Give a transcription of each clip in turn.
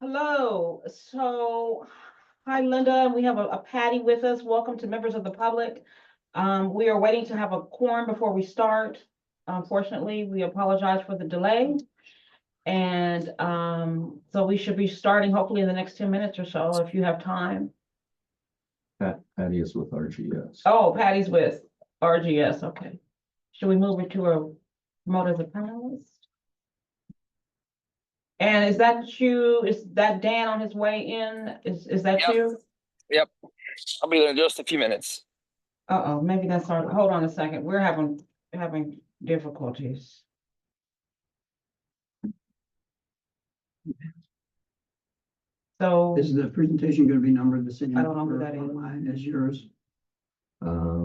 Hello. Hi, Linda. We have a Patty with us. Welcome to members of the public. We are waiting to have a quorum before we start. Unfortunately, we apologize for the delay. And so we should be starting hopefully in the next 10 minutes or so, if you have time. Patty is with RGS. Oh, Patty's with RGS. Okay. Should we move her to a promote as a panelist? And is that you? Is that Dan on his way in? Is that Yep. you? Yep. I'll be there in just a few minutes. Uh-oh, maybe that's our, hold on a second. We're having difficulties. So, Is the presentation going to be numbered the same? I don't know who for that is. online as yours?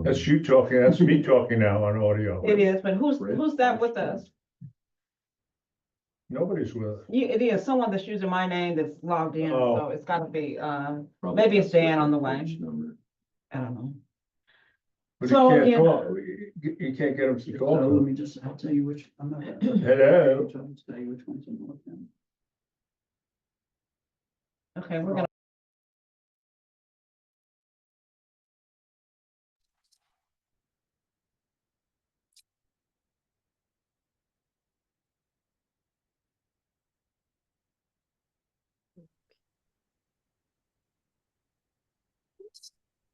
That's you talking, that's me talking now on audio. it is, but who's that with us? Nobody's with. It is someone that's using my name that's logged in, Oh. so it's gotta be, probably maybe it's that's Dan the on the way. page number. I don't know. But So, you can't yeah. talk, you can't get them to So talk. let me just, I'll tell you which. I'm not. Hello. I'll tell you which one's in North End. Okay, we're gonna.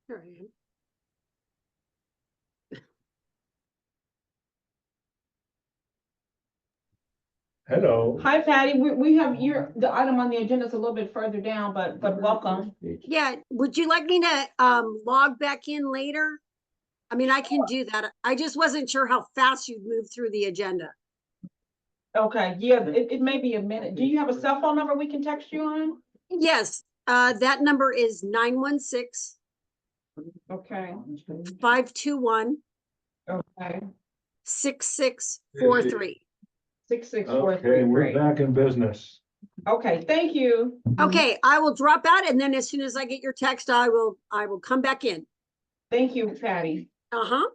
Here I am. Hello. Hi, Patty. We have the item on the agenda is a little bit further down, but welcome. Yeah, would you like me to log back in later? I mean, I can do that. I just wasn't sure how fast you'd move through the agenda. Okay, yeah, it may be a minute. Do you have a cell phone number we can text you on? Yes, that number is 916 Okay, 521 okay. 6643. 6643. Okay, we're back in business. Okay, thank you. Okay, I will drop out, and then as soon as I get your text, I will come back in. Thank you, Patty. Uh-huh.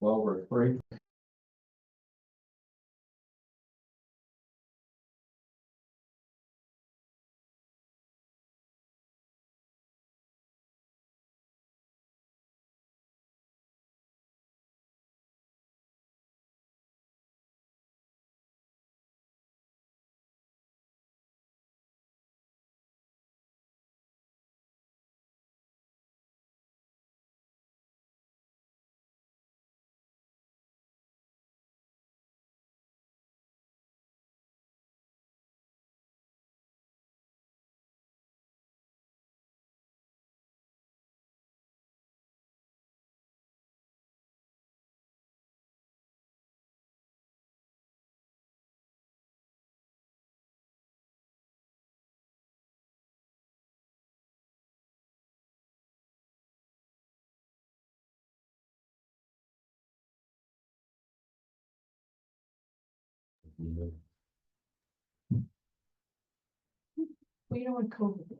Well, we're great. Well, you know what COVID.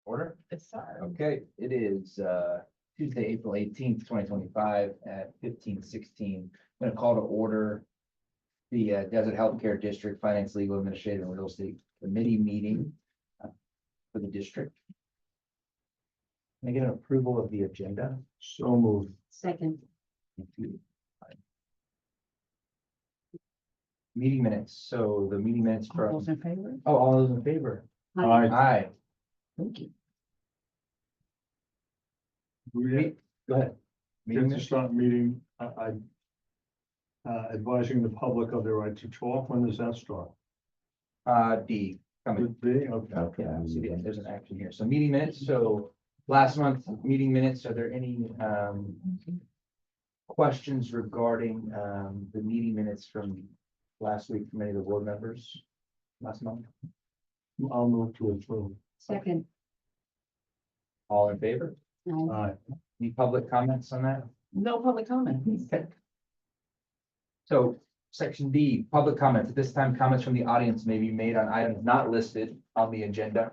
Order. It's sorry. Okay, it is Tuesday, April 18th, 2025 at 15:16. I'm going to call to order the Desert Healthcare District Finance, Legal, Administrative, and Real Estate Committee meeting for the district. Can I get an approval of the agenda? So moved. Second. Thank you. Meeting minutes. So the meeting minutes All from, those in favor? oh, all those in favor? Aye. Aye. Thank you. We Go ahead. Meeting get to minutes? start meeting, advising the public of their right to talk. When does that start? D, coming. Would be, okay. Okay. Yeah, so there's an action here. So meeting minutes, so last month, meeting minutes, are there any questions regarding the meeting minutes from last week from any of the board members last month? I'll move to approve. Second. All in favor? Aye. Any public comments on that? No public comment. Okay. So section D, public comments. At this time, comments from the audience may be made on items not listed on the agenda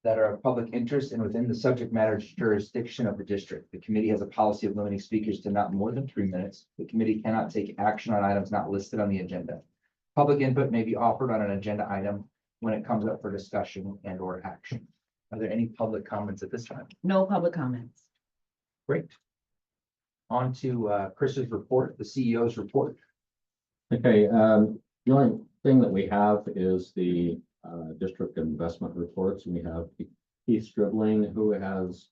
that are of public interest and within the subject matter jurisdiction of the district. The committee has a policy of limiting speakers to not more than 3 minutes. The committee cannot take action on items not listed on the agenda. Public input may be offered on an agenda item when it comes up for discussion and or action. Are there any public comments at this time? No public comments. Great. On to Chris's report, the CEO's report. Okay, the only thing that we have is the district investment reports. We have Keith Stribling, who has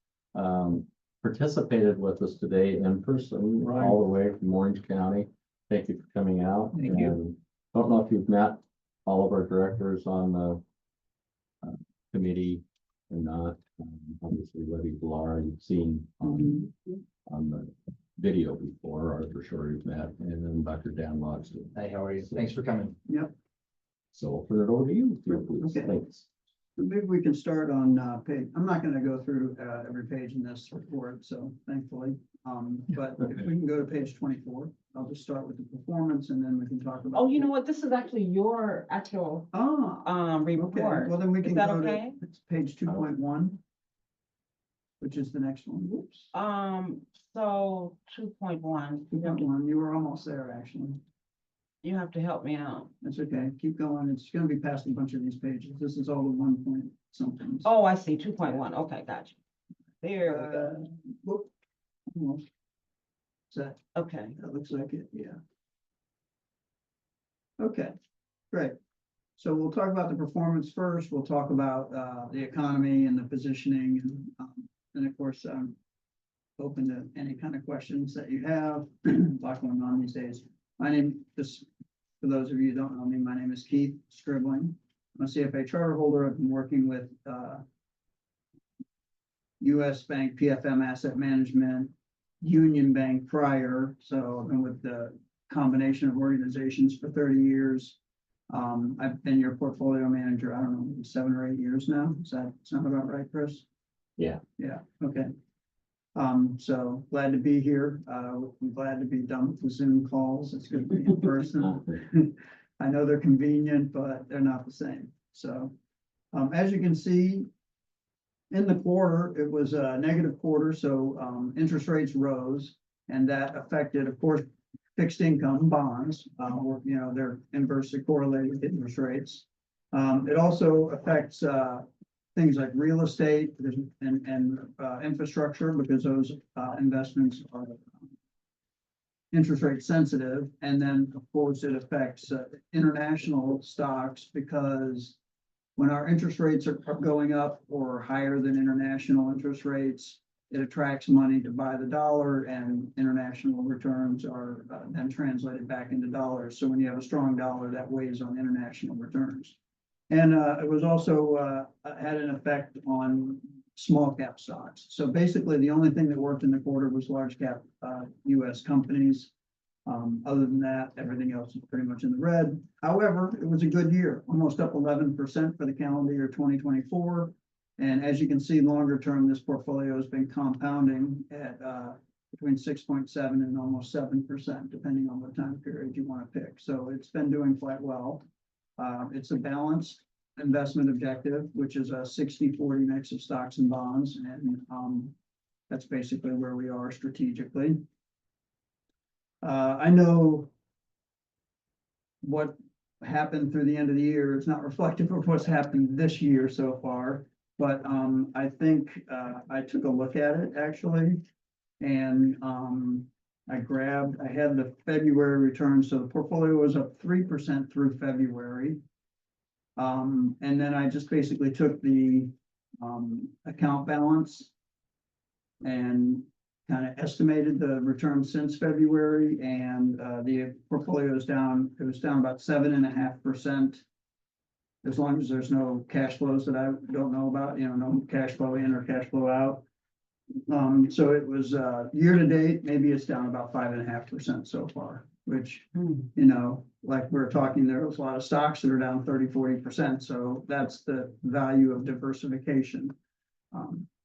participated with us today in person, Right. all the way from Orange County. Thank you for coming out. Thank you. And don't know if you've met all of our directors on the committee or not. Obviously, Libby Blar, you've seen on the video before, Arthur Shore you've met, and then Dr. Dan Logston. Hey, how are you? Thanks for coming. So I'll turn it over to you. if you please. Okay. Thanks. Maybe we can start on page, I'm not gonna go through every page in this report, so thankfully. But if we can go to page 24, I'll just start with the performance and then we can talk about. Oh, you know what? This is actually your actual Okay, report. well then we Is can that go to, okay? it's page 2.1. Which is the next one. Whoops. So 2.1, 2.1, you were almost there, actually. you have to help me out. That's okay. Keep going. It's gonna be past a bunch of these pages. This is all the 1 point something. Oh, I see, 2.1. Okay, got you. There we go. Whoop. Almost. Is that, Okay. that looks like it, yeah. Okay, great. So we'll talk about the performance first. We'll talk about the economy and the positioning and of course, open to any kind of questions that you have. A lot going on these days. My name, just for those of you who don't know me, my name is Keith Scribbling. I'm a CFA charter holder. I've been working with US Bank, PFM Asset Management, Union Bank prior. So I've been with the combination of organizations for 30 years. I've been your portfolio manager, I don't know, 7 or 8 years now. Does that sound about right, Chris? Yeah. Yeah, okay. So glad to be here. I'm glad to be done with the Zoom calls. It's good to be in person. I know they're convenient, but they're not the same. So, as you can see, in the quarter, it was a negative quarter, so interest rates rose, and that affected, of course, fixed income bonds. You know, they're inversely correlated with interest rates. It also affects things like real estate and infrastructure, because those investments are interest rate sensitive. And then, of course, it affects international stocks, because when our interest rates are going up or higher than international interest rates, it attracts money to buy the dollar, and international returns are then translated back into dollars. So when you have a strong dollar, that weighs on international returns. And it was also had an effect on small cap stocks. So basically, the only thing that worked in the quarter was large cap US companies. Other than that, everything else is pretty much in the red. However, it was a good year, almost up 11% for the calendar year 2024. And as you can see, longer term, this portfolio has been compounding at between 6.7 and almost 7%, depending on what time period you want to pick. So it's been doing quite well. It's a balanced investment objective, which is a 60-40 mix of stocks and bonds. And that's basically where we are strategically. I know what happened through the end of the year is not reflective of what's happened this year so far, but I think I took a look at it actually, and I had the February return, so the portfolio was up 3% through February. And then I just basically took the account balance and kind of estimated the return since February, and the portfolio is down. It was down about 7.5%. As long as there's no cash flows that I don't know about, you know, no cash flow in or cash flow out. So it was year to date, maybe it's down about 5.5% so far, which, you know, like we're talking, there's a lot of stocks that are down 30-40%. So that's the value of diversification.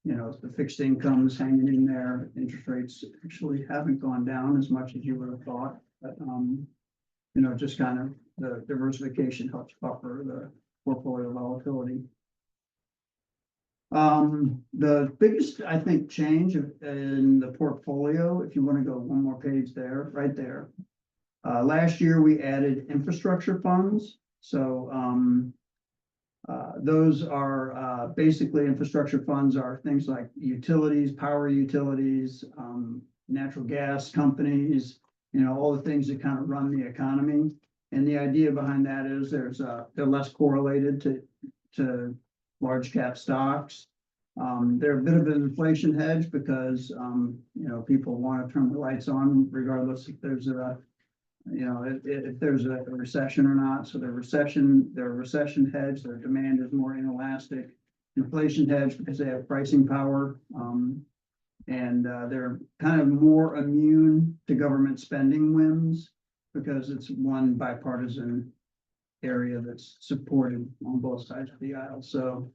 You know, the fixed incomes hanging in there, interest rates actually haven't gone down as much as you would have thought, but you know, just kind of the diversification helps buffer the portfolio volatility. The biggest, I think, change in the portfolio, if you want to go one more page there, right there. Last year we added infrastructure funds. So those are basically infrastructure funds are things like utilities, power utilities, natural gas companies, you know, all the things that kind of run the economy. And the idea behind that is they're less correlated to large cap stocks. They're a bit of an inflation hedge because you know, people want to turn the lights on regardless if there's a, you know, if there's a recession or not. So they're recession hedge, their demand is more inelastic. Inflation hedge because they have pricing power, and they're kind of more immune to government spending whims because it's one bipartisan area that's supported on both sides of the aisle. So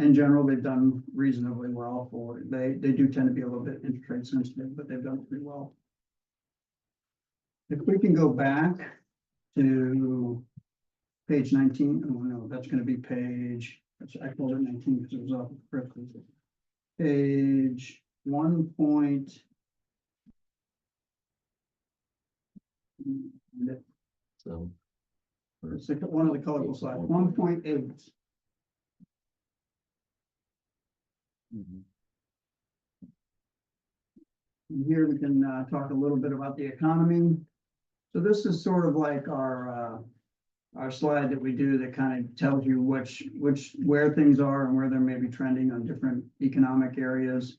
in general, they've done reasonably well for it. They do tend to be a little bit interest rate sensitive, but they've done pretty well. If we can go back to page 19, oh no, that's going to be page, I called it 19 because it was off of Riverside. Page 1 point. So. It's like one of the colorful slides, 1.8. Here we can talk a little bit about the economy. So this is sort of like our slide that we do that kind of tells you where things are and where they may be trending on different economic areas.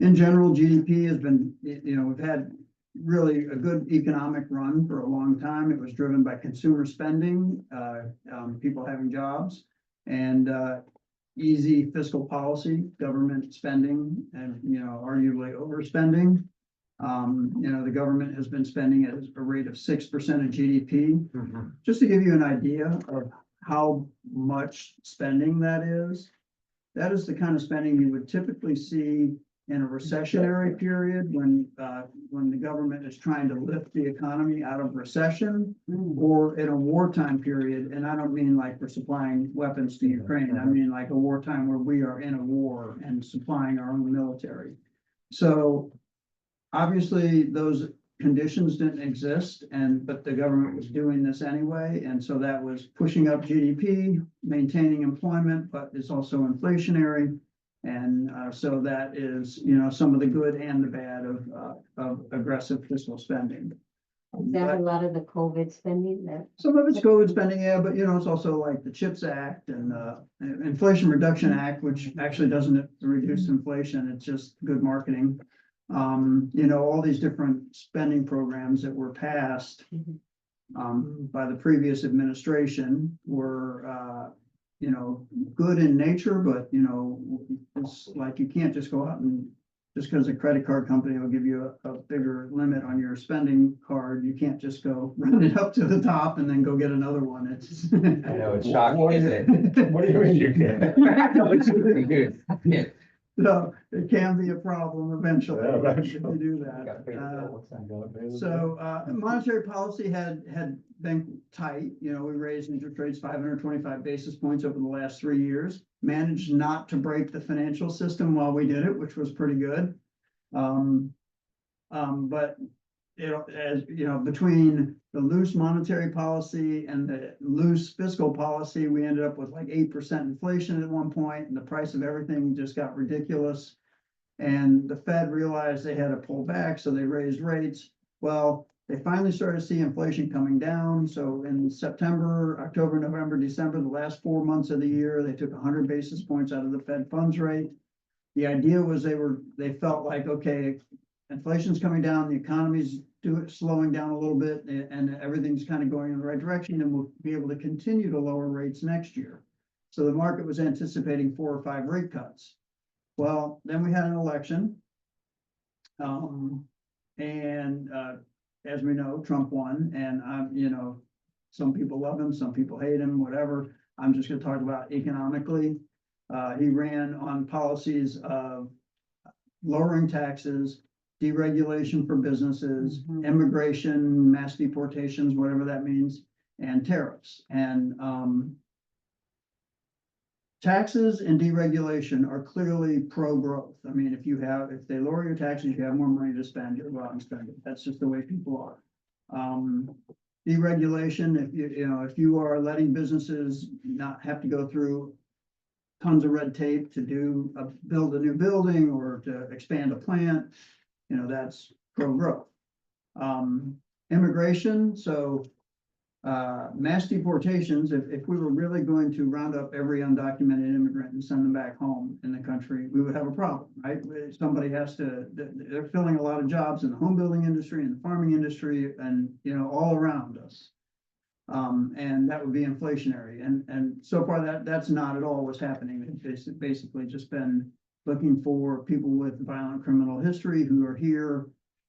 in general, GDP has been, we've had really a good economic run for a long time. It was driven by consumer spending, people having jobs, and easy fiscal policy, government spending, and, arguably overspending. The government has been spending at a rate of 6% of GDP. Just to give you an idea of how much spending that is the kind of spending you would typically see in a recessionary period when the government is trying to lift the economy out of recession, or in a wartime period. And I don't mean like we're supplying weapons to Ukraine. I mean like a wartime where we are in a war and supplying our own military. So obviously those conditions didn't exist, but the government was doing this anyway. And so that was pushing up GDP, maintaining employment, but it's also inflationary. And so that is, some of the good and the bad of aggressive fiscal spending. Is that a lot of the COVID spending that? Some of it's COVID spending, yeah, but it's also like the CHIPS Act and Inflation Reduction Act, which actually doesn't reduce inflation. It's just good marketing. All these different spending programs that were passed by the previous administration were good in nature, but it's like you can't just go out and just because a credit card company will give you a bigger limit on your spending card, you can't just go run it up to the top and then go get another one. It's I know, it's shocking, isn't it? What do you mean you can't? No, it's really good. Yeah. so it can be a problem eventually Yeah, if you eventually. do Gotta that. pay the bill. So monetary policy had been tight. We raised interest rates 525 basis points over the last 3 years, managed not to break the financial system while we did it, which was pretty good. But between the loose monetary policy and the loose fiscal policy, we ended up with like 8% inflation at one point, and the price of everything just got ridiculous. And the Fed realized they had to pull back, so they raised rates. Well, they finally started to see inflation coming down. So in September, October, November, December, the last 4 months of the year, they took 100 basis points out of the Fed funds rate. The idea was they felt like, okay, inflation's coming down, the economy's slowing down a little bit, and everything's kind of going in the right direction, and we'll be able to continue to lower rates next year. So the market was anticipating 4 or 5 rate cuts. Well, then we had an election. As we know, Trump won, and some people love him, some people hate him, whatever. I'm just gonna talk about economically. He ran on policies of lowering taxes, deregulation for businesses, immigration, mass deportations, whatever that means, and tariffs. And taxes and deregulation are clearly pro-growth. I mean, if they lower your taxes, you have more money to spend, you'll go out and spend it. That's just the way people are. Deregulation, if you are letting businesses not have to go through tons of red tape to build a new building or to expand a plant, that's pro-growth. Immigration, so mass deportations, if we were really going to round up every undocumented immigrant and send them back home in the country, we would have a problem, right? Somebody they're filling a lot of jobs in the home building industry and the farming industry and, all around us. And that would be inflationary. And so far that's not at all what's happening. It's basically just been looking for people with violent criminal history who are here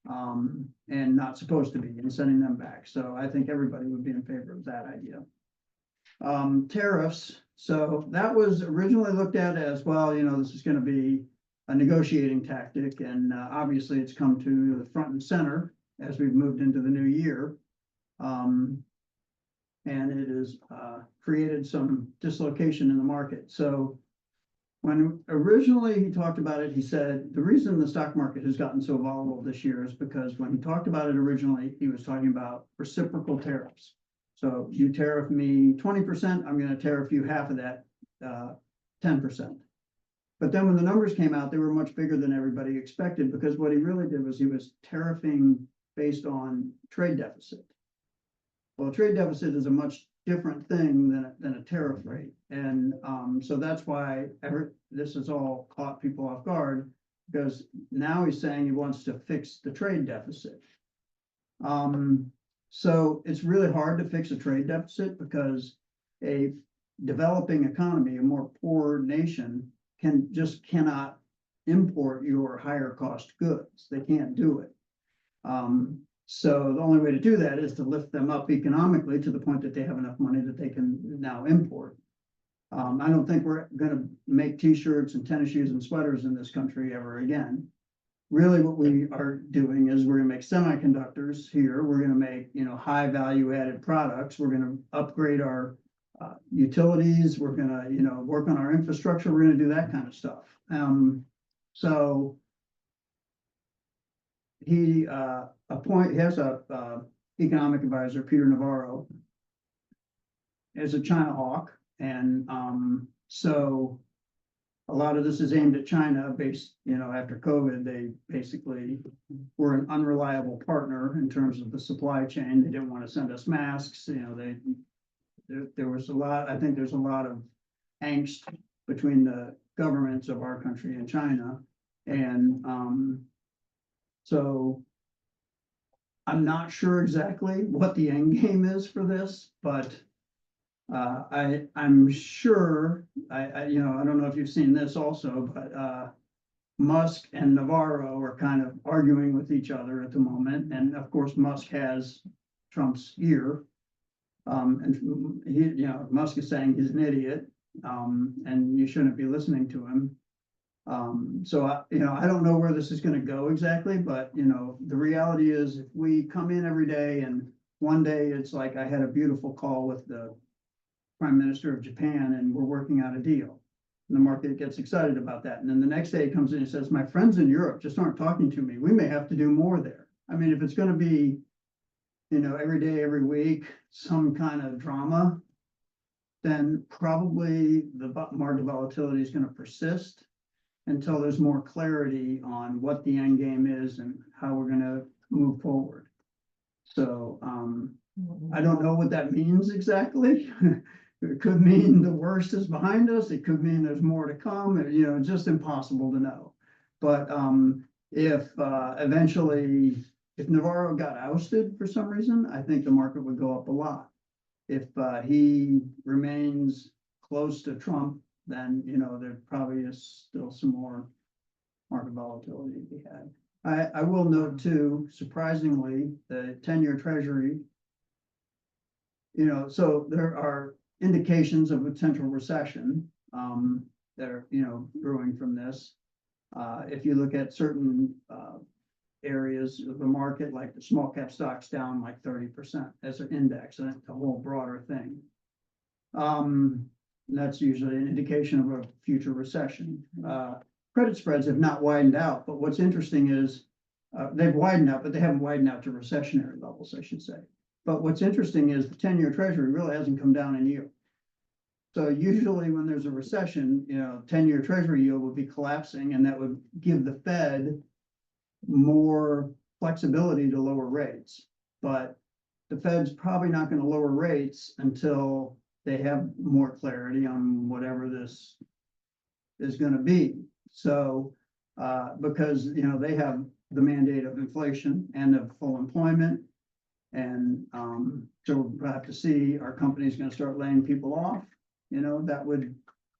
and not supposed to be, and sending them back. So I think everybody would be in favor of that idea. Tariffs. So that was originally looked at as, well, this is going to be a negotiating tactic. And obviously it's come to the front and center as we've moved into the new year. And it has created some dislocation in the market. So when originally he talked about it, he said, the reason the stock market has gotten so volatile this year is because when he talked about it originally, he was talking about reciprocal tariffs. So you tariff me 20%, I'm going to tariff you half of that, 10%. But then when the numbers came out, they were much bigger than everybody expected, because what he really did was he was tariffing based on trade deficit. Well, a trade deficit is a much different thing than a tariff rate. And so that's why this has all caught people off guard. because now he's saying he wants to fix the trade deficit. So it's really hard to fix a trade deficit because a developing economy, a more poor nation, cannot import your higher cost goods. They can't do it. So the only way to do that is to lift them up economically to the point that they have enough money that they can now import. I don't think we're gonna make t-shirts and tennis shoes and sweaters in this country ever again. Really, what we are doing is we're gonna make semiconductors here. We're gonna make, high value added products. We're gonna upgrade our utilities. We're gonna, work on our infrastructure. We're gonna do that kind of stuff. So he has a economic advisor, Peter Navarro, is a China hawk, and so a lot of this is aimed at China based, after COVID, they basically were an unreliable partner in terms of the supply chain. They didn't want to send us masks, there was a lot, I think there's a lot of angst between the governments of our country and China. And so I'm not sure exactly what the end game is for this, but I'm sure, I don't know if you've seen this also, but Musk and Navarro are kind of arguing with each other at the moment. And of course, Musk has Trump's ear. And he, Musk is saying he's an idiot, and you shouldn't be listening to him. So I don't know where this is gonna go exactly, but the reality is if we come in every day and one day it's like I had a beautiful call with the Prime Minister of Japan and we're working out a deal. And the market gets excited about that. And then the next day he comes in and says, my friends in Europe just aren't talking to me. We may have to do more there. I mean, if it's gonna be, every day, every week, some kind of drama, then probably the market volatility is gonna persist until there's more clarity on what the end game is and how we're gonna move forward. So, I don't know what that means exactly. It could mean the worst is behind us. It could mean there's more to come. It's just impossible to know. But if eventually, if Navarro got ousted for some reason, I think the market would go up a lot. If he remains close to Trump, then there probably is still some more market volatility to be had. I will note too, surprisingly, the 10-year Treasury. So there are indications of potential recession that are brewing from this. If you look at certain areas of the market, like the small cap stocks down like 30% as an index, and it's a whole broader thing. That's usually an indication of a future recession. Credit spreads have not widened out, but what's interesting is they've widened out, but they haven't widened out to recessionary levels, I should say. But what's interesting is the 10-year Treasury really hasn't come down in yield. So usually when there's a recession, 10-year Treasury yield would be collapsing, and that would give the Fed more flexibility to lower rates. But the Fed's probably not going to lower rates until they have more clarity on whatever this is going to be. So because they have the mandate of inflation and of full employment, and so we'll have to see, our company's going to start laying people off. That would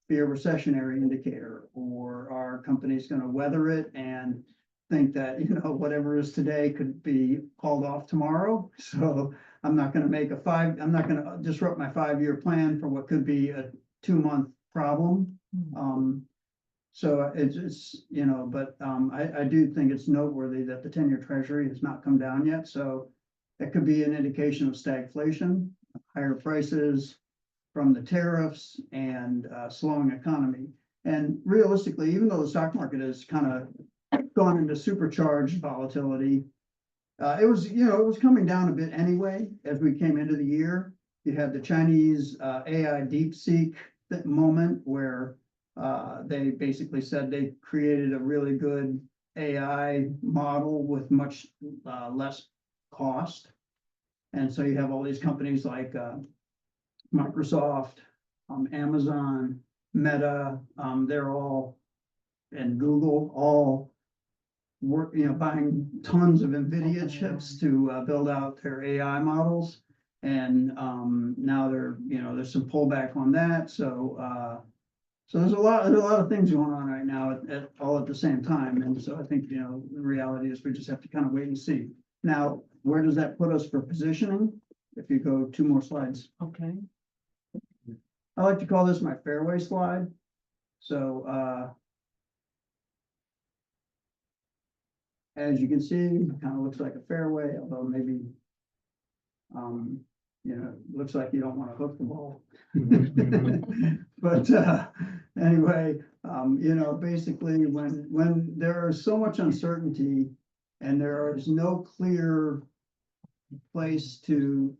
be a recessionary indicator, or our company's going to weather it and think that whatever is today could be called off tomorrow. So I'm not going to disrupt my 5-year plan for what could be a 2-month problem. So it's but I do think it's noteworthy that the 10-year Treasury has not come down yet. So that could be an indication of stagflation, higher prices from the tariffs, and slowing economy. And realistically, even though the stock market has kind of gone into supercharged volatility, it was coming down a bit anyway as we came into the year. You had the Chinese AI DeepSeek moment where they basically said they created a really good AI model with much less cost. And so you have all these companies like Microsoft, Amazon, Meta, they're all, and Google, all work, buying tons of NVIDIA chips to build out their AI models. And now there's some pullback on that. So there's a lot of things going on right now all at the same time. And so I think, the reality is we just have to kind of wait and see. Now, where does that put us for positioning? If you go 2 more slides. Okay. I like to call this my fairway slide. So, as you can see, it kind of looks like a fairway, although maybe, looks like you don't want to hook the ball. But, anyway, basically when there is so much uncertainty and there is no clear place to,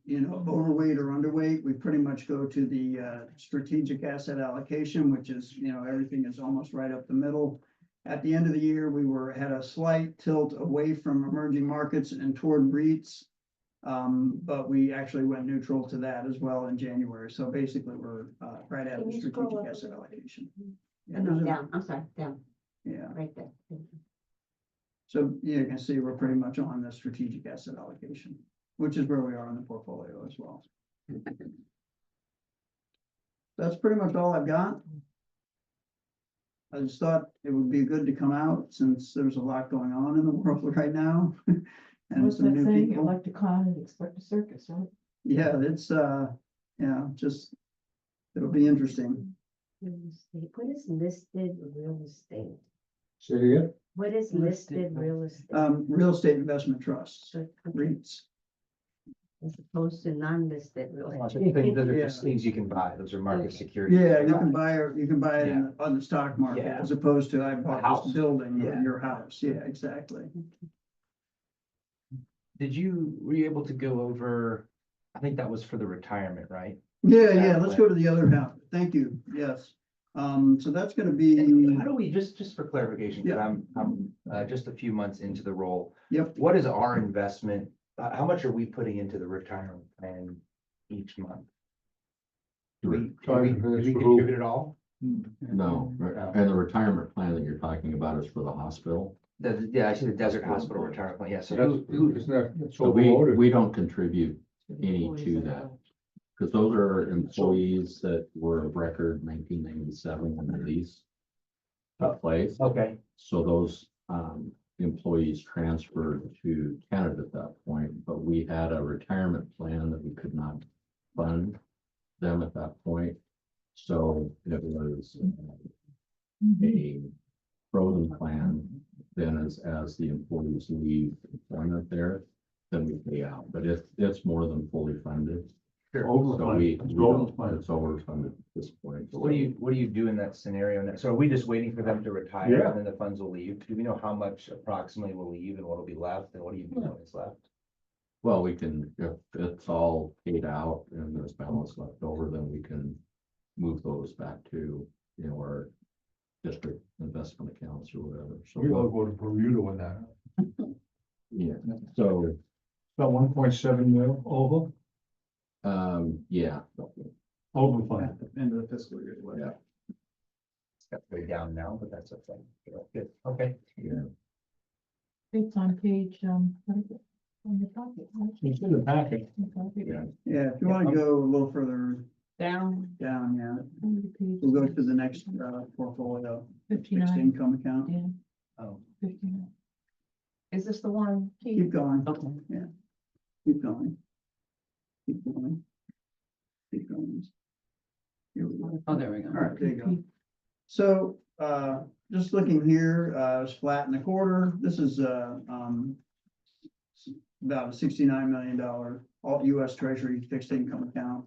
overweight or underweight, we pretty much go to the strategic asset allocation, which is, everything is almost right up the middle. At the end of the year, we had a slight tilt away from emerging markets and toward REITs. But we actually went neutral to that as well in January. So basically, we're right at Can the you scroll strategic up? asset allocation. Yeah, No, there's a- down, I'm sorry, down, yeah. right there. So you can see we're pretty much on the strategic asset allocation, which is where we are in the portfolio as well. That's pretty much all I've got. I just thought it would be good to come out since there's a lot going on in the world right now. And What's some that new saying? You people. like to con and expect a circus, right? Yeah, it's just, it'll be interesting. Real estate. What is listed real estate? Say it again? What is listed real estate? Real estate investment trusts, So, REITs. as opposed to non-listed real Those estate. are Yeah. just things you can buy. Those are market securities. Yeah, you can buy it Yeah. on the stock market Yeah. as opposed to I bought house. this building or Yeah. your house. Yeah, exactly. Were you able to go over, I think that was for the retirement, right? Yeah, let's go to the other half. Thank you. Yes. So that's gonna be, And how do we, just for clarification, because Yeah. I'm just a few months into the role. yep, What is our investment? How much are we putting into the retirement plan each month? Do we contribute at all? No, and the retirement plan that you're talking about is for the hospital. Yeah, I see the Desert Hospital Retirement Plan. Yeah, so So we don't contribute any to that. Because those are employees that were of record 1997 when the lease took place. okay, So those employees transferred to Canada at that point, but we had a retirement plan that we could not fund them at that point. So it was a frozen plan. Then as the employees leave employment there, then we pay out, but it's more than fully funded. sure. So it's overfunded at this point. What do you do in that scenario? So are we just waiting for them to retire Yeah. and then the funds will leave? Do we know how much approximately will leave and what will be left? And what do you do when it's left? Well, we can, if it's all paid out and there's balance left over, then we can move those back to, our district investment accounts or whatever. So, We all go to Bermuda with that. yeah, so, About 1.7 mil over, yeah. over fund. end of the fiscal year. Yeah. It's got to go down now, but that's okay. Good, okay. Yeah. It's on page, what is it? On your pocket. right? It's in the packet. Yeah. Yeah, if you want to go a little further Down. down, yeah, on the page, we'll go to the next portfolio, fixed 59, income account. yeah, Oh, 59. Is this the one? Keith? Keep going. Okay. Yeah. Keep going. Keep going. Keep going. Here we go. Oh, there we go. All right, there you go. So, just looking here, it's flat in the quarter. This is, about a $69 million all US Treasury fixed income account.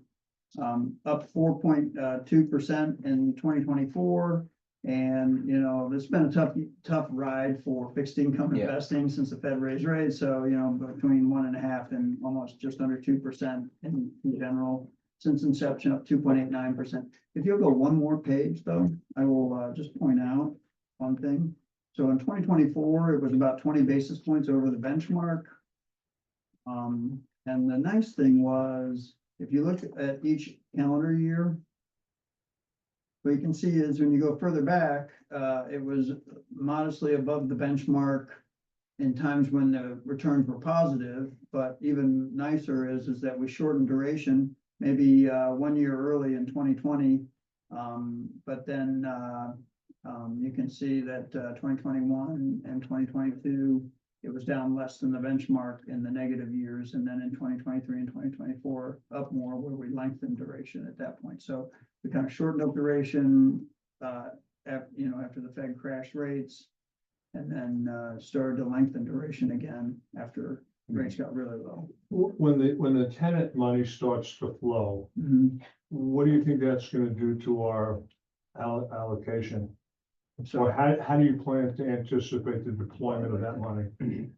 Up 4.2% in 2024. And, it's been a tough ride for fixed income Yeah. investing since the Fed raised rates. So, between 1.5% and almost just under 2% in general. Since inception, up 2.89%. If you'll go one more page, though, I will just point out one thing. So in 2024, it was about 20 basis points over the benchmark. And the nice thing was, if you look at each calendar year, what you can see is when you go further back, it was modestly above the benchmark in times when the returns were positive, but even nicer is that we shortened duration, maybe 1 year early in 2020. But then you can see that 2021 and 2022, it was down less than the benchmark in the negative years, and then in 2023 and 2024, up more where we lengthened duration at that point. So we kind of shortened up duration, after the Fed crashed rates, and then started to lengthen duration again after rates got really low. When the tenant money starts to flow, what do you think that's gonna do to our allocation? So, Or how do you plan to anticipate the deployment of that money?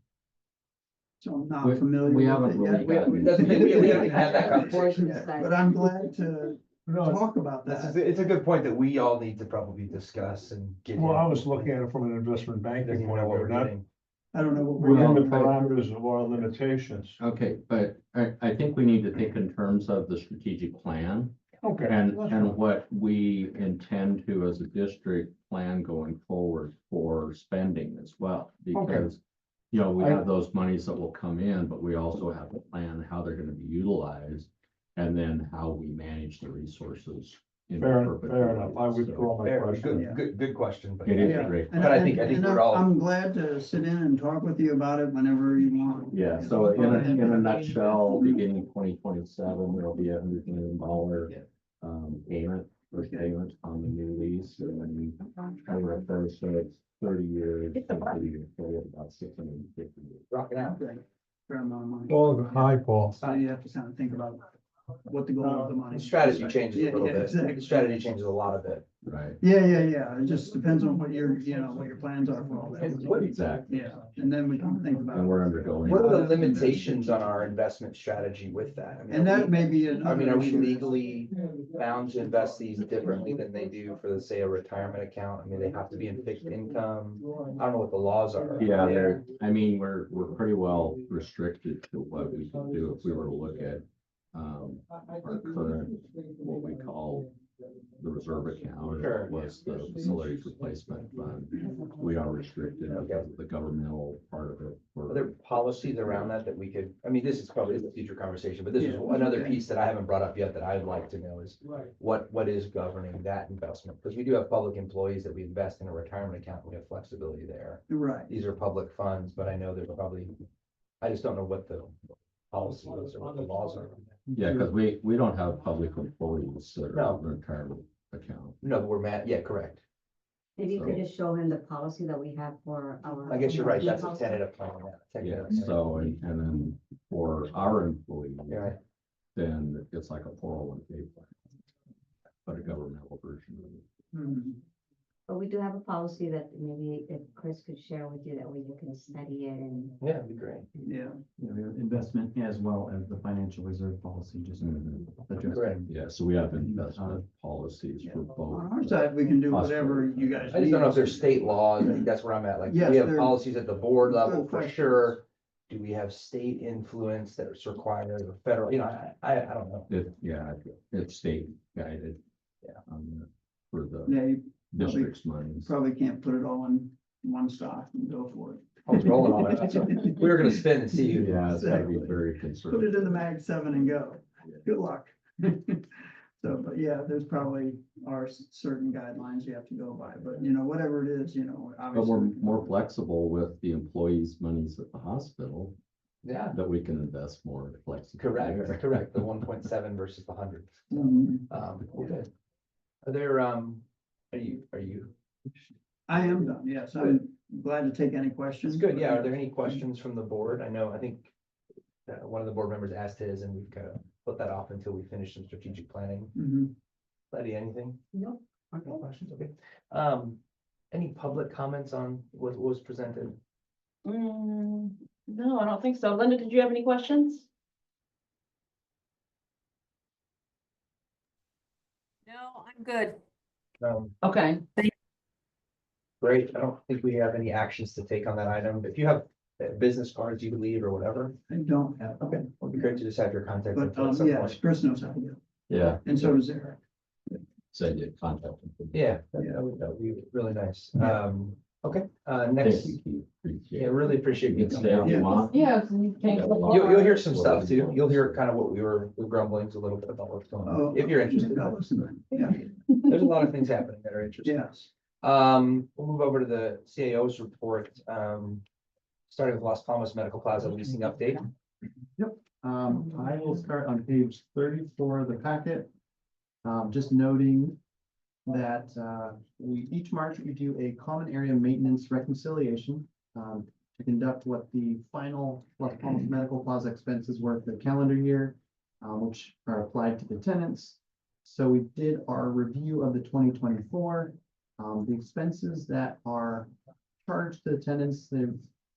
so I'm not We- familiar we with haven't it really yet. got- We haven't even had that conversation yet. But I'm glad to No, talk about This is, that. it's a good point that we all need to probably discuss and get. well, I in. was looking at it from an investment Doesn't banking even point know of what view, we're not getting. I don't know what we're within the doing. parameters of our limitations. Okay, but I think we need to think in terms of the strategic plan. Okay. And, that's and fine. what we intend to as a district plan going forward for spending as well. Because, you know, we have those monies that will come in, but we also have to plan how they're gonna be utilized. And then how we manage the resources. in Fair perpetuity. enough. I withdraw my Fair, question. good question, but. It is Yeah. a great. And But I think we're all- I'm glad to sit in and talk with you about it whenever you want. Yeah, so in a nutshell, beginning 2027, there'll be $100 million payment, first payment on the new lease. And then over a first, so it's 30 years, It's a 30 years, so about 650 years. Rocking out. Fair amount of money. Well, hi, Paul. So you have to kind of think about what the goal of the money. The is. strategy changes a little Yeah, bit. exactly. The strategy changes a lot of it. Right, Yeah. It just depends on what your plans are for all that. exactly. Yeah, and then we can think about. And we're undergoing. What are the limitations on our investment strategy with that? I mean, And are that we- may be I another mean, are we issue. legally bound to invest these differently than they do for, say, a retirement account? I mean, they have to be in fixed income. I don't know what the laws are. Yeah, I mean, we're pretty well restricted to what we can do if we were to look at our current, what we call the reserve account. Sure. Was the facilities replacement fund. We are restricted because of the governmental part of it. Are there policies around that we could, I mean, this is probably a future conversation, but this is another piece that I haven't brought up yet that I'd like to know is what is governing that investment? Because we do have public employees that we invest in a retirement account, we have flexibility there. Right. These are public funds, but I know there's probably, I just don't know what the policy is or what the laws are. Yeah, because we don't have public employees that No. are in retirement account. No, we're mad, yeah, correct. Maybe you could just show him the policy that we have for our. I guess you're right, that's a policy. tentative plan. Yeah, technically. so, and then for our employees, Yeah, right. then it's like a 401k plan. But a governmental version of it. Mhm. But we do have a policy that maybe if Chris could share with you, that way you can study it and. Yeah, it'd be great. Yeah. Investment as well as the financial reserve policy, just. Mhm. adjust. Correct. Yeah, so we have investment policies for both. On our side, we can do whatever you guys. I just don't know if need. there's state laws, I think that's where I'm at, like, do Yes, we have there- policies at the board level good for questions. sure? Do we have state influence that's required or federal, I don't know. It's state guided. Yeah. For the Yeah, you district's monies. probably can't put it all in one stock and go for it. I was rolling on it, so we were gonna spin and see who. Yeah, it's gotta be very Put it conservative. in the Mag 7 and go. Good luck. So, but yeah, there's probably are certain guidelines you have to go by, but whatever it is, But obviously. we're more flexible with the employees' monies at the hospital, Yeah, that we can invest more flexibly. there. correct, the 1.7 versus the 100. Mhm. Okay. Are there, are you, I am done, yes. I'm glad to take any questions. it's good, yeah, are there any questions from the board? I think one of the board members asked his, and we've kind of put that off until we finish some strategic planning. Mhm. Letty, anything? Nope. No questions, okay. Any public comments on what was presented? No, I don't think so. Linda, did you have any questions? No, I'm good. Okay. Great, I don't think we have any actions to take on that item. If you have business cards you could leave or whatever, I don't have. okay, it'd be great to just have your contact. But, info at some yes, point. Chris knows how to do Yeah, it, and so does Eric. send you contact. information. Yeah, that would be really nice. Yeah. Okay, next, Thank you, Keith. Appreciate yeah, it. really appreciate You you can coming stay down. if you want. Yes, you can. You'll hear some stuff too. You'll hear kind of what we're grumbling a little bit about what's going on, if you're interested. I'll listen to it. Yeah, There's a lot of things happening that are interesting. yes. We'll move over to the CAO's report. Starting with Las Palmas Medical Plaza leasing update. I will start on page 34 of the packet. Just noting that, each March we do a common area maintenance reconciliation, to conduct what the final Las Palmas Medical Plaza expenses were for the calendar year, which are applied to the tenants. So we did our review of the 2024, the expenses that are charged to the tenants, the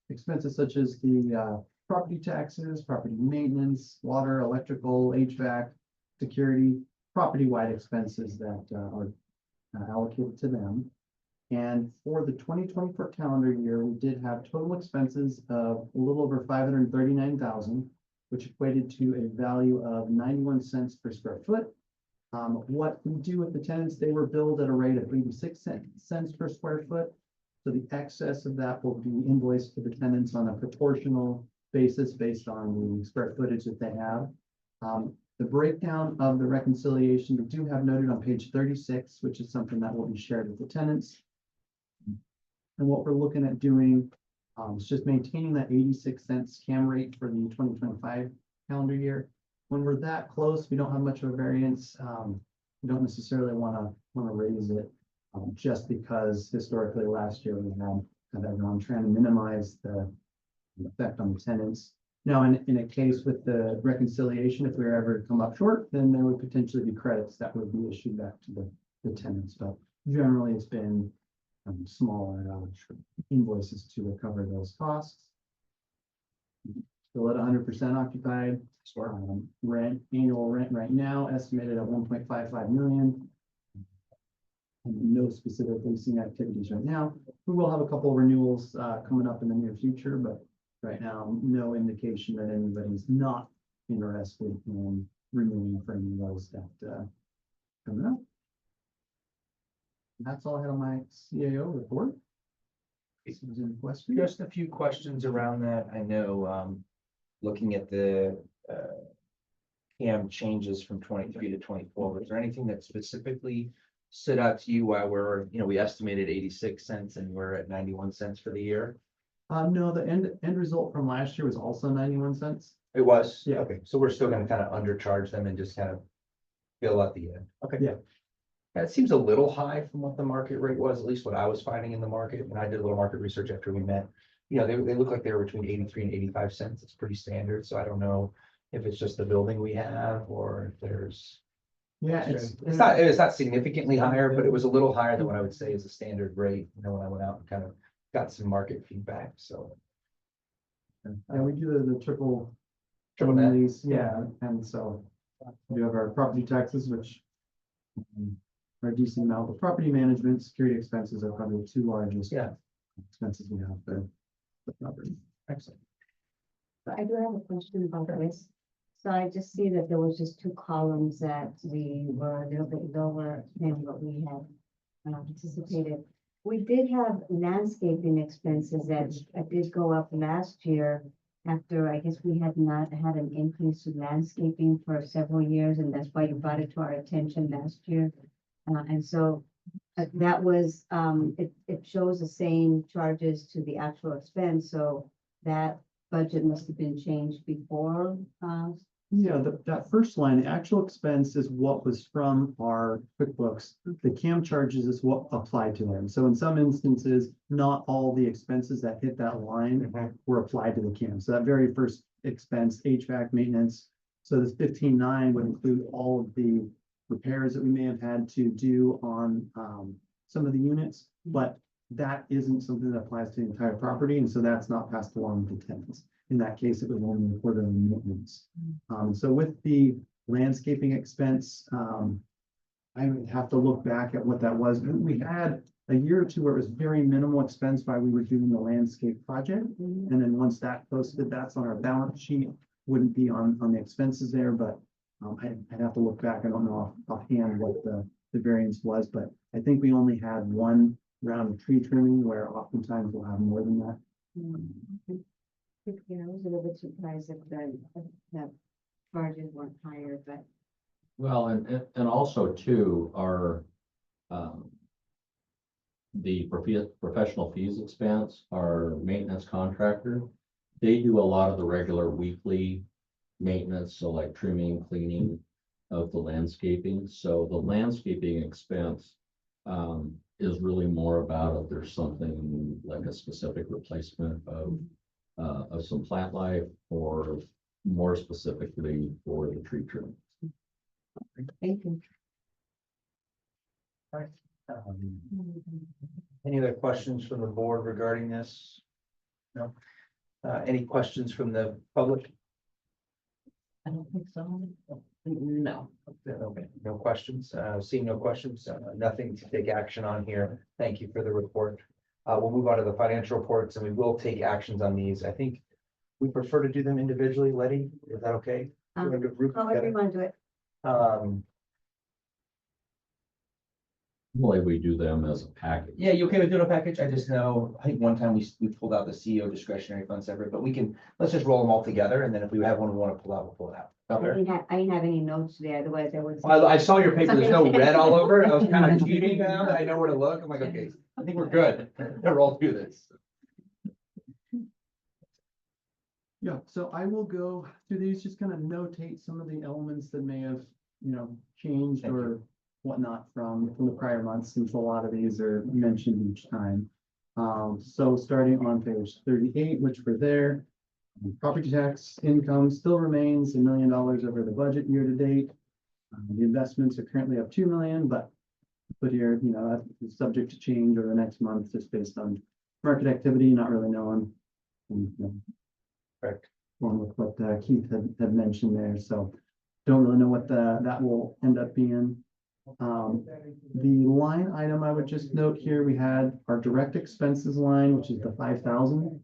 expenses such as the, property taxes, property maintenance, water, electrical, HVAC, security, property-wide expenses that are allocated to them. And for the 2024 calendar year, we did have total expenses of a little over 539,000, which equated to a value of 91 cents per square foot. What we do with the tenants, they were billed at a rate of 86 cents per square foot. So the excess of that will be invoiced to the tenants on a proportional basis based on the square footage that they have. The breakdown of the reconciliation, we do have noted on page 36, which is something that will be shared with the tenants. And what we're looking at doing is just maintaining that 86 cents CAM rate for the 2025 calendar year. When we're that close, we don't have much of a variance. We don't necessarily want to raise it just because historically last year we had everyone trying to minimize the effect on the tenants. Now, in a case with the reconciliation, if we were ever to come up short, then there would potentially be credits that would be issued back to the tenants. But generally, it's been smaller invoices to recover those costs. Still at 100% occupied. Annual rent right now estimated at 1.55 million. And no specific leasing activities right now. We will have a couple of renewals coming up in the near future, but right now, no indication that anybody's not interested in renewing for any of those that coming up. That's all I had on my CAO report. If there's any questions? Just a few questions around that. I know, looking at the CAM changes from 23 to 24, was there anything that specifically stood out to you while we estimated 86 cents and we're at 91 cents for the year? No, the end result from last year was also 91 cents. It was? Yeah. Okay, so we're still gonna kind of undercharge them and just kind of fill out the end. Okay. Yeah. That seems a little high from what the market rate was, at least what I was finding in the market. When I did a little market research after we met, they look like they were between 83 and 85 cents. It's pretty standard. So I don't know if it's just the building we have or if there's. Yeah, It's not significantly higher, but it was a little higher than what I would say is a standard rate, when I went out and kind of got some market feedback, so. Yeah, we do the triple net. lease, yeah, and so we have our property taxes, which are a decent amount of property management, security expenses are probably the two largest expenses we have for the property. Excellent. I do have a question about this. So I just see that there was just two columns that we were a little bit lower than what we had anticipated. We did have landscaping expenses that did go up last year after, I guess we had not had an increase in landscaping for several years, and that's why you brought it to our attention last year. And so that was, it shows the same charges to the actual expense, so that budget must have been changed before. Yeah, that first line, the actual expense is what was from our QuickBooks. The CAM charges is what applied to them. So in some instances, not all the expenses that hit that line were applied to the CAM. So that very first expense, HVAC maintenance. So this 15.9 would include all of the repairs that we may have had to do on some of the units, but that isn't something that applies to the entire property. And so that's not passed along to tenants. In that case, it was only reported on maintenance. So with the landscaping expense, I would have to look back at what that was. We had a year or two where it was very minimal expense while we were doing the landscape project. And then once that posted, that's on our balance sheet, wouldn't be on the expenses there, but I'd have to look back. I don't know offhand what the variance was, but I think we only had one round of tree trimming, where oftentimes we'll have more than that. Yeah, I was a little bit surprised that the charges weren't higher, but Well, and also too, our, the professional fees expense, our maintenance contractor, they do a lot of the regular weekly maintenance, so like trimming, cleaning of the landscaping. So the landscaping expense is really more about if there's something like a specific replacement of some plant life, or more specifically for the tree trim. thank you. Any other questions from the board regarding this? No? Any questions from the public? I don't think so. No. Okay, no questions. Seeing no questions, nothing to take action on here. Thank you for the report. We'll move on to the financial reports, and we will take actions on these. I think we prefer to do them individually. Letty, is that okay? You wanna do a group How together? everyone do it. Normally we do them as a package. Yeah, you okay with doing a package? I just know, I think one time we pulled out the CEO discretionary fund separate, but let's just roll them all together, and then if we have one we want to pull out, we'll pull it out. I Okay. didn't have any notes there, otherwise I would. I saw your paper, there's no red all over it. I was kind of cheating now that I know where to look. I'm like, okay, I think we're good. Roll through this. Yeah, so I will go through these, just kind of notate some of the elements that may have, changed Thank or whatnot from the prior months, since a lot of these are mentioned each time. So starting on page 38, which we're there, property tax income still remains $1 million over the budget year to date. The investments are currently up 2 million, but put here, that's subject to change over the next month, just based on market activity, not really knowing. And, Correct. One with what Keith had mentioned there, so don't really know what that will end up being. The line item I would just note here, we had our direct expenses line, which is the 5,000,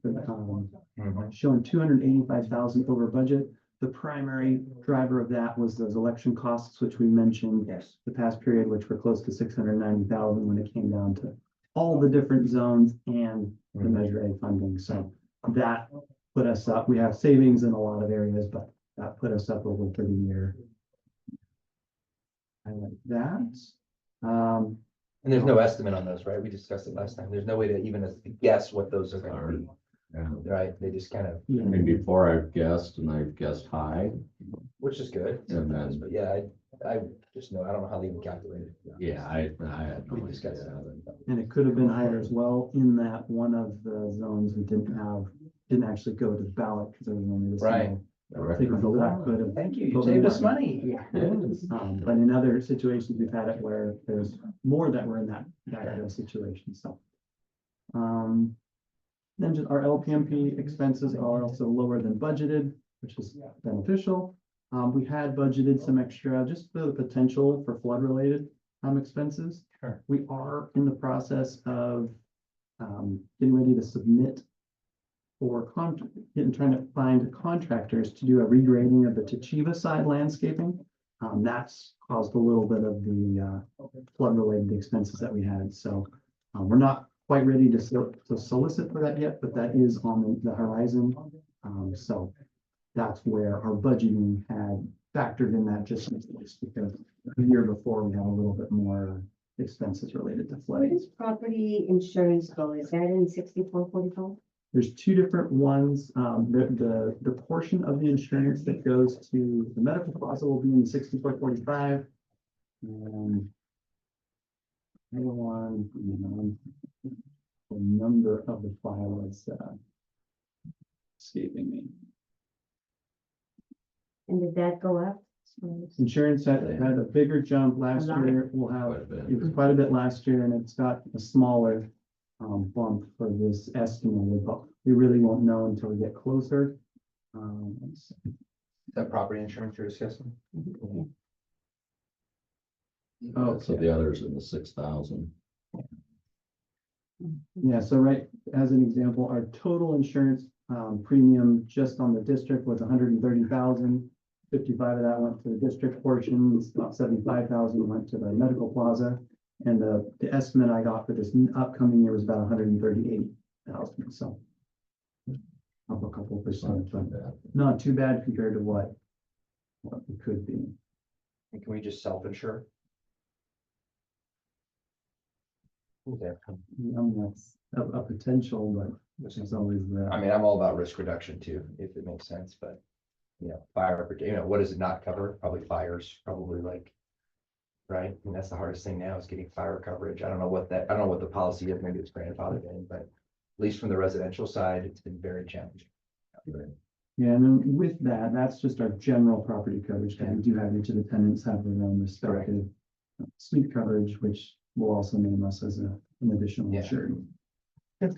showing 285,000 over budget. The primary driver of that was those election costs, which we mentioned Yes. the past period, which were close to 690,000 when it came down to all the different zones and the Measure A funding. So that put us up. We have savings in a lot of areas, but that put us up over for the year. I like that. And there's no estimate on those, right? We discussed it last time. There's no way to even guess what those are going to be, Yeah. right? They just kind of, I mean, before I've guessed and I've guessed high, which is good And sometimes, then- but yeah, I just know, I don't know how they even calculate it. yeah, I had no We discussed idea. that. And it could have been higher as well, in that one of the zones we didn't actually go to the ballot because there was only this. Right. Figure that could have. Thank you. You saved us money. Yeah. But in other situations, we've had it where there's more that were in that situation, so. Then just our LPMP expenses are also lower than budgeted, which is beneficial. We had budgeted some extra, just for the potential for flood related expenses. Sure. We are in the process of getting ready to submit for trying to find contractors to do a regrading of the Tachiva side landscaping. That's caused a little bit of the flood related expenses that we had. So we're not quite ready to solicit for that yet, but that is on the horizon. So that's where our budgeting had factored in that just because the year before we had a little bit more expenses related to Where flooding. does property insurance go? Is that in 6444? There's two different ones. The portion of the insurance that goes to the medical plaza will be in the 6445. The other one, the number of the file is escaping me. And did that go up? Insurance had a bigger jump last year. We'll have, Quite a bit. it was quite a bit last year, and it's got a smaller bump for this estimated, but we really won't know until we get closer. Let's see. Is that property insurance you're discussing? So the others in the 6,000. Yeah, so right, as an example, our total insurance premium just on the district was 130,000. 55 of that went to the district portion, about 75,000 went to the medical plaza. And the estimate I got for this upcoming year was about 138,000, so. Up a couple percent, but not too bad compared to what it could be. And can we just self-insure? Yeah, That's a potential, but there's always I that. mean, I'm all about risk reduction too, if it makes sense, but. Fire, what does it not cover? Probably fires, probably like. Right, and that's the hardest thing now is getting fire coverage. I don't know what the policy is, maybe it's grandfathered in, but. At least from the residential side, it's been very challenging. Yeah, and then with that, that's just our general property coverage, that we do have each of the tenants have their own respective suite coverage, which will also name us as an additional Yeah. insured. If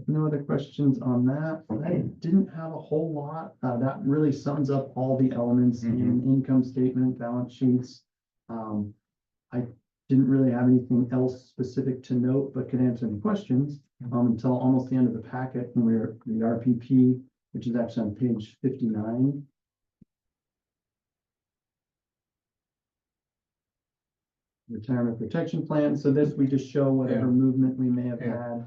no other questions on that, I didn't have a whole lot. That really sums up all the elements in income statement, balance sheets. I didn't really have anything else specific to note, but could answer any questions until almost the end of the packet when we were the RPP, which is actually on page 59. Retirement protection plan. So this, we just show whatever movement we may have had.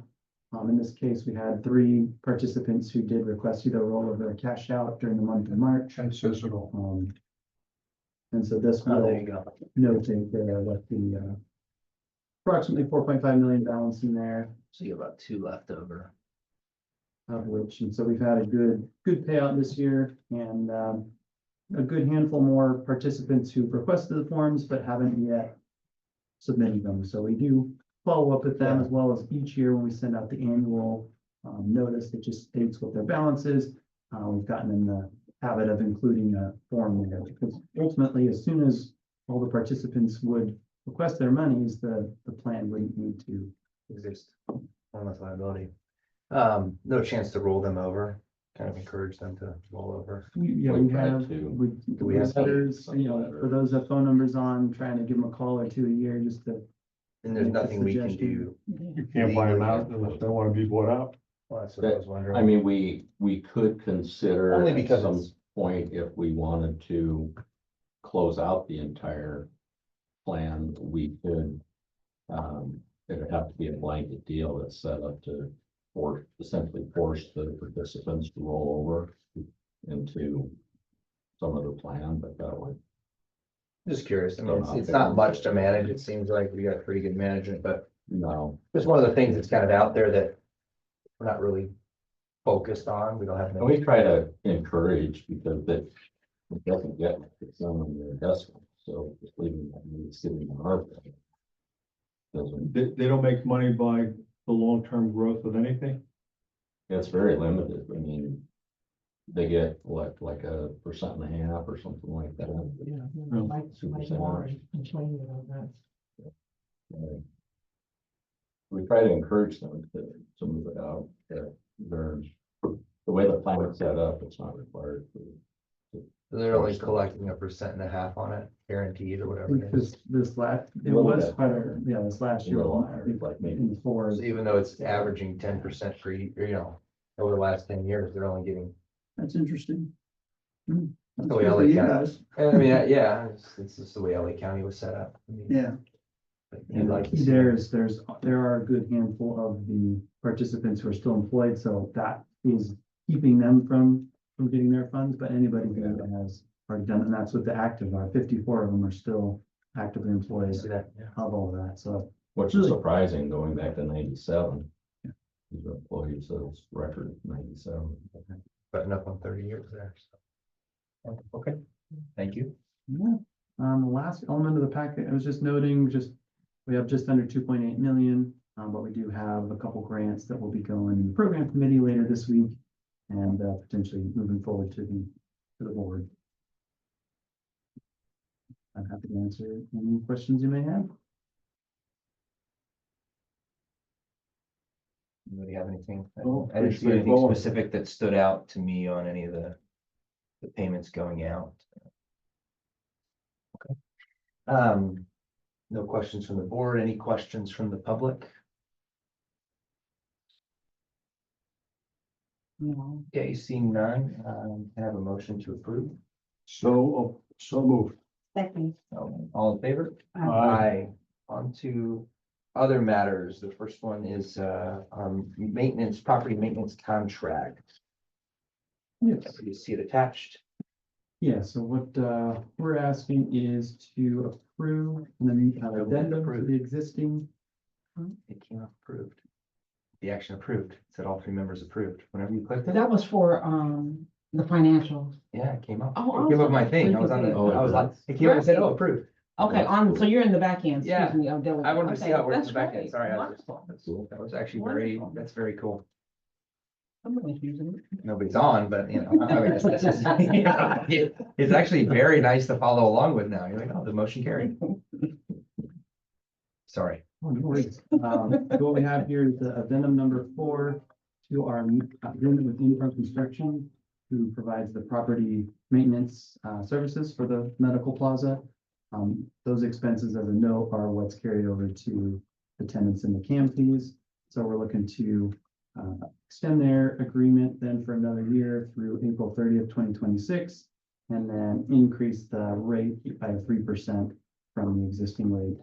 In this case, we had 3 participants who did request either rollover or cash out during the month of March. And says it all. And so this Oh, there will you go. notate there what the approximately 4.5 million balance in there, So you have about 2 left over. of which, and so we've had a good payout this year, and a good handful more participants who've requested the forms but haven't yet submitted them. So we do follow up with them as well as each year when we send out the annual notice that just states what their balance is. We've gotten in the habit of including a form there, because ultimately, as soon as all the participants would request their monies, the plan wouldn't need to Exist. Unless liability. No chance to roll them over, kind of encourage them to roll over. We We tried have, to. we have letters, for those that phone numbers on, trying to give them a call or 2 a year, just to. And there's Make a nothing we can suggestion. do. You can't buy them out unless they want to be bought out. Well, that's what I was wondering. I mean, we could consider Only at because some it's- point if we wanted to close out the entire plan, we could. It'd have to be a blanket deal that's set up to essentially force the participants to roll over into some other plan, but that would. Just curious. I mean, it's not much to manage. It seems like we got pretty good management, but No, just one of the things that's kind of out there that we're not really focused on. We don't have. and we try to encourage because it doesn't get like it's on their desk, so just leaving that money sitting in our. Doesn't, They don't make money by the long-term growth of anything. it's very limited. I mean, they get what, like 1.5% or something like that. We try to encourage them to move it out. They're, the way the plan is set up, it's not required. They're only collecting 1.5% on it, guaranteed or I whatever think it is. this last, it Little was bit. quite this last year, Little I higher, think like maybe in the fours. So even though it's averaging 10% per year, over the last 10 years, they're only getting. That's interesting. That's the way good for LA you County- guys. I mean, yeah, it's just the way LA County was set up. I mean, Yeah, but And you'd the like to key see there it. is there are a good handful of the participants who are still employed, so that is keeping them from getting their funds, but anybody who has already done, and that's what the active are, 54 of them are still actively employed See that, yeah. of all of that, so. Which is Really? surprising going back to 97. Yeah. These are employees, so it's record 97. Button up on 30 years there. So. Okay, thank you. Yeah, the last element of the packet, I was just noting, we have just under 2.8 million, but we do have a couple grants that will be going in the program committee later this week and potentially moving forward to the board. I'm happy to answer any questions you may have. Anybody have anything? Oh, I didn't see pretty anything straightforward. specific that stood out to me on any of the payments going out. Okay. No questions from the board. Any questions from the public? No. Okay, seeing none, can I have a motion to approve. So moved. Second. All in favor? Aye. On to other matters. The first one is our maintenance, property maintenance contract. Yes. You see it attached. Yeah, so what we're asking is to approve an addendum to the existing. It came up approved. The action approved. It said all three members approved. Whenever you clicked it, That was for, the financials. yeah, it came up. Oh, It came up my awesome. thing. I was on the, Oh, it I was like, does? it came up and said, oh, approved. Okay, so you're in the back end, Yeah. excuse me. Diligent. I wanted to see Okay, how it works in that's the back end. great. Sorry, Wonderful. that was actually very, Wonderful. that's very cool. Somebody's using it. Nobody's on, but you know, I mean, it's actually very nice to follow along with now. You're like, oh, the motion carried. Sorry. Oh, no worries. So what we have here is the addendum number 4 to our agreement with Infront Construction, who provides the property maintenance services for the medical plaza. Those expenses, as a note, are what's carried over to the tenants in the CAM fees. So we're looking to extend their agreement then for another year through April 30th, 2026, and then increase the rate by 3% from the existing rate.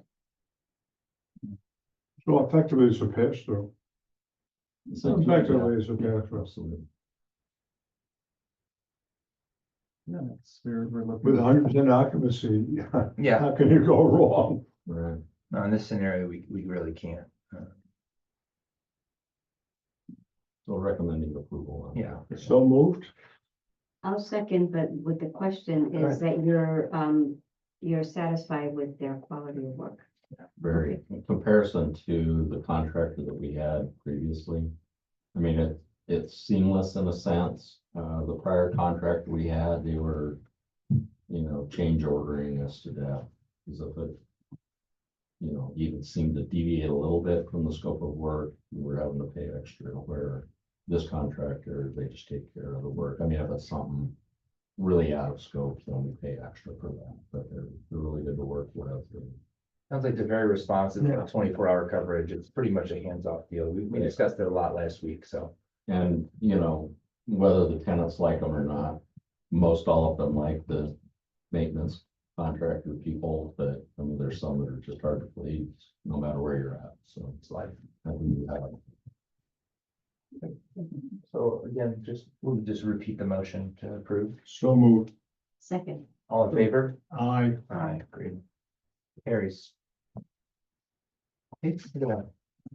So effectively it's a pass through. So, Effectively it's a yeah, pass through. absolutely. Yeah, that's where we're looking. With 100% occupancy, Yeah, how can you go wrong? Right. no, in this scenario, we really can't. So recommending approval. on Yeah. that. So moved? I'll second, but with the question Go is that you're satisfied with their quality of work. Very, in comparison to the contractor that we had previously. I mean, it's seamless in a sense. The prior contractor we had, they were, change ordering us to death. Because if it, even seemed to deviate a little bit from the scope of work, we were having to pay extra, where this contractor, they just take care of the work. I mean, if it's something really out of scope, then we pay extra for that, but they're really good to work with. Sounds like they're very responsive, Yeah. 24-hour coverage. It's pretty much a hands-off deal. We discussed it a lot last week, so. And, whether the tenants like them or not, most all of them like the maintenance contractor people, but I mean, there's some that are just hard to please, no matter where you're at, so it's like, we have. So again, we'll just repeat the motion to approve. So moved. Second. All in favor? Aye. Aye, great. Carries. Okay, look at that.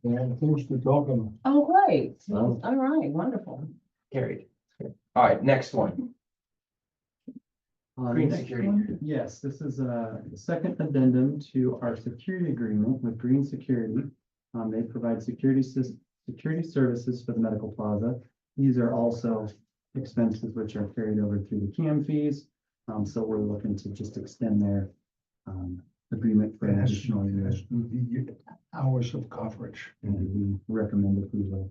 Yeah, things to talk about. Oh, great. Oh. All right, wonderful. Carried. All right, next one. Green Next security. one, yes, this is a second addendum to our security agreement with Green Security. They provide security services for the medical plaza. These are also expenses which are carried over through the CAM fees. So we're looking to just extend their agreement for an additional year. The hours of coverage. And we recommend approval.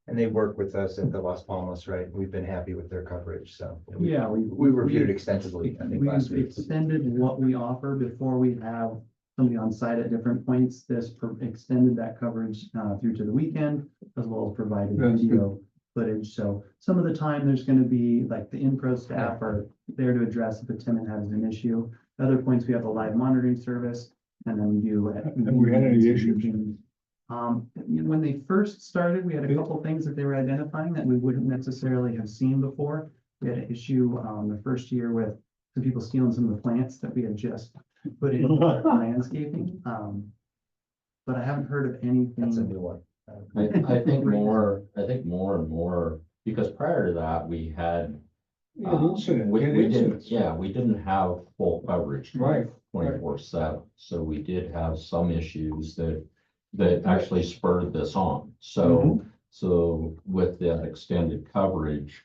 And they work with us at the Las Palmas, right? We've been happy with their coverage, so. Yeah, We reviewed it extensively, I think, We've last week. extended what we offer before we have somebody on site at different points. This extended that coverage through to the weekend, as well as provided That's good. video footage. So some of the time, there's going to be like the in-pro staff are there to address if a tenant has an issue. Other points, we have a live monitoring service, and then we do. Have we had any issues? When they first started, we had a couple things that they were identifying that we wouldn't necessarily have seen before. We had an issue the first year with some people stealing some of the plants that we had just put in landscaping. But I haven't heard of anything. That's a new one. I think more and more, because prior to that, we had. We had incident, We we had didn't, incidents. we didn't have full coverage. Right. 24/7, so we did have some issues that actually spurred this on. So with that extended coverage,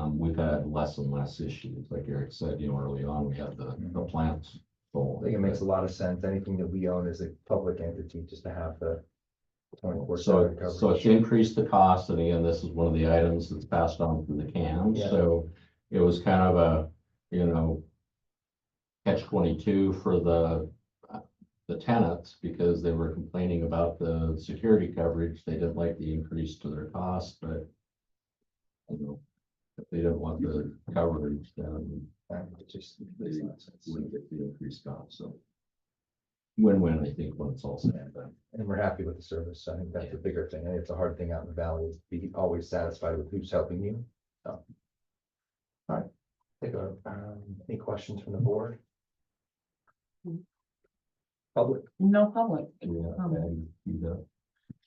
we've had less and less issues. Like Eric said, early on, we had the plants I full. think it makes a lot of sense. Anything that we own as a public entity, just to have the 24/7 So coverage. it's increased the cost, and again, this is one of the items that's passed on through the CAM, Yeah. so it was kind of a, catch-22 for the tenants, because they were complaining about the security coverage. They didn't like the increase to their cost, but if they don't want the coverage, then It just they makes a lot of sense. wouldn't get the increased cost, so. Win-win, I think, when it's all said and done. And we're happy with the service. I think that's the bigger thing. And it's a hard thing out in the valley is be always satisfied with who's helping you. So. All right. Any questions from the board? Public? No public. Yeah, and you know,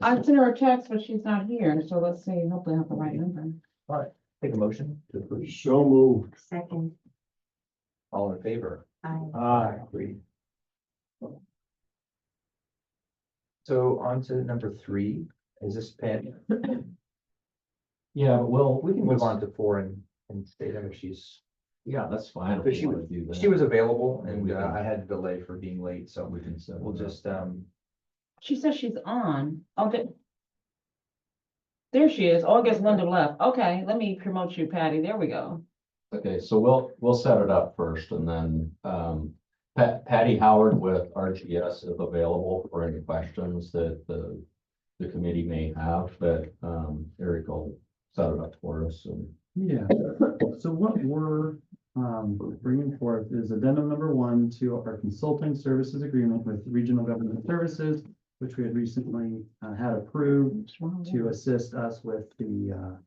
I sent her a text, but she's not here, so let's see, hopefully I have the right number. All right, take a motion to approve. So moved. Second, All in favor? I, Agreed. So on to number 3, is this Patty? Yeah, well, We can move on to 4 and state if she's, Yeah, that's fine. But if she you was- wanna do that. she was available and We can- I had to delay for being late, so We can set. we'll it up. just, She says she's on. Okay. There she is. Oh, I guess Linda left. Okay, let me promote you, Patty. There we go. Okay, so we'll set it up first and then, Patty Howard with RGS is available for any questions that the committee may have, but, Eric will set it up for us and. Yeah, so what we're bringing forth is addendum number 1 to our consulting services agreement with Regional Government Services, which we had recently had approved to assist us with the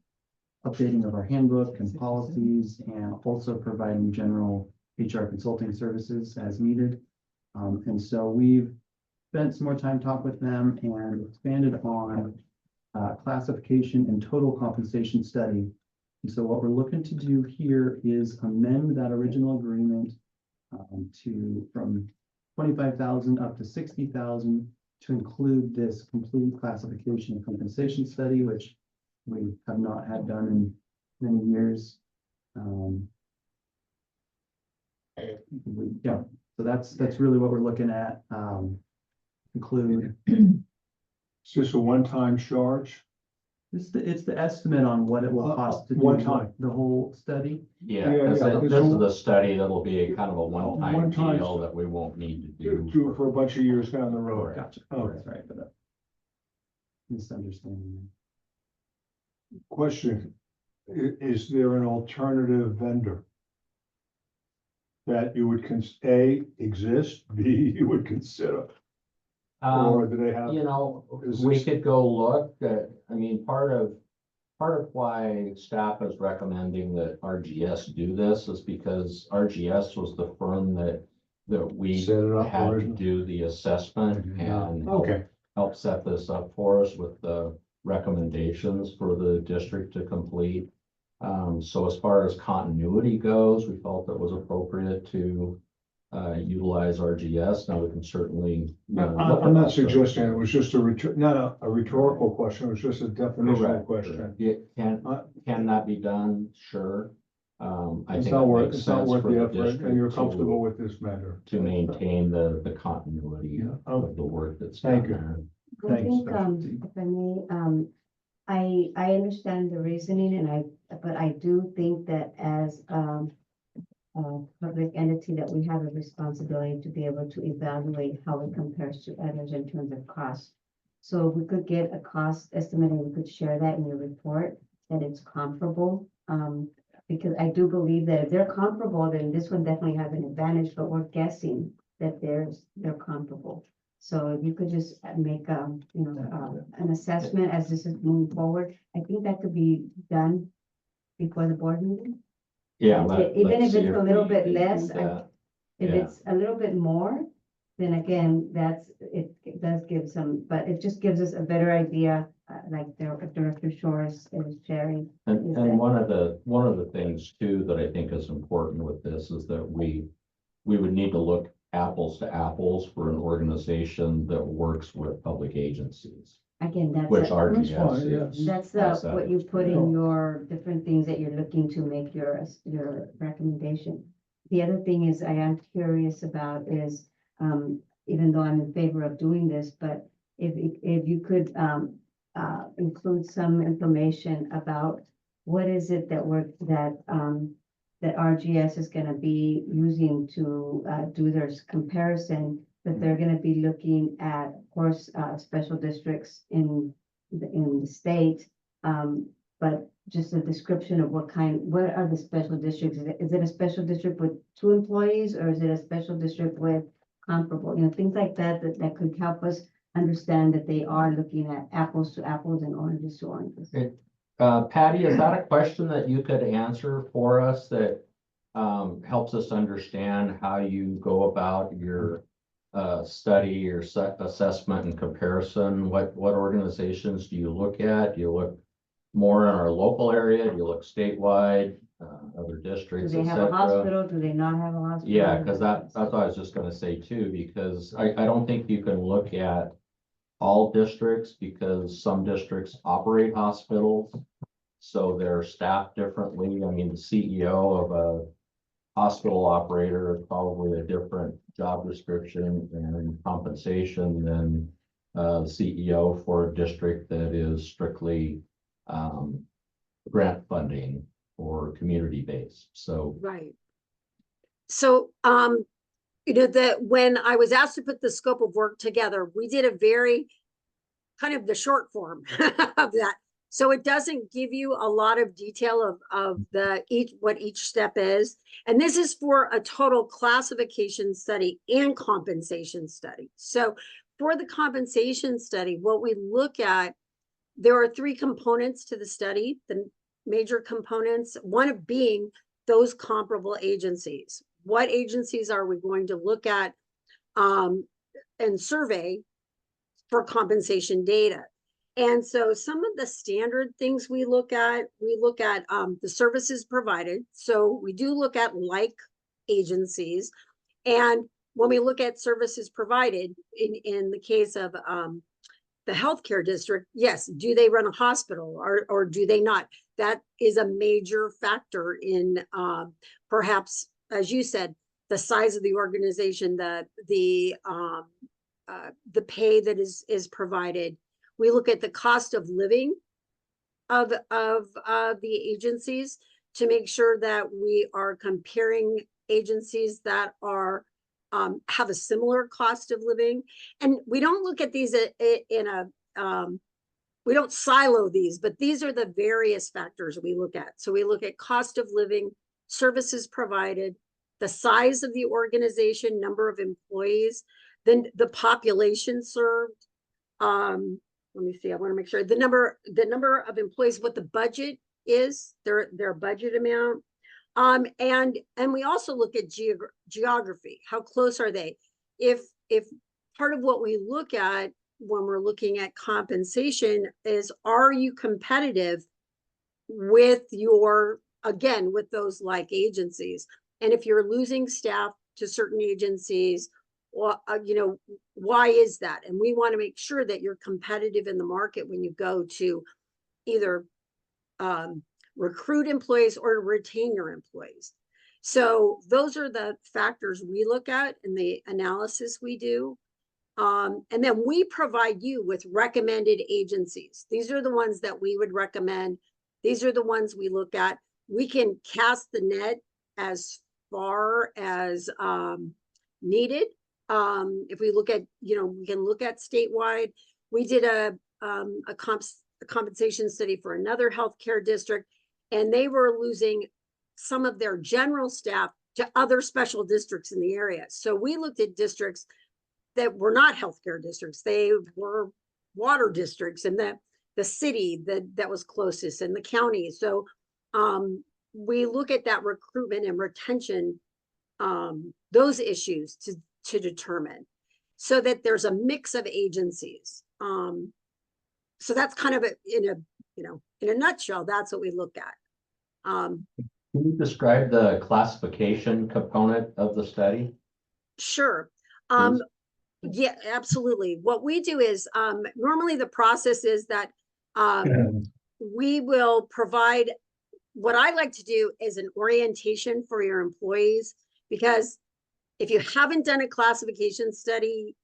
updating of our handbook and policies and also providing general HR consulting services as needed. And so we've spent some more time talking with them and expanded on classification and total compensation study. And so what we're looking to do here is amend that original agreement from 25,000 up to 60,000 to include this complete classification and compensation study, which we have not had done in many years. Yeah, so that's really what we're looking at. Include Is this a one-time charge? it's the estimate on what it will cost to do One time. the whole study. Yeah, Yeah, because yeah, this is the study that'll be a kind of a one-time One-time. deal that we won't need to do. Do it for a bunch of years down the road. Gotcha. Oh. That's right, but misunderstanding. Question, is there an alternative vendor? That you would A, exist, B, you would consider, or do they have? You know, Is we this- could go look at, I mean, part of why staff is recommending that RGS do this is because RGS was the firm that we Set it up had to originally? do the assessment and Okay, help set this up for us with the recommendations for the district to complete. So as far as continuity goes, we felt it was appropriate to utilize RGS. Now we can certainly. I'm not suggesting, it was just not a rhetorical question, it was just a definitional Correct. question. It can that be done? Sure. I It's think not it worth, makes it's not sense worth for the the effort, and you're district comfortable with this matter. to maintain the continuity Yeah. of the work that's Thank done you. there. I Thanks, think, Dr. if I may, I understand the reasoning but I do think that as, a public entity that we have a responsibility to be able to evaluate how it compares to others in terms of cost. So if we could get a cost estimate and we could share that in your report, that it's comparable. Because I do believe that if they're comparable, then this one definitely has an advantage, but we're guessing that they're comparable. So if you could just make, an assessment as this is moving forward, I think that could be done before the board meeting. Yeah. Even let's if see it's a little we bit can do less, that. If Yeah. it's a little bit more, then again, it does give some, but it just gives us a better idea, like Director Shores is sharing. And is and that- one of the things too that I think is important with this is that we would need to look apples to apples for an organization that works with public agencies, Again, which that's RGS fine, yeah. is. that's How's the, that? what you put in your different things that you're looking to make your recommendation. The other thing is I am curious about is, even though I'm in favor of doing this, but if you could, include some information about what is it that RGS is gonna be using to, do their comparison, that they're gonna be looking at, of course, special districts in the state, but just a description of what are the special districts? Is it a special district with 2 employees, or is it a special district with comparable, things like that, that could help us understand that they are looking at apples to apples and oranges to oranges. Patty, is that a question that you could answer for us that helps us understand how you go about your study, your assessment and comparison? What organizations do you look at? Do you look more in our local area? Do you look statewide, other Do districts, they et have a cetera? hospital? Do they not have a hospital? Yeah, because that's what I was just gonna say too, because I don't think you can look at all districts, because some districts operate hospitals, so they're staffed differently. I mean, the CEO of a hospital operator is probably a different job description and compensation than the CEO for a district that is strictly grant funding or community based. So Right. So, when I was asked to put the scope of work together, we did a very kind of the short form of that. So it doesn't give you a lot of detail of what each step is. And this is for a total classification study and compensation study. So for the compensation study, what we look at, there are 3 components to the study, the major components, one of being those comparable agencies. What agencies are we going to look at and survey for compensation data? And so some of the standard things we look at the services provided. So we do look at like agencies. And when we look at services provided, in the case of the healthcare district, yes, do they run a hospital or do they not? That is a major factor in perhaps, as you said, the size of the organization, the pay that is provided. We look at the cost of living of the agencies to make sure that we are comparing agencies that are have a similar cost of living. And we don't look at these we don't silo these, but these are the various factors we look at. So we look at cost of living, services provided, the size of the organization, number of employees, then the population served. Let me see, I want to make sure the number of employees, what the budget is, their budget amount. And we also look at geography. How close are they? If part of what we look at when we're looking at compensation is, are you competitive with with those like agencies? And if you're losing staff to certain agencies, well, why is that? And we want to make sure that you're competitive in the market when you go to either recruit employees or retain your employees. So those are the factors we look at in the analysis we do. And then we provide you with recommended agencies. These are the ones that we would recommend. These are the ones we look at. We can cast the net as far as needed. If we look at, we can look at statewide. We did a compensation study for another healthcare district, and they were losing some of their general staff to other special districts in the area. So we looked at districts that were not healthcare districts. They were water districts, and the city that was closest, and the county. So we look at that recruitment and retention, those issues to determine, so that there's a mix of agencies. So that's kind of in a nutshell, that's what we look at. Can you describe the classification component of the study? Sure. Please. Yeah, absolutely. What we do is, normally the process is that we will provide, what I like to do is an orientation for your employees, because if you haven't done a classification study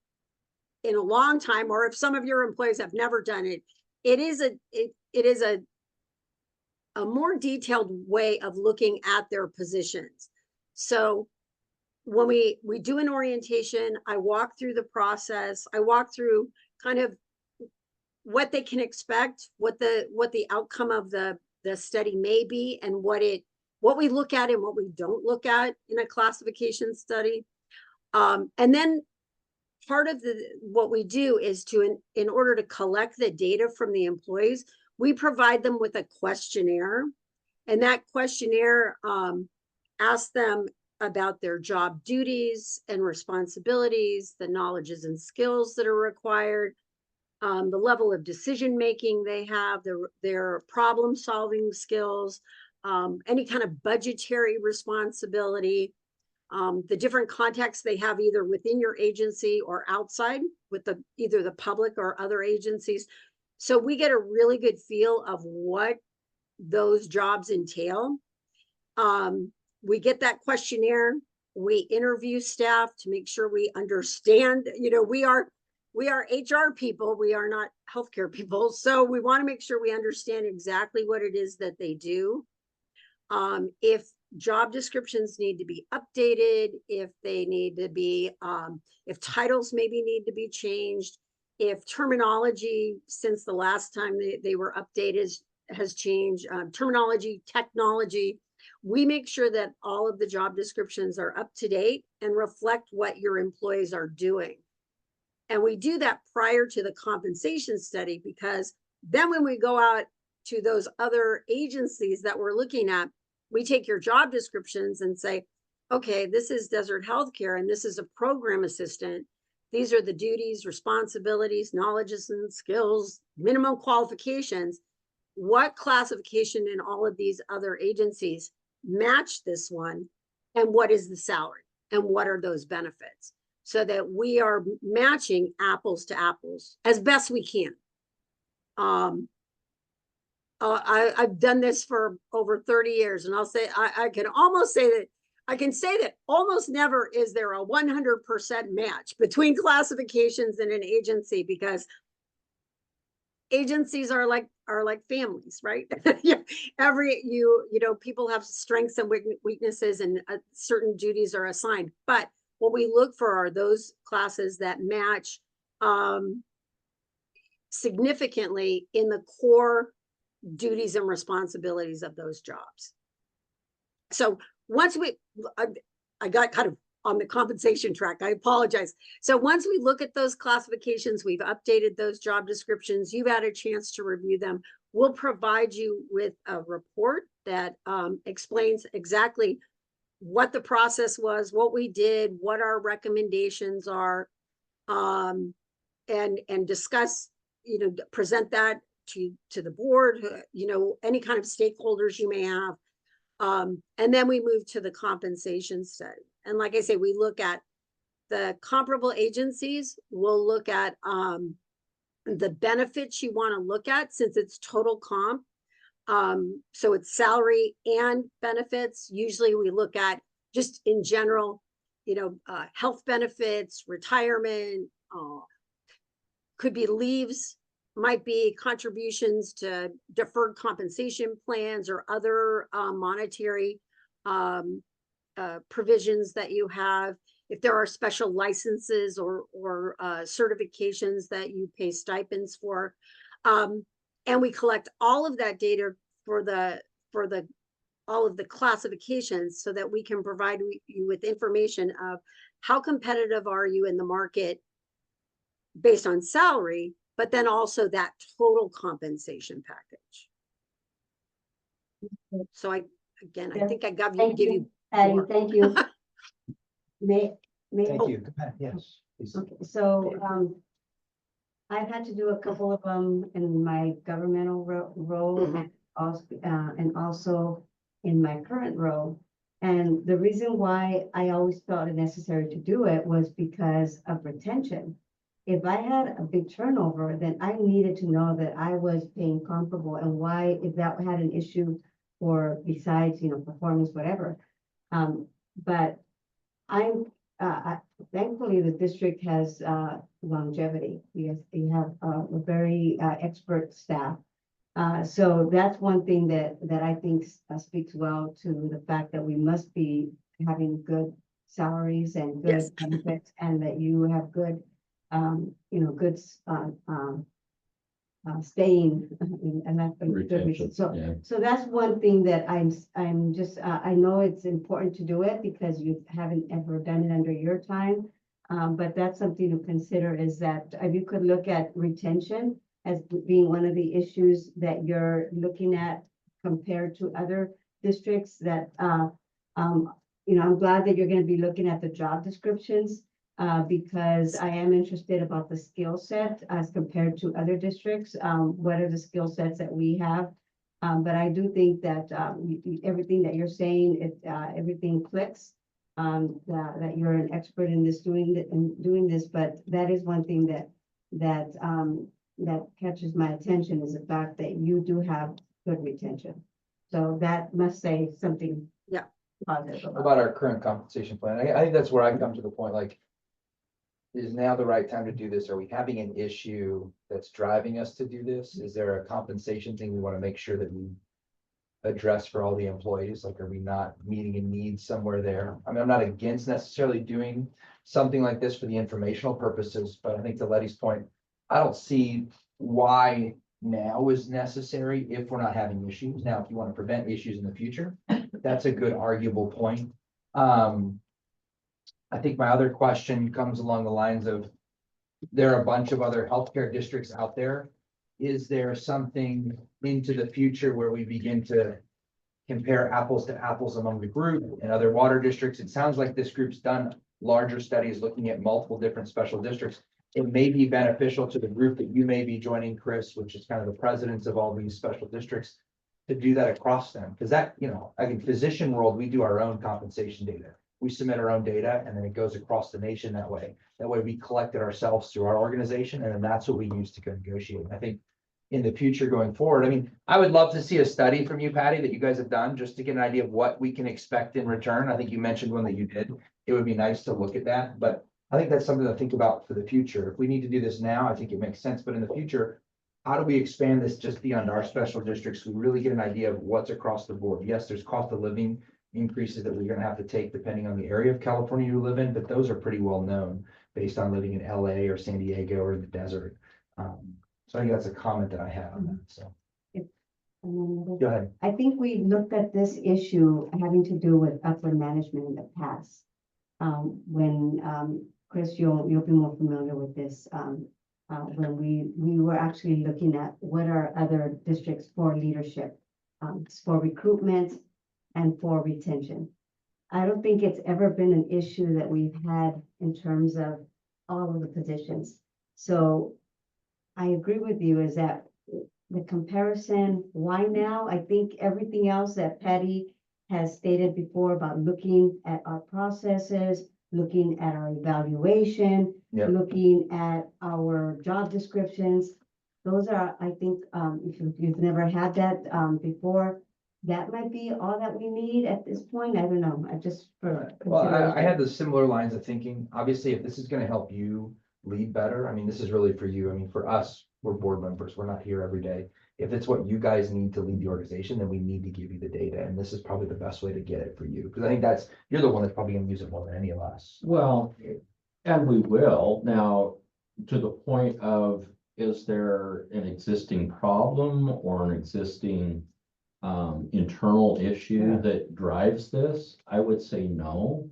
in a long time, or if some of your employees have never done it, it is a more detailed way of looking at their positions. So when we do an orientation, I walk through the process. I walk through kind of what they can expect, what the outcome of the the study may be and what we look at and what we don't look at in a classification study. And then part of what we do is in order to collect the data from the employees, we provide them with a questionnaire. And that questionnaire asks them about their job duties and responsibilities, the knowledges and skills that are required, the level of decision-making they have, their problem-solving skills, any kind of budgetary responsibility, the different contacts they have either within your agency or outside with either the public or other agencies. So we get a really good feel of what those jobs entail. We get that questionnaire, we interview staff to make sure we understand, we are HR people, we are not healthcare people. So we want to make sure we understand exactly what it is that they do. If job descriptions need to be updated, if they need to be, if titles maybe need to be changed, if terminology since the last time they were updated has changed, terminology, technology, we make sure that all of the job descriptions are up to date and reflect what your employees are doing. And we do that prior to the compensation study, because then when we go out to those other agencies that we're looking at, we take your job descriptions and say, okay, this is Desert Healthcare and this is a program assistant. These are the duties, responsibilities, knowledges and skills, minimum qualifications. What classification in all of these other agencies match this one? And what is the salary? And what are those benefits? So that we are matching apples to apples as best we can. I've done this for over 30 years, and I'll say I can almost say that I can say that almost never is there a 100% match between classifications in an agency, because agencies are like families, right? Yeah, people have strengths and weaknesses, and certain duties are assigned. But what we look for are those classes that match significantly in the core duties and responsibilities of those jobs. So once I got kind of on the compensation track, I apologize. So once we look at those classifications, we've updated those job descriptions, you've had a chance to review them, we'll provide you with a report that explains exactly what the process was, what we did, what our recommendations are, and discuss, present that to the board, any kind of stakeholders you may have. And then we move to the compensation study. And like I say, we look at the comparable agencies. We'll look at the benefits you want to look at, since it's total comp. So it's salary and benefits. Usually we look at just in general, health benefits, retirement, could be leaves, might be contributions to deferred compensation plans or other monetary provisions that you have. If there are special licenses or certifications that you pay stipends for. And we collect all of that data for all of the classifications, so that we can provide you with information of how competitive are you in the market based on salary, but then also that total compensation package. So I think I give you. Addie, thank you. Thank you. Go ahead. Yes, please. Okay, so I've had to do a couple of them in my governmental role, and also in my current role. And the reason why I always felt it necessary to do it was because of retention. If I had a big turnover, then I needed to know that I was paying comparable, and why, if that had an issue, or besides, performance, whatever. But thankfully the district has longevity. You have a very expert staff. So that's one thing that I think speaks well to the fact that we must be having good salaries and good benefits, and that you have good, good staying and that's a good Retention, reason. So, yeah. so that's one thing that I'm just, I know it's important to do it because you haven't ever done it under your time. But that's something to consider is that if you could look at retention as being one of the issues that you're looking at compared to other districts that, I'm glad that you're gonna be looking at the job descriptions. Because I am interested about the skill set as compared to other districts. What are the skill sets that we have? But I do think that, everything that you're saying, everything clicks. That you're an expert in doing this, but that is one thing that catches my attention is the fact that you do have good retention. So that must say something. Yeah. Positive About our current compensation plan. I think that's where I come to the point, like, is now the right time to do this? Are we having an issue that's driving us to do this? Is there a compensation thing we want to make sure that we address for all the employees? Like, are we not meeting a need somewhere there? I mean, I'm not against necessarily doing something like this for the informational purposes, but I think to Letty's point, I don't see why now is necessary if we're not having issues. Now, if you want to prevent issues in the future, that's a good arguable point. I think my other question comes along the lines of, there are a bunch of other healthcare districts out there. Is there something into the future where we begin to compare apples to apples among the group and other water districts? It sounds like this group's done larger studies looking at multiple different special districts. It may be beneficial to the group that you may be joining, Chris, which is kind of the presidents of all these special districts, to do that across them. Because that, like in physician world, we do our own compensation data. We submit our own data and then it goes across the nation that way. That way we collect it ourselves through our organization and then that's what we use to go negotiate. And I think in the future going forward, I mean, I would love to see a study from you, Patty, that you guys have done just to get an idea of what we can expect in return. I think you mentioned one that you did. It would be nice to look at that, but I think that's something to think about for the future. If we need to do this now, I think it makes sense, but in the future, how do we expand this just beyond our special districts? So we really get an idea of what's across the board. Yes, there's cost of living increases that we're gonna have to take depending on the area of California you live in, but those are pretty well known based on living in LA or San Diego or the desert. So I think that's a comment that I have on that, so. Go ahead. I think we looked at this issue having to do with upper management in the past. When, Chris, you'll be more familiar with this. When we were actually looking at what are other districts for leadership, for recruitment and for retention. I don't think it's ever been an issue that we've had in terms of all of the positions. So I agree with you is that the comparison, why now? I think everything else that Patty has stated before about looking at our processes, looking at our evaluation, Yep. looking at our job descriptions. Those are, I think, if you've never had that before, that might be all that we need at this point. I don't know. I just for Well, I consideration. had the similar lines of thinking. Obviously, if this is gonna help you lead better, I mean, this is really for you. I mean, for us, we're board members. We're not here every day. If it's what you guys need to lead the organization, then we need to give you the data. And this is probably the best way to get it for you. Because I think you're the one that's probably gonna use it more than any of us. Well, and we will. Now, to the point of, is there an existing problem or an existing internal issue Yeah. that drives this? I would say no.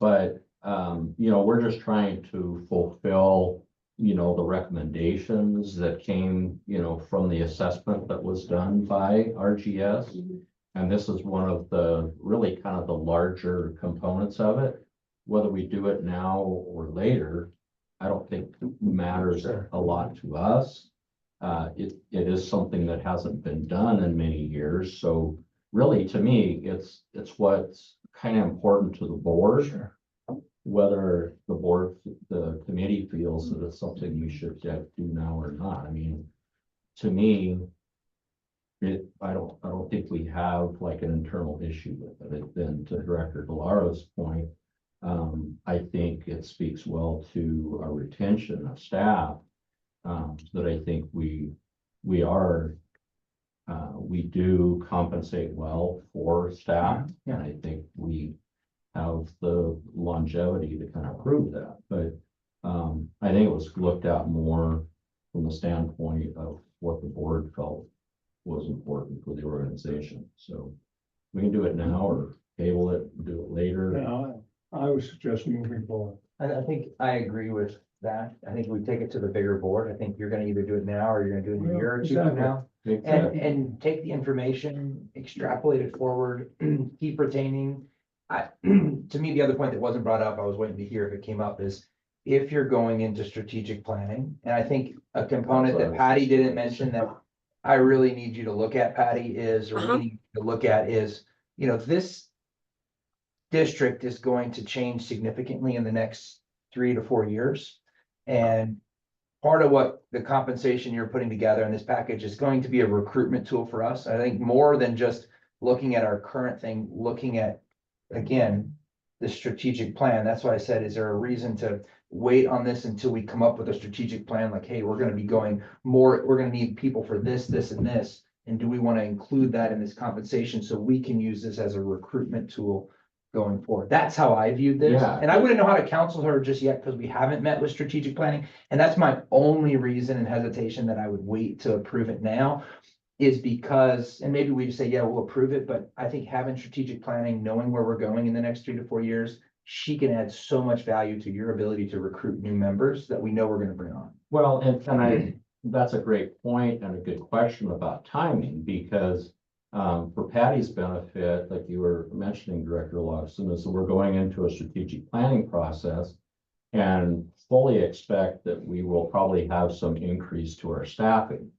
But, we're just trying to fulfill, the recommendations that came, from the assessment that was done by RGS. Mhm. And this is one of the really kind of the larger components of it. Whether we do it now or later, I don't think matters Sure. a lot to us. It is something that hasn't been done in many years, so really, to me, it's what's kind of important to the board. Sure. Whether the committee feels that it's something we should do now or not. I mean, to me, I don't think we have like an internal issue with it. Then to Director Galara's point, I think it speaks well to our retention of staff. That I think we do compensate well for staff, Yeah. and I think we have the longevity to kind of prove that. But I think it was looked at more from the standpoint of what the board felt was important for the organization. So we can do it now or table it, do it later. Now, I would suggest moving forward. I think I agree with that. I think we take it to the bigger board. I think you're gonna either do it now or you're gonna do it in a year or two from Exactly. now. And take the information, extrapolate it forward, keep retaining. To me, the other point that wasn't brought up, I was waiting to hear if it came up, is if you're going into strategic planning, and I think a component that Patty didn't mention that I really need you to look at, Patty, is, or we need to look at is, this district is going to change significantly in the next 3 to 4 years. And part of what the compensation you're putting together in this package is going to be a recruitment tool for us. I think more than just looking at our current thing, looking at, again, the strategic plan. That's why I said, is there a reason to wait on this until we come up with a strategic plan? Like, hey, we're going to be going more, we're going to need people for this, this, and this. And do we want to include that in this compensation so we can use this as a recruitment tool going forward? That's how I viewed this. Yeah. And I wouldn't know how to counsel her just yet because we haven't met with strategic planning. And that's my only reason and hesitation that I would wait to approve it now, is because, and maybe we just say, yeah, we'll approve it, but I think having strategic planning, knowing where we're going in the next 3 to 4 years, she can add so much value to your ability to recruit new members that we know we're going to bring on. Well, that's a great point and a good question about timing, because for Patty's benefit, like you were mentioning, Director Lawson, is that we're going into a strategic planning process and fully expect that we will probably have some increase to our staffing.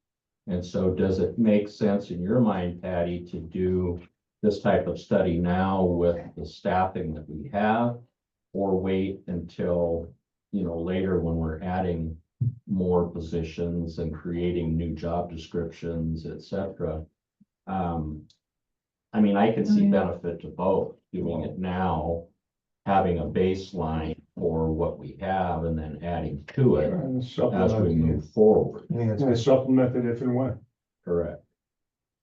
And so does it make sense in your mind, Patty, to do this type of study now with the staffing that we have, or wait until, later when we're adding more positions and creating new job descriptions, et cetera? I can see benefit to both, doing it now, having a baseline for what we have, and then adding to it as we move forward. And supplement it if and when. Correct.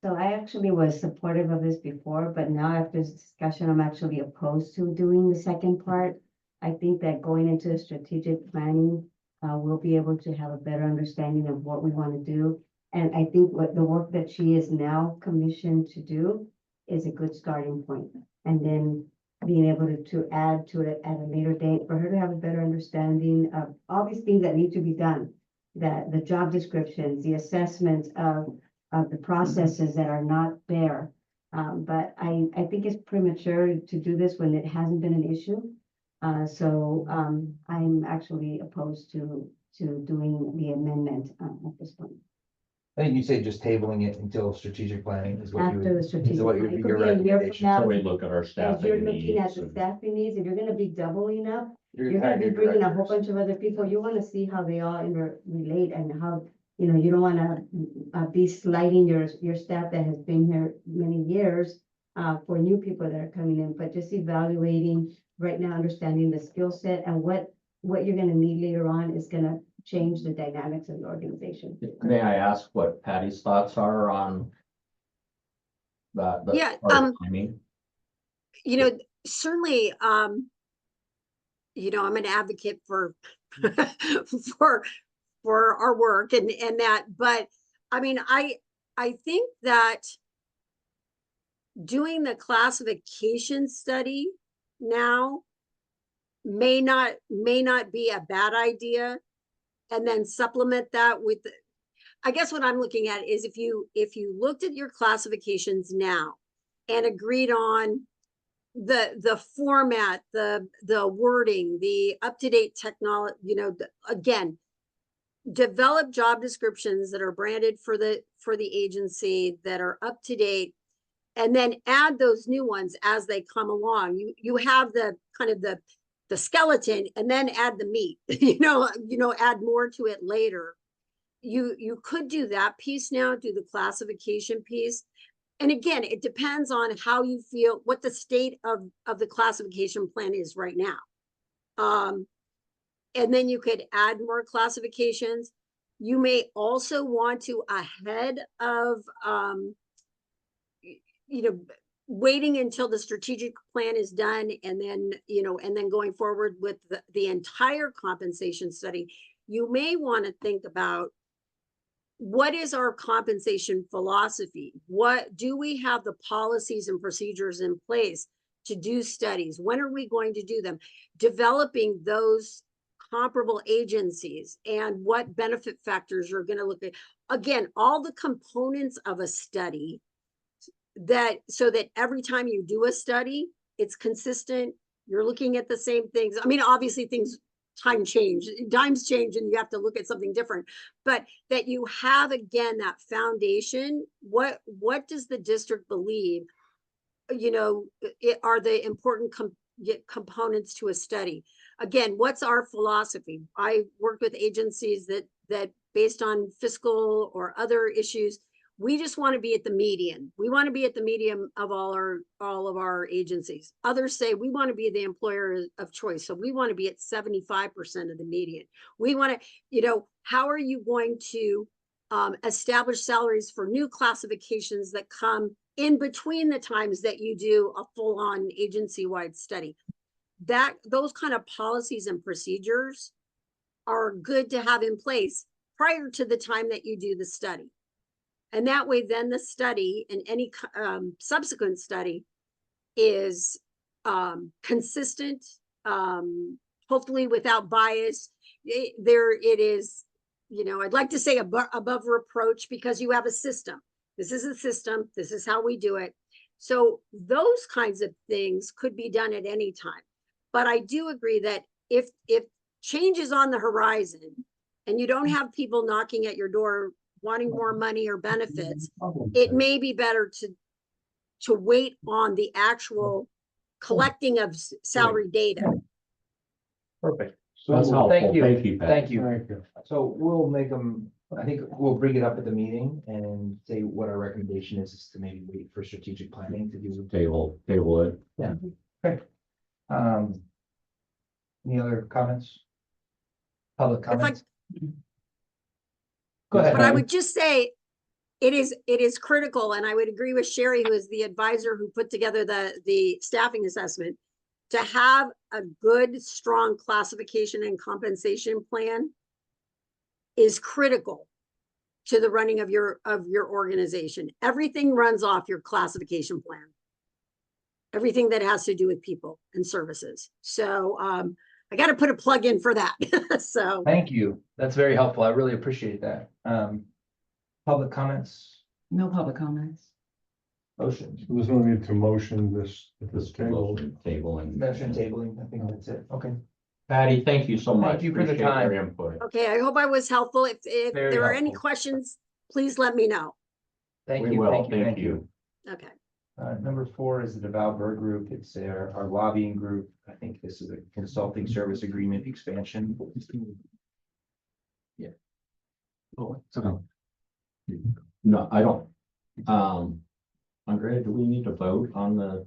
So I actually was supportive of this before, but now after this discussion, I'm actually opposed to doing the second part. I think that going into the strategic planning, we'll be able to have a better understanding of what we want to do. And I think what the work that she is now commissioned to do is a good starting point. And then being able to add to it at a later date for her to have a better understanding of all these things that need to be done, that the job descriptions, the assessments of the processes that are not there. But I think it's premature to do this when it hasn't been an issue. So I'm actually opposed to doing the amendment at this point. I think you say just tabling it until strategic planning is what you After the would, strategic is what plan. It your could be a year from recommendation. now. So we look at our As staffing you're looking at needs. the staffing needs, if you're gonna be doubling up, you're You're gonna be your bringing a whole directors. bunch of other people. You wanna see how they all relate and how, you don't wanna be sliding your staff that has been here many years for new people that are coming in, but just evaluating right now, understanding the skill set and what you're gonna need later on is gonna change the dynamics of the organization. May I ask what Patty's thoughts are on that? Yeah, Timing? certainly, I'm an advocate for for our work and that, but I think that doing the classification study now may not be a bad idea, and then supplement that with I guess what I'm looking at is if you looked at your classifications now and agreed on the format, the wording, the up-to-date technology, again, develop job descriptions that are branded for the agency, that are up to date, and then add those new ones as they come along. You have the kind of the skeleton, and then add the meat, add more to it later. You could do that piece now, do the classification piece. And again, it depends on how you feel, what the state of the classification plan is right now. And then you could add more classifications. You may also want to, ahead of, waiting until the strategic plan is done, and then going forward with the entire compensation study, you may want to think about what is our compensation philosophy? What do we have the policies and procedures in place to do studies? When are we going to do them? Developing those comparable agencies and what benefit factors you're going to look at. Again, all the components of a study that so that every time you do a study, it's consistent. You're looking at the same things. I mean, obviously times change and you have to look at something different, but that you have, again, that foundation. What does the district believe, are the important components to a study? Again, what's our philosophy? I work with agencies that based on fiscal or other issues, we just want to be at the median. We want to be at the median of all of our agencies. Others say we want to be the employer of choice. So we want to be at 75% of the median. We want to, how are you going to establish salaries for new classifications that come in between the times that you do a full-on agency-wide study? Those kind of policies and procedures are good to have in place prior to the time that you do the study. And that way, then the study and any subsequent study is consistent, hopefully without bias. It is, I'd like to say above reproach, because you have a system. This is a system. This is how we do it. So those kinds of things could be done at any time. But I do agree that if change is on the horizon and you don't have people knocking at your door wanting more money or benefits, it may be better to wait on the actual collecting of salary data. Perfect. That's helpful. Thank you. Thank you, Pat. Thank you. So we'll make them, I think we'll bring it up at the meeting and say what our recommendation is to maybe wait for strategic planning to do. Table it. Yeah. Okay. Any other comments? Public comments? Go ahead. But I would just say it is critical, and I would agree with Sherry, who is the advisor who put together the staffing assessment, to have a good, strong classification and compensation plan is critical to the running of your organization. Everything runs off your classification plan. Everything that has to do with people and services. So I got to put a plug in for that. So Thank you. That's very helpful. I really appreciate that. Public comments, No public comments. motion, There's no need to motion this table. Tabling. motion tabling. I think that's it. Okay. Patty, thank you so much. Thank you for the Appreciate time. your input. okay, I hope I was helpful. If Very there are any helpful. questions, please let me know. Thank We you. will. Thank you. Okay. Number 4 is the DeValver Group. It's our lobbying group. I think this is a consulting service agreement expansion. Yeah. Oh, it's okay. No, I don't. Andrea, do we need to vote on the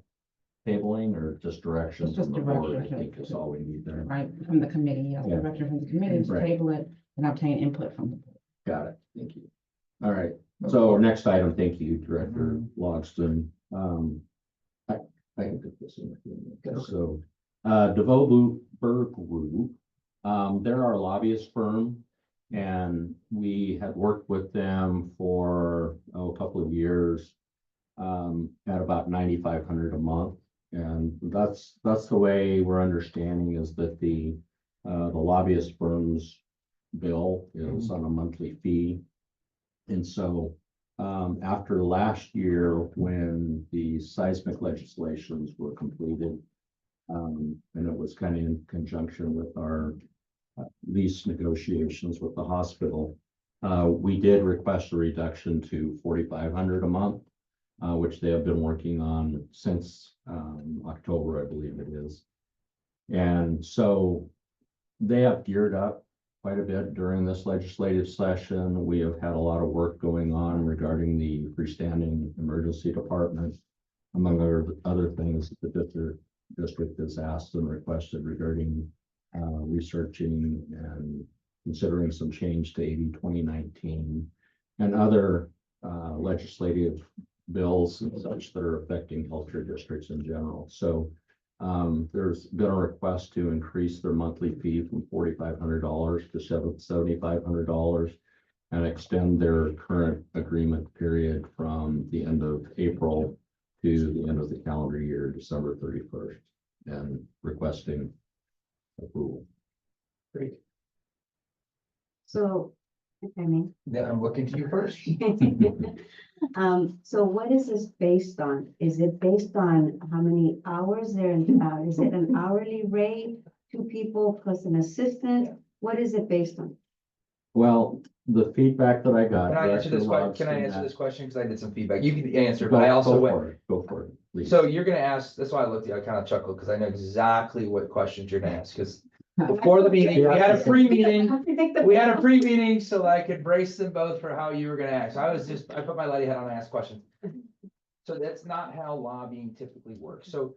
tabling or just direction Just from the board? I direction. think is all we need there. Right, from the committee, yes, Yeah. director from the committee to Right. table it and obtain input from the board. Got it. Thank you. All right. So next item, thank you, Director Logston. I can put this in. So, DeValver Group, they're our lobbyist firm, and we had worked with them for a couple of years at about $9,500 a month, and that's the way we're understanding is that the lobbyist firm's bill is on a monthly fee. And so after last year, when the seismic legislations were completed, and it was kind of in conjunction with our lease negotiations with the hospital, we did request a reduction to $4,500 a month, which they have been working on since October, I believe it is. And so they have geared up quite a bit during this legislative session. We have had a lot of work going on regarding the freestanding emergency department, among other things that the district has asked and requested regarding researching and considering some change to AB 2019 and other legislative bills and such that are affecting healthcare districts in general. So there's been a request to increase their monthly fee from $4,500 to $7,500. and extend their current agreement period from the end of April to the end of the calendar year, December 31st, and requesting approval. Great. So, if I may. Then I'm looking to you first. So what is this based on? Is it based on how many hours they're in, is it an hourly rate, 2 people plus an assistant? What is it based on? Well, the feedback that I got. Can I answer Director this question? Logs Can I and answer that- this question? Because I did some feedback. You can answer, Go- but I also go went. for it, Go for it, please. So you're gonna ask, that's why I looked at you, I kind of chuckled, because I know exactly what questions you're gonna ask, because before the meeting, we had a pre-meeting. We had a pre-meeting so I could brace them both for how you were gonna ask. I put my lady hat on and asked questions. So that's not how lobbying typically works. So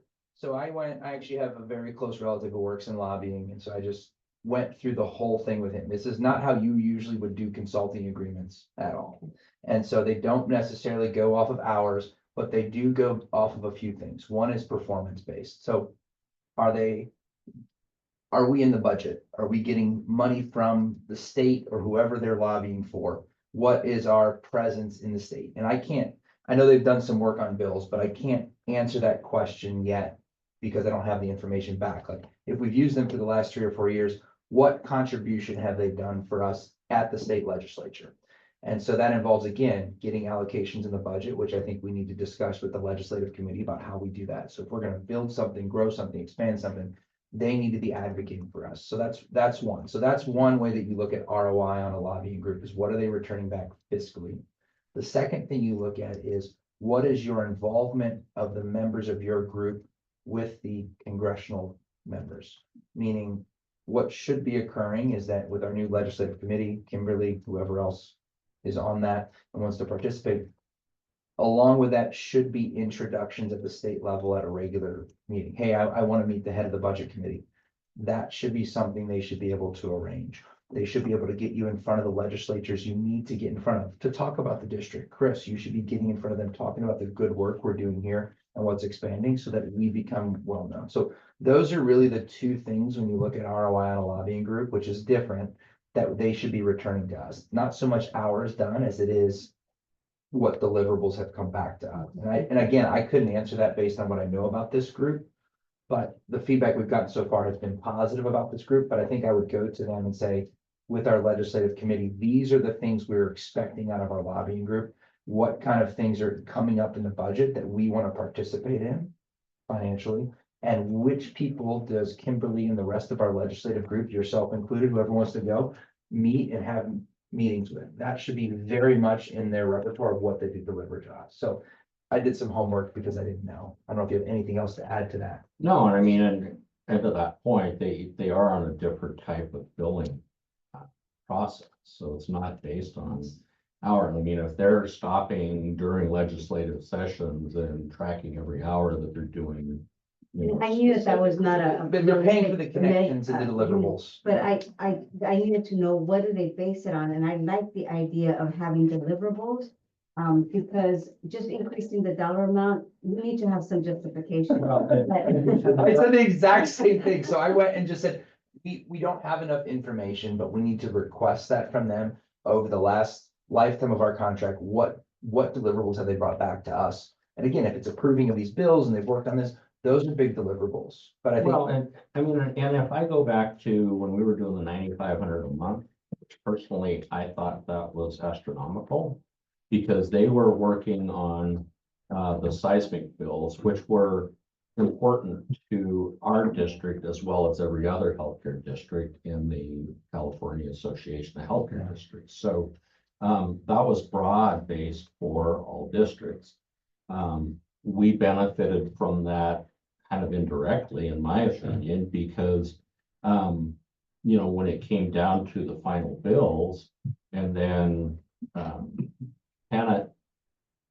I actually have a very close relative who works in lobbying, and so I just went through the whole thing with him. This is not how you usually would do consulting agreements at all. And so they don't necessarily go off of hours, but they do go off of a few things. One is performance-based. So are we in the budget? Are we getting money from the state or whoever they're lobbying for? What is our presence in the state? And I know they've done some work on bills, but I can't answer that question yet because I don't have the information back. Like, if we've used them for the last 3 or 4 years, what contribution have they done for us at the state legislature? And so that involves, again, getting allocations in the budget, which I think we need to discuss with the legislative committee about how we do that. So if we're gonna build something, grow something, expand something, they need to be advocating for us. So that's one. So that's one way that you look at ROI on a lobbying group, is what are they returning back fiscally? The second thing you look at is, what is your involvement of the members of your group with the congressional members? Meaning, what should be occurring is that with our new legislative committee, Kimberly, whoever else is on that and wants to participate, along with that should be introductions at the state level at a regular meeting. Hey, I want to meet the head of the budget committee. That should be something they should be able to arrange. They should be able to get you in front of the legislatures you need to get in front of to talk about the district. Chris, you should be getting in front of them, talking about the good work we're doing here and what's expanding so that we become well known. So those are really the 2 things when you look at ROI on a lobbying group, which is different, that they should be returning to us. Not so much hours done as it is what deliverables have come back to us. And again, I couldn't answer that based on what I know about this group. But the feedback we've gotten so far has been positive about this group, but I think I would go to them and say, with our legislative committee, these are the things we're expecting out of our lobbying group. What kind of things are coming up in the budget that we want to participate in financially? And which people does Kimberly and the rest of our legislative group, yourself included, whoever wants to go, meet and have meetings with? That should be very much in their repertoire of what they do deliver to us. So I did some homework because I didn't know. I don't know if you have anything else to add to that. No, and I mean, and to that point, they are on a different type of billing process, so it's not based on hour. I mean, if they're stopping during legislative sessions and tracking every hour that they're doing, you know. I knew that was not a. But they're paying for the connections and the deliverables. But I needed to know, what do they base it on? And I like the idea of having deliverables. Because just increasing the dollar amount, we need to have some justification. I said the exact same thing. So I went and just said, we don't have enough information, but we need to request that from them over the last lifetime of our contract. What deliverables have they brought back to us? And again, if it's approving of these bills and they've worked on this, those are big deliverables. But I think. Well, and I mean, and if I go back to when we were doing the 9,500 a month, which personally, I thought that was astronomical, because they were working on the seismic bills, which were important to our district as well as every other healthcare district in the California Association of Healthcare Districts. So that was broad-based for all districts. We benefited from that kind of indirectly, in my opinion, because you know, when it came down to the final bills, and then Hannah,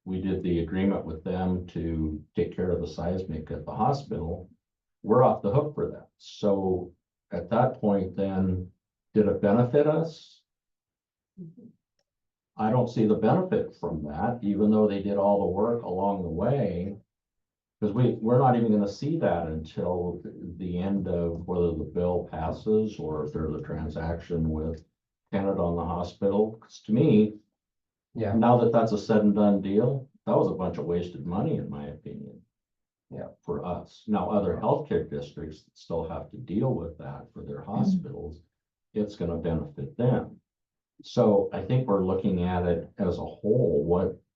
we did the agreement with them to take care of the seismic at the hospital. We're off the hook for that. So at that point, then, did it benefit us? I don't see the benefit from that, even though they did all the work along the way. Because we're not even going to see that until the end of whether the bill passes or if there's a transaction with tenant on the hospital, 'cause to me, Yeah. now that that's a said and done deal, that was a bunch of wasted money, in my opinion. Yeah. For us. Now, other healthcare districts still have to deal with that for their hospitals. It's gonna benefit them. So I think we're looking at it as a whole,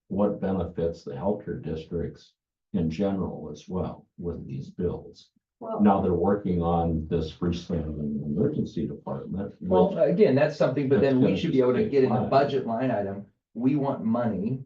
what benefits the healthcare districts in general as well with these bills. Well, Now they're working on this freestanding emergency department. Well, which- again, that's something, but That's then we gonna should be be able to state get in a line. budget line item. We want money.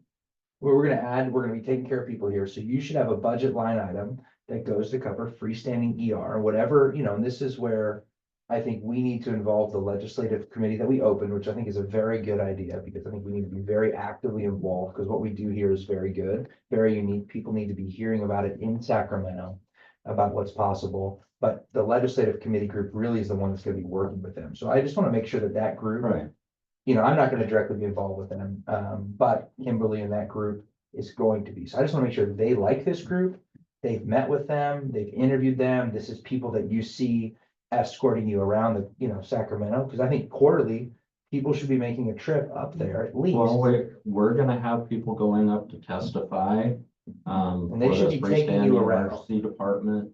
Where we're gonna add, we're gonna be taking care of people here, so you should have a budget line item that goes to cover freestanding ER, whatever, you know, and this is where. I think we need to involve the legislative committee that we opened, which I think is a very good idea, because I think we need to be very actively involved, because what we do here is very good, very unique. People need to be hearing about it in Sacramento. About what's possible, but the legislative committee group really is the one that's gonna be working with them. So I just wanna make sure that that group. Right. You know, I'm not gonna directly be involved with them, but Kimberly and that group is going to be. So I just wanna make sure they like this group. They've met with them, they've interviewed them. This is people that you see escorting you around the, you know, Sacramento, because I think quarterly, people should be making a trip up there at least. Well, we're gonna have people going up to testify. And they for should this be taking you freestanding around. emergency department.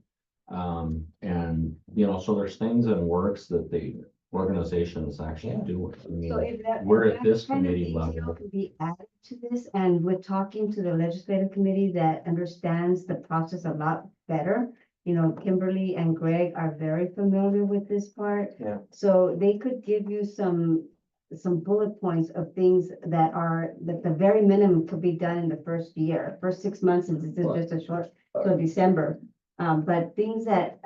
And, you know, so there's things in works that the organization is actually Yeah. doing. I mean, so if that. we're if at that this kind of committee detail level. could be added to this, and we're talking to the legislative committee that understands the process a lot better. You know, Kimberly and Greg are very familiar with this part. Yeah. So they could give you some bullet points of things that the very minimum could be done in the first year, first 6 months, since this is just a short, till December. But things that,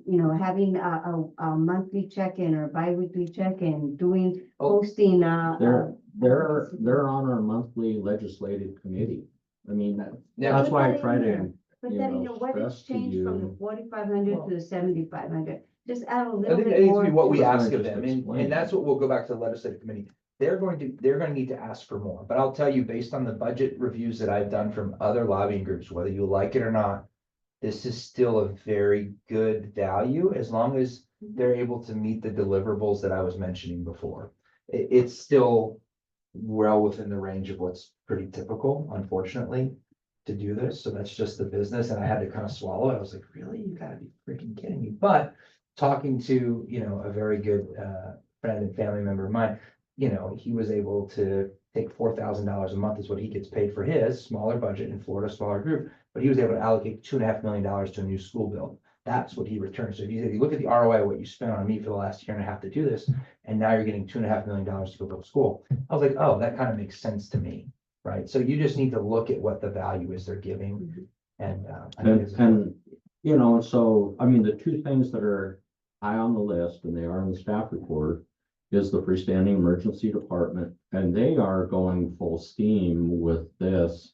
you know, having a monthly check-in or bi-weekly check-in, hosting, They're on our monthly legislative committee. I mean, Yeah. that's why I Put try that in to, there. But you then, know, what has stress to changed from the you. 4,500 to the 7,500? Just add a I little think bit that needs more. to be what we to it. ask of Just them, explain. and that's what we'll go back to the legislative committee. They're gonna need to ask for more, but I'll tell you, based on the budget reviews that I've done from other lobbying groups, whether you like it or not. This is still a very good value, as long as they're able to meet the deliverables that I was mentioning before. It's still well within the range of what's pretty typical, unfortunately. To do this, so that's just the business, and I had to kind of swallow it. I was like, really, you gotta be freaking kidding me, but talking to, you know, a very good friend and family member of mine, you know, he was able to take $4,000 a month is what he gets paid for his smaller budget in Florida, smaller group, but he was able to allocate $2.5 million to a new school build. That's what he returned. So if you look at the ROI, what you spent on me for the last year and a half to do this, and now you're getting $2.5 million to go build a school. I was like, oh, that kind of makes sense to me, right? So you just need to look at what the value is they're giving, and I think it's And, you know, so, I mean, the two things that are high on the list, and they are in the staff report, is the freestanding emergency department, and they are going full steam with this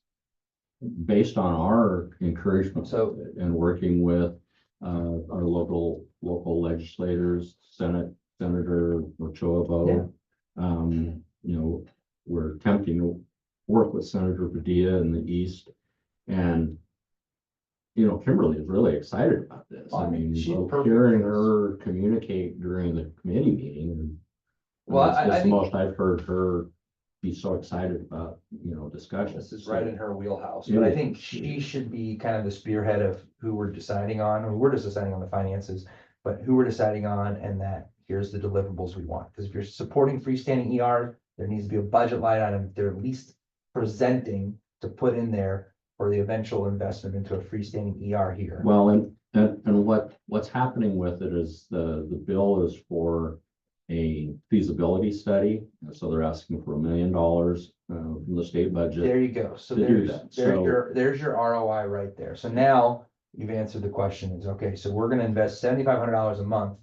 based on our encouragement So- and working with our local legislators, Senator Ochoa. You know, we're attempting to work with Senator Padilla in the east, and you know, Kimberly is really excited about this. I mean, She's perfect hearing for this. her communicate during the committee meeting. Well, It's I the think- most I've heard her be so excited about, you know, discussion. This is right in her wheelhouse, It but I is. think she should be kind of the spearhead of who we're deciding on. I mean, we're just deciding on the finances, but who we're deciding on, and that here's the deliverables we want. Because if you're supporting freestanding ER, there needs to be a budget line item they're at least presenting to put in there for the eventual investment into a freestanding ER here. Well, and what's happening with it is the bill is for a feasibility study. So they're asking for $1 million from the state budget. There you go. So to do there's, that. there's So- your ROI right there. So now you've answered the question is, okay, so we're gonna invest $7,500 a month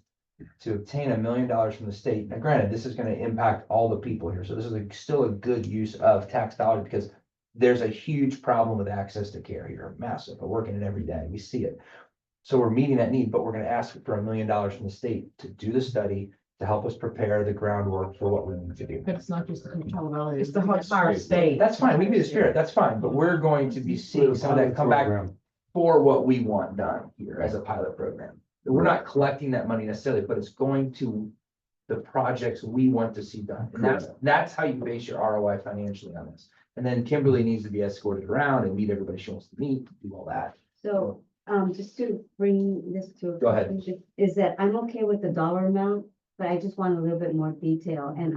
to obtain $1 million from the state. Now granted, this is gonna impact all the people here. So this is still a good use of tax dollars, because there's a huge problem with access to care here, massive. We're working it every day. We see it. So we're meeting that need, but we're gonna ask for $1 million from the state to do the study, to help us prepare the groundwork for what we need to do. But it's not just the controller. It's the whole entire state. That's fine, we can be the spirit, that's fine, but we're going to be seeing some of that come back for what we want done here as a pilot program. We're not collecting that money necessarily, but it's going to the projects we want to see done. And that's how you base your ROI financially on this. And then Kimberly needs to be escorted around and meet everybody she wants to meet, do all that. So, just to bring this to. Go ahead. Is that I'm okay with the dollar amount, but I just want a little bit more detail. And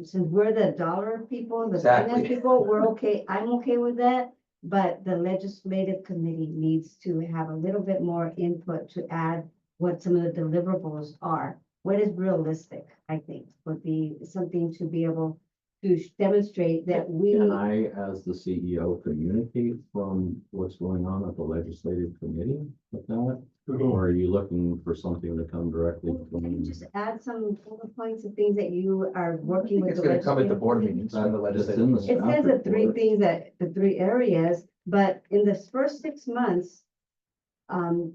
since we're the dollar people, the finance Exactly. people, we're okay, I'm okay with that. But the legislative committee needs to have a little bit more input to add what some of the deliverables are. What is realistic, I think, would be something to be able to demonstrate that we. Can I, as the CEO, communicate from what's going on at the legislative committee with that? Or are you looking for something to come directly Can you from? just add some bullet points of things that you are I working think with? it's the gonna come at the legislative board committee? meetings from the That's legislative. in the committee. It says the three report. things the three areas, but in the first 6 months,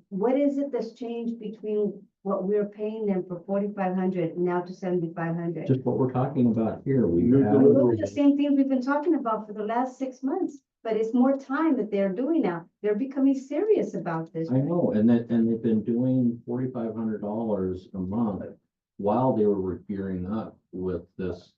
what is it that's changed between what we're paying them for 4,500 now to 7,500? Just what we're talking about here. We New have, Those are the same things we've been talking about for the last 6 months, but it's more time that they're doing now. They're becoming serious about this. I know, and they've been doing $4,500 a month while they were gearing up with this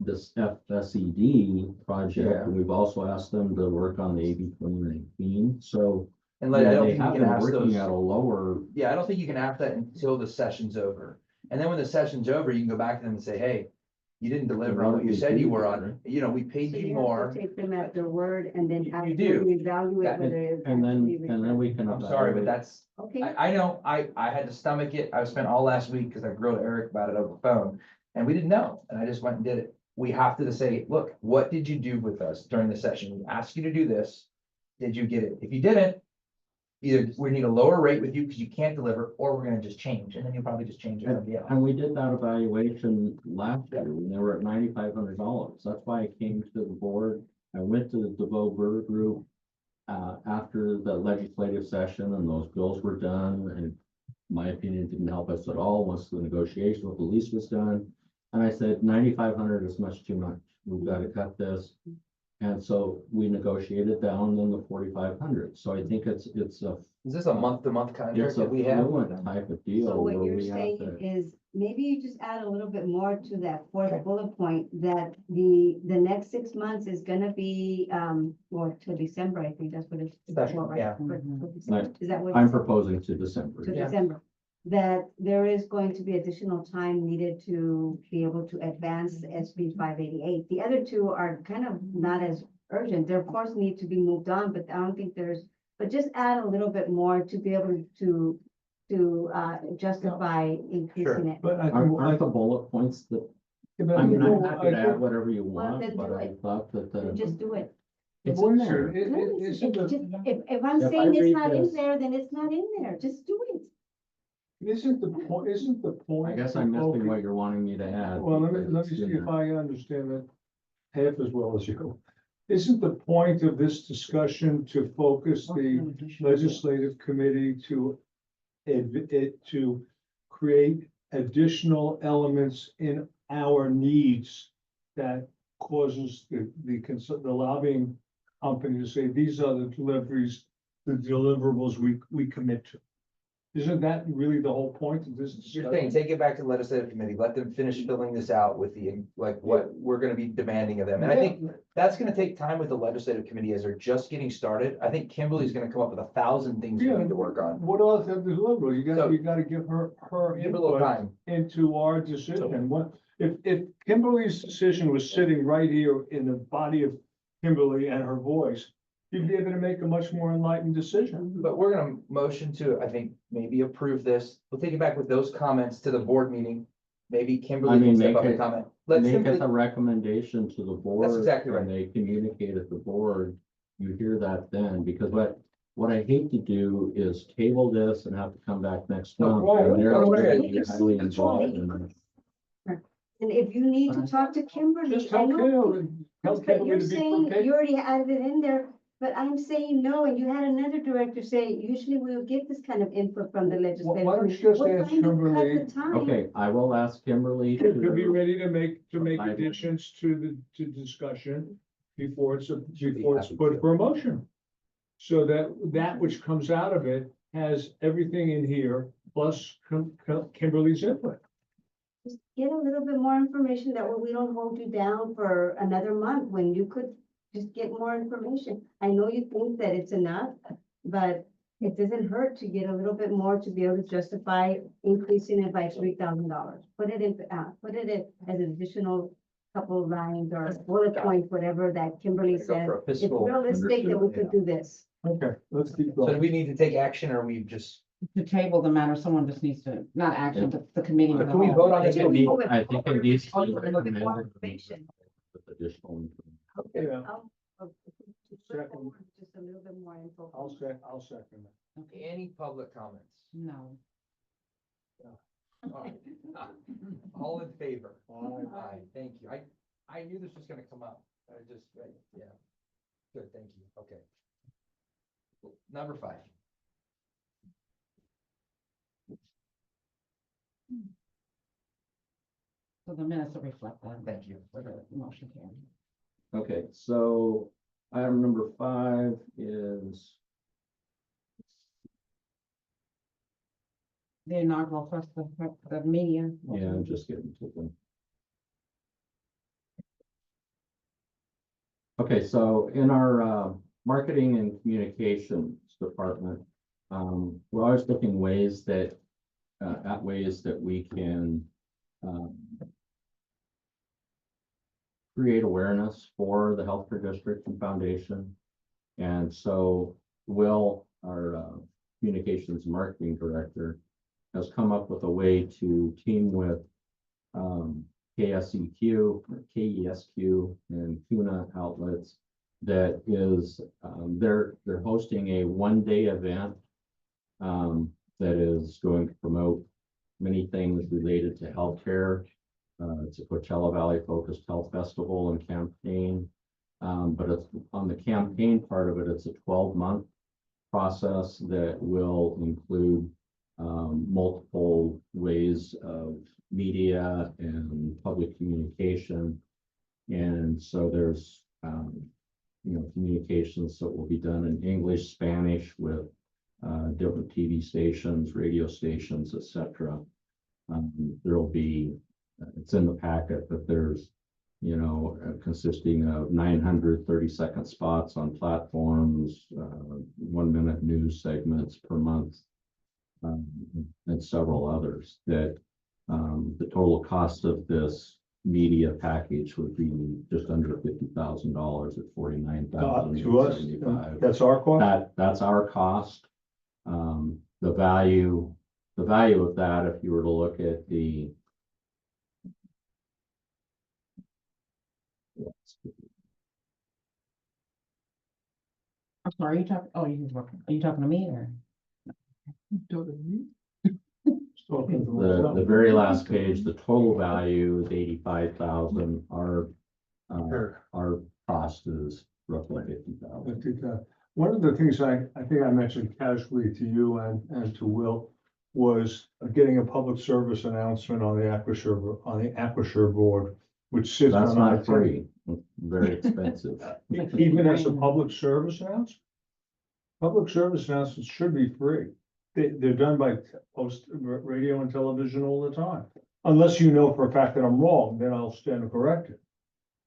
this FSED project. Yeah. And we've also asked them to work on the AB 2019. So And like, I don't they think you have can been ask working those. at a lower. Yeah, I don't think you can ask that until the session's over. And then when the session's over, you can go back to them and say, hey, you didn't deliver on what you said you were on. You know, we paid So you you have more. to take them at their word and then You have do. them evaluate That- whether it's. And then actually we can. I'm sorry, but evaluate. that's, Okay. I know, I had to stomach it. I spent all last week because I grilled Eric about it over the phone. And we didn't know, and I just went and did it. We have to say, look, what did you do with us during the session? We asked you to do this. Did you get it? If you didn't, either we need a lower rate with you because you can't deliver, or we're gonna just change, and then you'll probably just change it somebody else. And we did that evaluation last year when they were at $9,500. That's why I came to the board. I went to the DeVoe Burger Group after the legislative session and those bills were done. And my opinion didn't help us at all once the negotiation with the lease was done. And I said, 9,500 is much too much. We've got to cut this. And so we negotiated down then the 4,500. So I think it's a Is this a month-to-month contract it's a that we have? fluent type of deal. So what where you're we have saying to- is, maybe you just add a little bit more to that fourth bullet point, that the next 6 months is gonna be, or till December, I think that's what it's. Session, for, right? yeah. For December. Is that what? I'm it's- proposing to December. To Yeah. December, that there is going to be additional time needed to be able to advance SB 588. The other two are kind of not as urgent. They of course need to be moved on, but I don't think but just add a little bit more to be able to justify increasing it. But I Aren't think, the bullet points that, but I I mean, I'm think- happy to add whatever you Well, want, then but do I it. thought that So just do it. it's in there. No, Isn't it's the, just- If I'm If I saying it's read not in this- there, then it's not in there. Just do it. isn't the point? I guess I'm missing what you're wanting me to add. Well, let me because it's see in if there. I understand it half as well as you. Isn't the point of this discussion to focus the legislative committee to to create additional elements in our needs that causes the lobbying company to say, these are the deliveries, the deliverables we commit to? Isn't that really the whole point of this You're discussion? saying, take it back to the legislative committee, let them finish filling this out with the, like, what we're gonna be demanding of them. And I think that's gonna take time with the legislative committee as they're just getting started. I think Kimberly's gonna come up with 1,000 things we Yeah. need to work on. What else have the deliverable? So- You gotta give her Give it a little input time. into our decision. What, if Kimberly's decision was sitting right here in the body of Kimberly and her voice, you'd be able to make a much more enlightened decision. But we're gonna motion to, I think, maybe approve this. We'll take it back with those comments to the board meeting. Maybe Kimberly can step make up and it- comment. Let's Make simply, it a recommendation to the board. exactly right. And they communicate at the board, you hear that then, because what I hate to do is table this and have to come back next No, month. right. and they're No, we're gonna good. be highly involved in it. And if you need to talk to Kimberly, Just I tell know. Kimberly, tell But Kimberly you're to be saying, prepared. you already added it in there, but I'm saying no, and you had another director say, usually we'll get this kind of input from the legislative. Why don't you committee. just We're ask trying to cut Kimberly- the time. Okay, I will ask Kimberly To be to, ready to make I- additions to discussion before it's Should be happy put to. for a motion. So that which comes out of it has everything in here, plus Kimberly's input. just get a little bit more information, that way we don't hold you down for another month when you could just get more information. I know you think that it's enough, but it doesn't hurt to get a little bit more to be able to justify increasing it by $3,000. Put it in, as an additional couple of lines or bullet points, whatever that Kimberly Go said. for a It's fiscal- realistic that we could do this. Okay, let's keep So do going. we need to take action or we just, To table the matter, someone just needs to, not action, but the committee. So of the can we whole. vote on I this? think it needs- Move it I think it forward. needs to Oh, be a little bit more recommended information. with additional information. Yeah, Second. Just a little bit more info. I'll second that. Okay. any public comments? No. All right. All in favor? Aye. Aye, thank you. I knew this was gonna come up. I just, yeah. Good, thank you. Okay. Number 5. So the minutes will reflect that. Thank you. For the motion carried. Okay, so item number 5 is, The inaugural first, the media. yeah, I'm just getting to them. Okay, so in our marketing and communications department, we're always looking ways that at ways that we can create awareness for the healthcare district and foundation. And so Will, our communications and marketing director, has come up with a way to team with KSEQ, KESQ, and CUNA outlets. That is, they're hosting a one-day event that is going to promote many things related to healthcare. It's a Coachella Valley focused health festival and campaign. But it's on the campaign part of it, it's a 12-month process that will include multiple ways of media and public communication. And so there's, communications that will be done in English, Spanish with different TV stations, radio stations, etc. There'll be, it's in the packet, but there's, consisting of 930-second spots on platforms, 1-minute news segments per month, and several others that the total cost of this media package would be just under $50,000 at To us, $49,075. that's our cost? That's our cost. The value of that, if you were to look at the I'm sorry, are you talking, oh, are you talking to me or? the very last page, the total value is 85,000. Our cost is roughly 50,000. One of the things I think I mentioned casually to you and to Will was getting a public service announcement on the Acrisure board, which sits That's on our. not free, it's very expensive. Even as a public service announcement? Public service announcements should be free. They're done by post radio and television all the time. Unless you know for a fact that I'm wrong, then I'll stand corrected.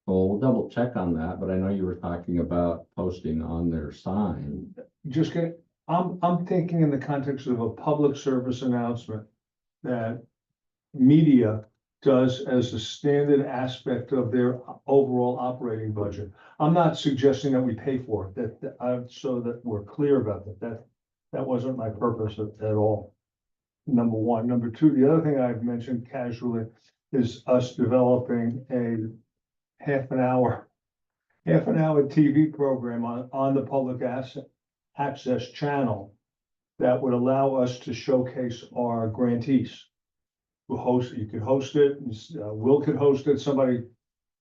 Well, we'll double check on that, but I know you were talking about posting on their sign. Just get, I'm thinking in the context of a public service announcement that media does as a standard aspect of their overall operating budget. I'm not suggesting that we pay for it, so that we're clear about that. That wasn't my purpose at all. Number one. Number two, the other thing I've mentioned casually is us developing a half an hour TV program on the public access channel that would allow us to showcase our grantees. You could host it, Will could host it, somebody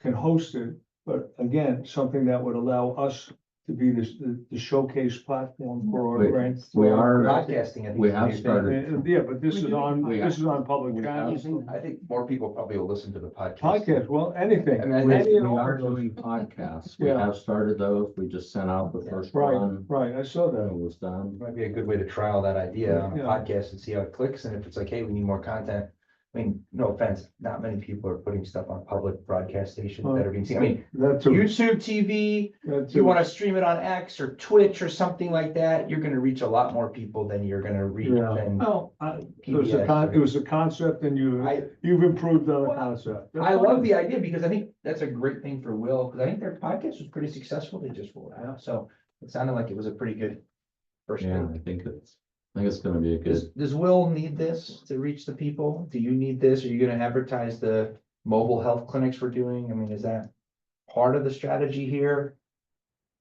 can host it, but again, something that would allow us to be the showcase platform for our grants. We are, Podcasting. I think we is a have new thing. started. Yeah, but this is on public We have- channels. I think more people probably will listen to the podcast. Podcast, well, anything. I mean, We Any and are all. doing podcasts. We Yeah. have started those. We just sent out the first Right, one. right, I saw It that. was done. Might be a good way to trial that idea on a Yeah. podcast and see how it clicks, and if it's like, hey, we need more content, I mean, no offense, not many people are putting stuff on public broadcast stations that are being seen. I mean, That too, YouTube TV, that if you too. want to stream it on X or Twitch or something like that, you're gonna reach a lot more people than you're gonna reach Yeah. than. Oh, it was a concept and you've improved on the concept. That's I love fine. the idea because I think that's a great thing for Will, because I think their podcast was pretty successful. They just rolled out, so it sounded like it was a pretty good first. Yeah, move. I think it's gonna be a good, Does Will need this to reach the people? Do you need this? Are you gonna advertise the mobile health clinics we're doing? I mean, is that part of the strategy here?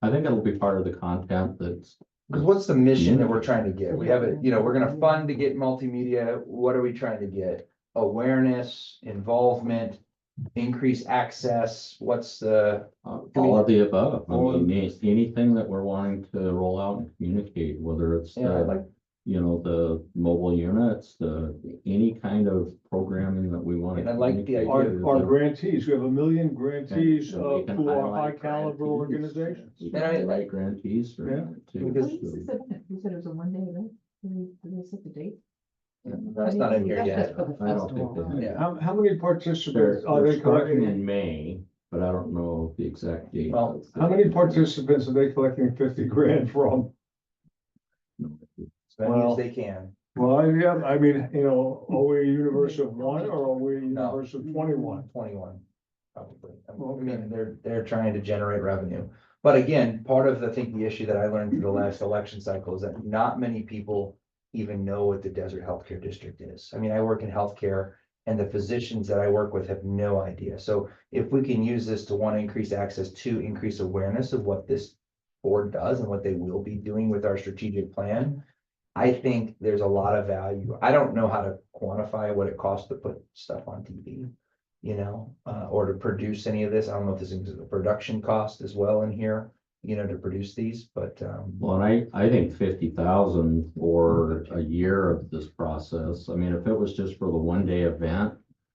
I think it'll be part of the content that's. Because what's the mission that we're trying to get? We have it, we're gonna fund to get multimedia. What are we trying to get? Awareness, involvement, increase access. What's the? All of the above. I All of- mean, anything that we're wanting to roll out and communicate, whether it's Yeah, I like, the mobile units, any kind of programming that we want. And I like the idea. Our grantees, we have 1 million grantees And we can who are high highlight caliber grantees. organizations. We And I can mean, highlight grantees for Yeah. that too. Because- You said it was a one-day event. Did they set the date? That's not in here yet. I don't think they have. Yeah. How many They're, participants are they're they starting collecting? in May, but I don't know the exact date. Well, How many participants are they collecting 50 grand from? As many as they can. Well, yeah, I mean, are we a universe of one or are we a universe of 21? 21, probably. I Okay. mean, they're trying to generate revenue. But again, part of the issue that I learned through the last election cycle is that not many people even know what the Desert Healthcare District is. I mean, I work in healthcare and the physicians that I work with have no idea. So if we can use this to, one, increase access, two, increase awareness of what this board does and what they will be doing with our strategic plan, I think there's a lot of value. I don't know how to quantify what it costs to put stuff on TV, or to produce any of this. I don't know if this is a production cost as well in here, to produce these, but, Well, and I think 50,000 for a year of this process. I mean, if it was just for the 1 day event,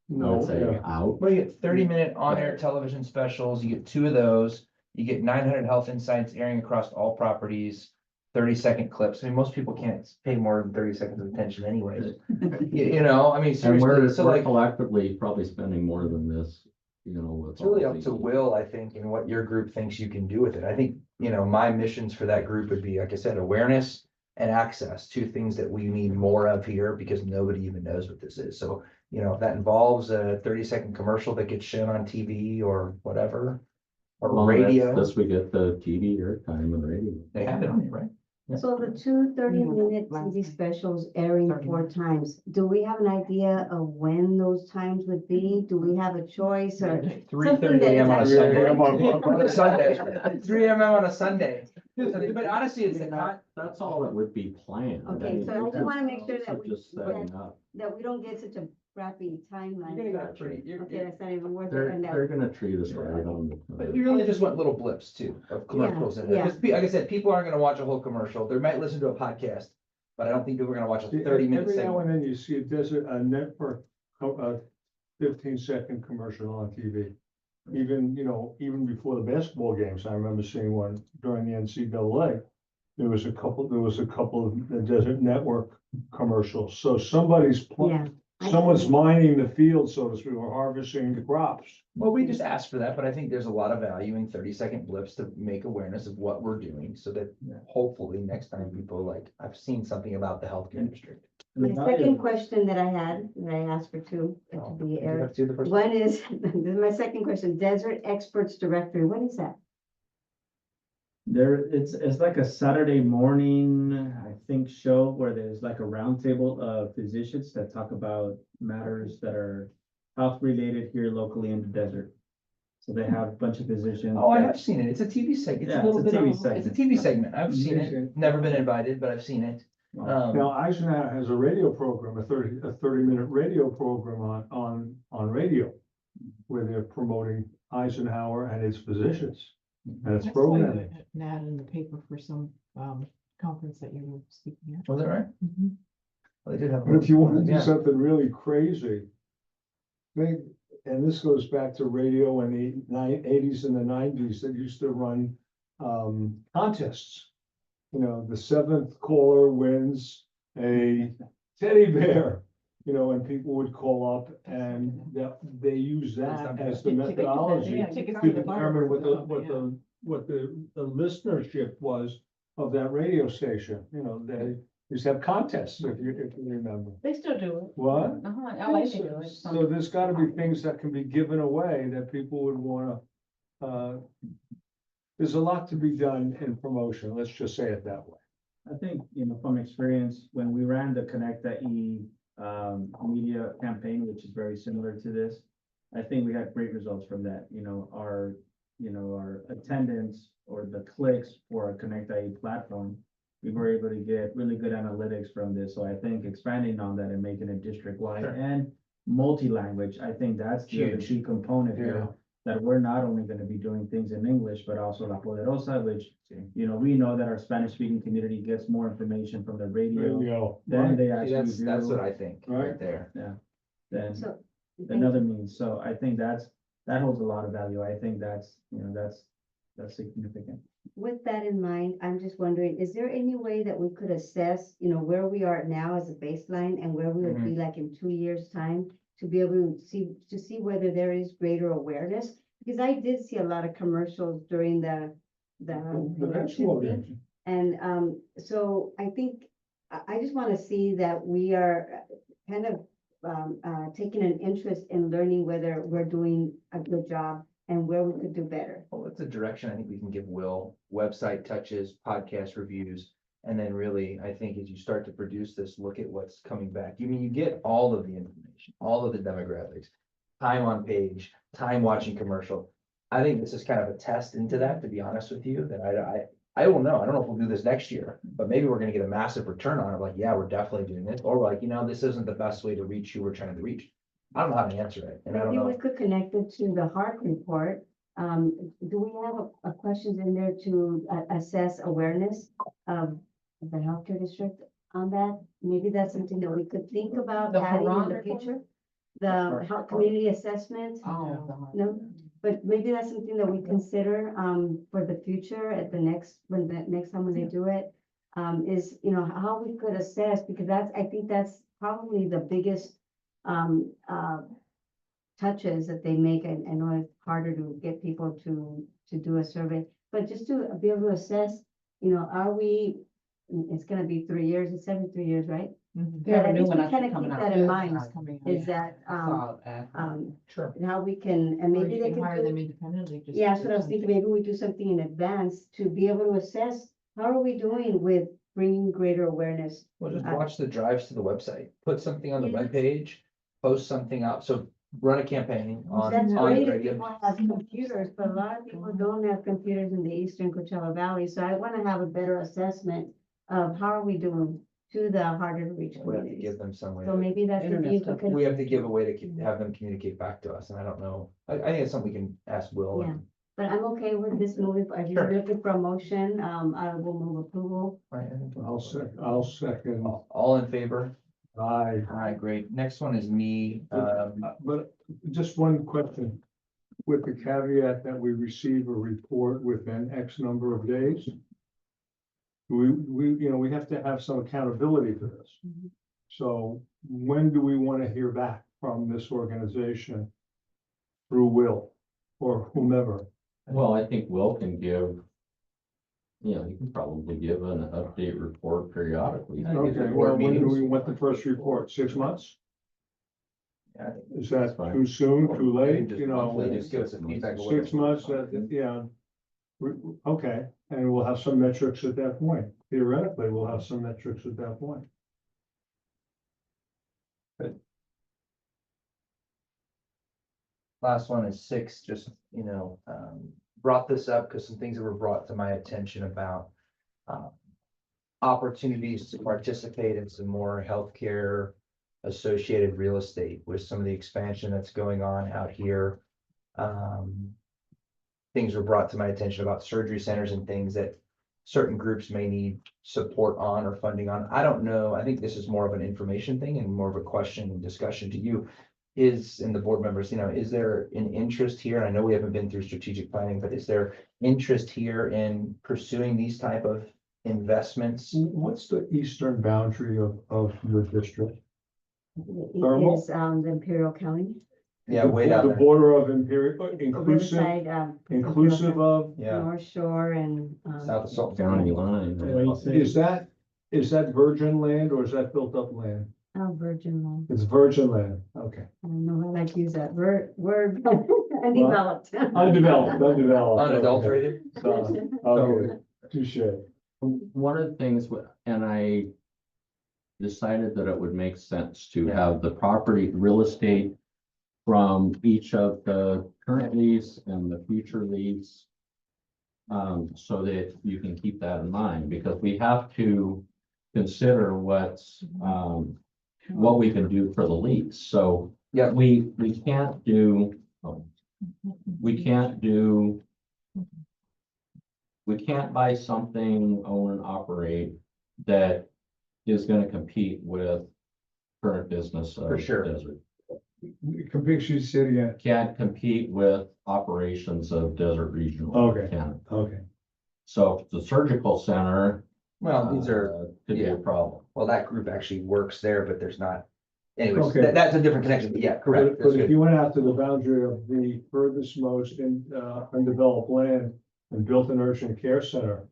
No, I'd say yeah. out. well, you get 30-minute on-air television specials, you get 2 of those, you get 900 health insights airing across all properties, 30-second clips. I mean, most people can't pay more than 30 seconds of attention anyways. I mean, And seriously, so we're like, collectively probably spending more than this, with. it's really all up these. to Will, I think, and what your group thinks you can do with it. I think, my missions for that group would be, like I said, awareness and access, 2 things that we need more of here because nobody even knows what this is. So, if that involves a 30-second commercial that gets shown on TV or whatever, or Well, that's- radio, This we get the TV airtime and radio. they have it on there, right? So the 2 30-minute TV specials airing 4 times, do we have an idea of when those times would be? Do we have a choice or? 3:30 a.m. on a Something that is Sunday. actually- On a Sunday, 3 a.m. on a Sunday. But honestly, it's not, That's all that would be planned. Okay, so I just wanna make sure that we- Just setting up. That we don't get such a crappy timeline. You're gonna get pretty- you're- Okay, that's not even worth it. They're, And they're that, gonna treat us right on the. but we really just want little blips too, of commercials in there. yeah. 'Cause like I said, people aren't gonna watch a whole commercial. They might listen to a podcast, but I don't think people are gonna watch a 30-minute Every now segment. and then you see a network, a 15-second commercial on TV. Even before the basketball games, I remember seeing one during the NCAA. There was a couple of the Desert Network commercials. So yeah. someone's mining the field, so to speak, or harvesting the crops. Well, we just asked for that, but I think there's a lot of value in 30-second blips to make awareness of what we're doing so that hopefully next time people are like, I've seen something about the healthcare district. My second question that I had, that I asked for 2, to be You aired. have to do the first- One is, this is my second question, Desert Experts Directory, what is that? It's like a Saturday morning, I think, show where there's like a roundtable of physicians that talk about matters that are health related here locally in the desert. So they have a bunch of physicians. Oh, I that- have seen it. It's a TV segment. It's Yeah, a little it's a bit TV of, segment. it's a TV segment. I've seen Amazing. it. Never been invited, but I've seen it. Now, Eisenhower has a radio program, a 30-minute radio program on radio, where they're promoting Eisenhower and its physicians. And it's I saw programming. An ad in the paper for some conference that you were speaking at. Was that right? Mhm. Well, they did have. But if you want to do Yeah. something really crazy, and this goes back to radio in the 80s and the 90s that used to run contests. The 7th caller wins a teddy bear. you know, and people would call up and that they use that as the Tickets, methodology yeah, tickets to to the determine bar. what the listenership was of that radio station, you know, they used to have contests, if you remember. They still do it. What? LA they do it. So there's gotta be things that can be given away that people would wanna, there's a lot to be done in promotion, let's just say it that way. I think, you know, from experience, when we ran the Connect.e media campaign, which is very similar to this, I think we had great results from that. Our attendance or the clicks for a Connect.e platform, we were able to get really good analytics from this. So I think expanding on that and making it district-wide Sure. and multi-language, I think that's the other Huge. key component Yeah. here. That we're not only gonna be doing things in English, but also La Poderosa, which, we know that our Spanish-speaking community gets more information from the There you radio go. than they See, actually that's what do, I think, Right. right there. than So. thank another you. means. So I think that holds a lot of value. I think that's significant. With that in mind, I'm just wondering, is there any way that we could assess, where we are now as a baseline and where we would be like in 2 years' time? To be able to see whether there is greater awareness? Because I did see a lot of commercials during the election Eventually. thing. And so I think, I just want to see that we are kind of taking an interest in learning whether we're doing a good job and where we could do better. Well, it's a direction I think we can give Will, website touches, podcast reviews. And then really, I think as you start to produce this, look at what's coming back. You get all of the information, all of the demographics, time on page, time watching commercial. I think this is kind of a test into that, to be honest with you, that I don't know. I don't know if we'll do this next year, but maybe we're gonna get a massive return on it. Like, yeah, we're definitely doing this. Or like, this isn't the best way to reach who we're trying to reach. I don't know how to answer it. And I don't Maybe we know. could connect it to the heart report. Do we have a questions in there to assess awareness of the healthcare district on that? Maybe that's something that we could think about The adding in Haran the report? future. The health community assessment, no, but maybe that's something that we consider for the future at the next time when they do it. Is, how we could assess, because I think that's probably the biggest touches that they make. I know it's harder to get people to do a survey, but just to be able to assess, are we, it's gonna be 3 years, it's every 3 years, right? They have a new one Kind actually of coming keep out. that in mind, Coming out, is yeah. that, Sure. how we can, and Or maybe you they can can hire do. them independently. just Yeah, to so I was do thinking something. maybe we do something in advance to be able to assess, how are we doing with bringing greater awareness? Well, just Uh, watch the drives to the website, put something on the Yeah. webpage, post something out, so run a campaign on That's on great the if radio. people have computers, but a lot of people don't have computers in the eastern Coachella Valley, so I want to have a better assessment of how are we doing to the harder to reach We have to communities. give them some way. So maybe that's something Internet you stuff. could. We have to give a way to have them communicate back to us, and I don't know, I think it's something we can ask Will. and- But I'm okay with this moving, if you're Sure. looking for a motion, I will move approval. Right, I think- I'll second. All in favor? Aye. All right, great. Next one is me. But just one question, with the caveat that we receive a report within X number of days. We have to have some accountability for this. Mhm. So when do we want to hear back from this organization? Through Will or whomever? Well, I think Will can give, he can probably give an update report periodically. I think it's Okay, a well, board when do meetings. we want the first report? 6 months? Yeah, I think Is that That's fine. too soon, too late, just you know? monthly, just give us a feedback. of what 6 the- months, yeah. Okay, and we'll have some metrics at that point. Theoretically, we'll have some metrics at that point. Last one is 6, just, brought this up because some things that were brought to my attention about opportunities to participate in some more healthcare associated real estate with some of the expansion that's going on out here. Things were brought to my attention about surgery centers and things that certain groups may need support on or funding on. I don't know. I think this is more of an information thing and more of a question and discussion to you. And the board members, is there an interest here? And I know we haven't been through strategic planning, but is there interest here in pursuing these type of investments? What's the eastern boundary of your district? Thermal? Is, the Imperial County. Yeah, way down The there. border of Imperial, inclusive, Riverside, inclusive of, Yeah, North Shore and, south of Salt. County line. is that virgin land or is that built up land? Virgin Land. It's virgin land, okay. I don't know, I like to use that word, undeveloped. Undeveloped, undeveloped. Unadulterated. Okay, touche. One of the things, and I decided that it would make sense to have the property, real estate from each of the current lease and the future lease. So that you can keep that in mind, because we have to consider what we can do for the lease. So Yeah. we can't do, we can't buy something, own and operate that is gonna compete with current business of For sure. Desert. Campixi City, yeah, Can't compete with operations of Desert Regional. Okay. Can't. okay. So the surgical center. Well, these are, Could be yeah. a problem. well, that group actually works there, but there's not. Anyways, Okay. that's a different connection, but yeah, correct. But That's if good. you went out to the boundary of the furthest most in, undeveloped land and built an urgent care center,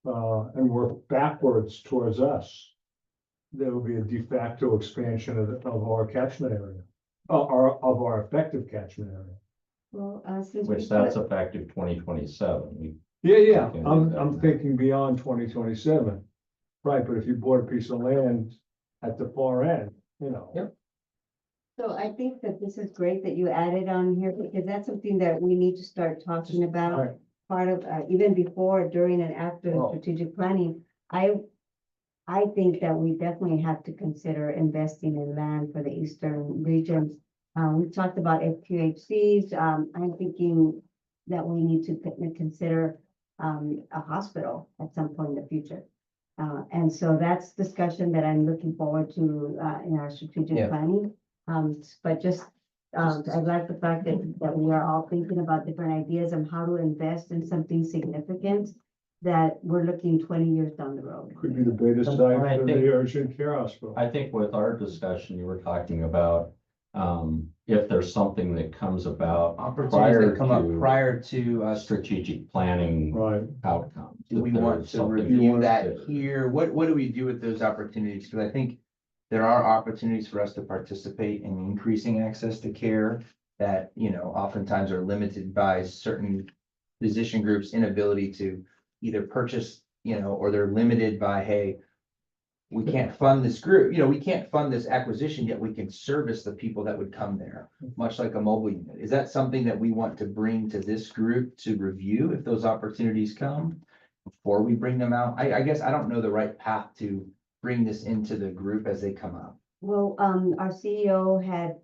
and worked backwards towards us, there would be a de facto expansion of our catchment area, of our effective catchment area. Well, since Which we that's put- effective 2027. Yeah, Okay. I'm thinking beyond 2027. Right, but if you bought a piece of land at the far end, you know. Yep. So I think that this is great that you added on here, because that's something that we need to start talking about. Right. Part of, even before, during and after Well- strategic planning. I think that we definitely have to consider investing in land for the eastern regions. We talked about FQHCs. I'm thinking that we need to consider a hospital at some point in the future. And so that's discussion that I'm looking forward to in our strategic Yeah. planning. But just, I like the fact that we are all thinking about different ideas on how to invest in something significant that we're looking 20 years down the road. Could be the beta I site for think- the urgent care hospital. I think with our discussion, you were talking about, if there's something that comes about Opportunities that come up to prior to us. strategic planning Right, outcomes. Do we if want there's to something review to that consider. here? What do we do with those opportunities? Because I think there are opportunities for us to participate in increasing access to care that, oftentimes are limited by certain physician groups' inability to either purchase, or they're limited by, hey, we can't fund this group, we can't fund this acquisition, yet we can service the people that would come there, much like a mobile unit. Is that something that we want to bring to this group to review if those opportunities come before we bring them out? I guess I don't know the right path to bring this into the group as they come up. Well, our CEO had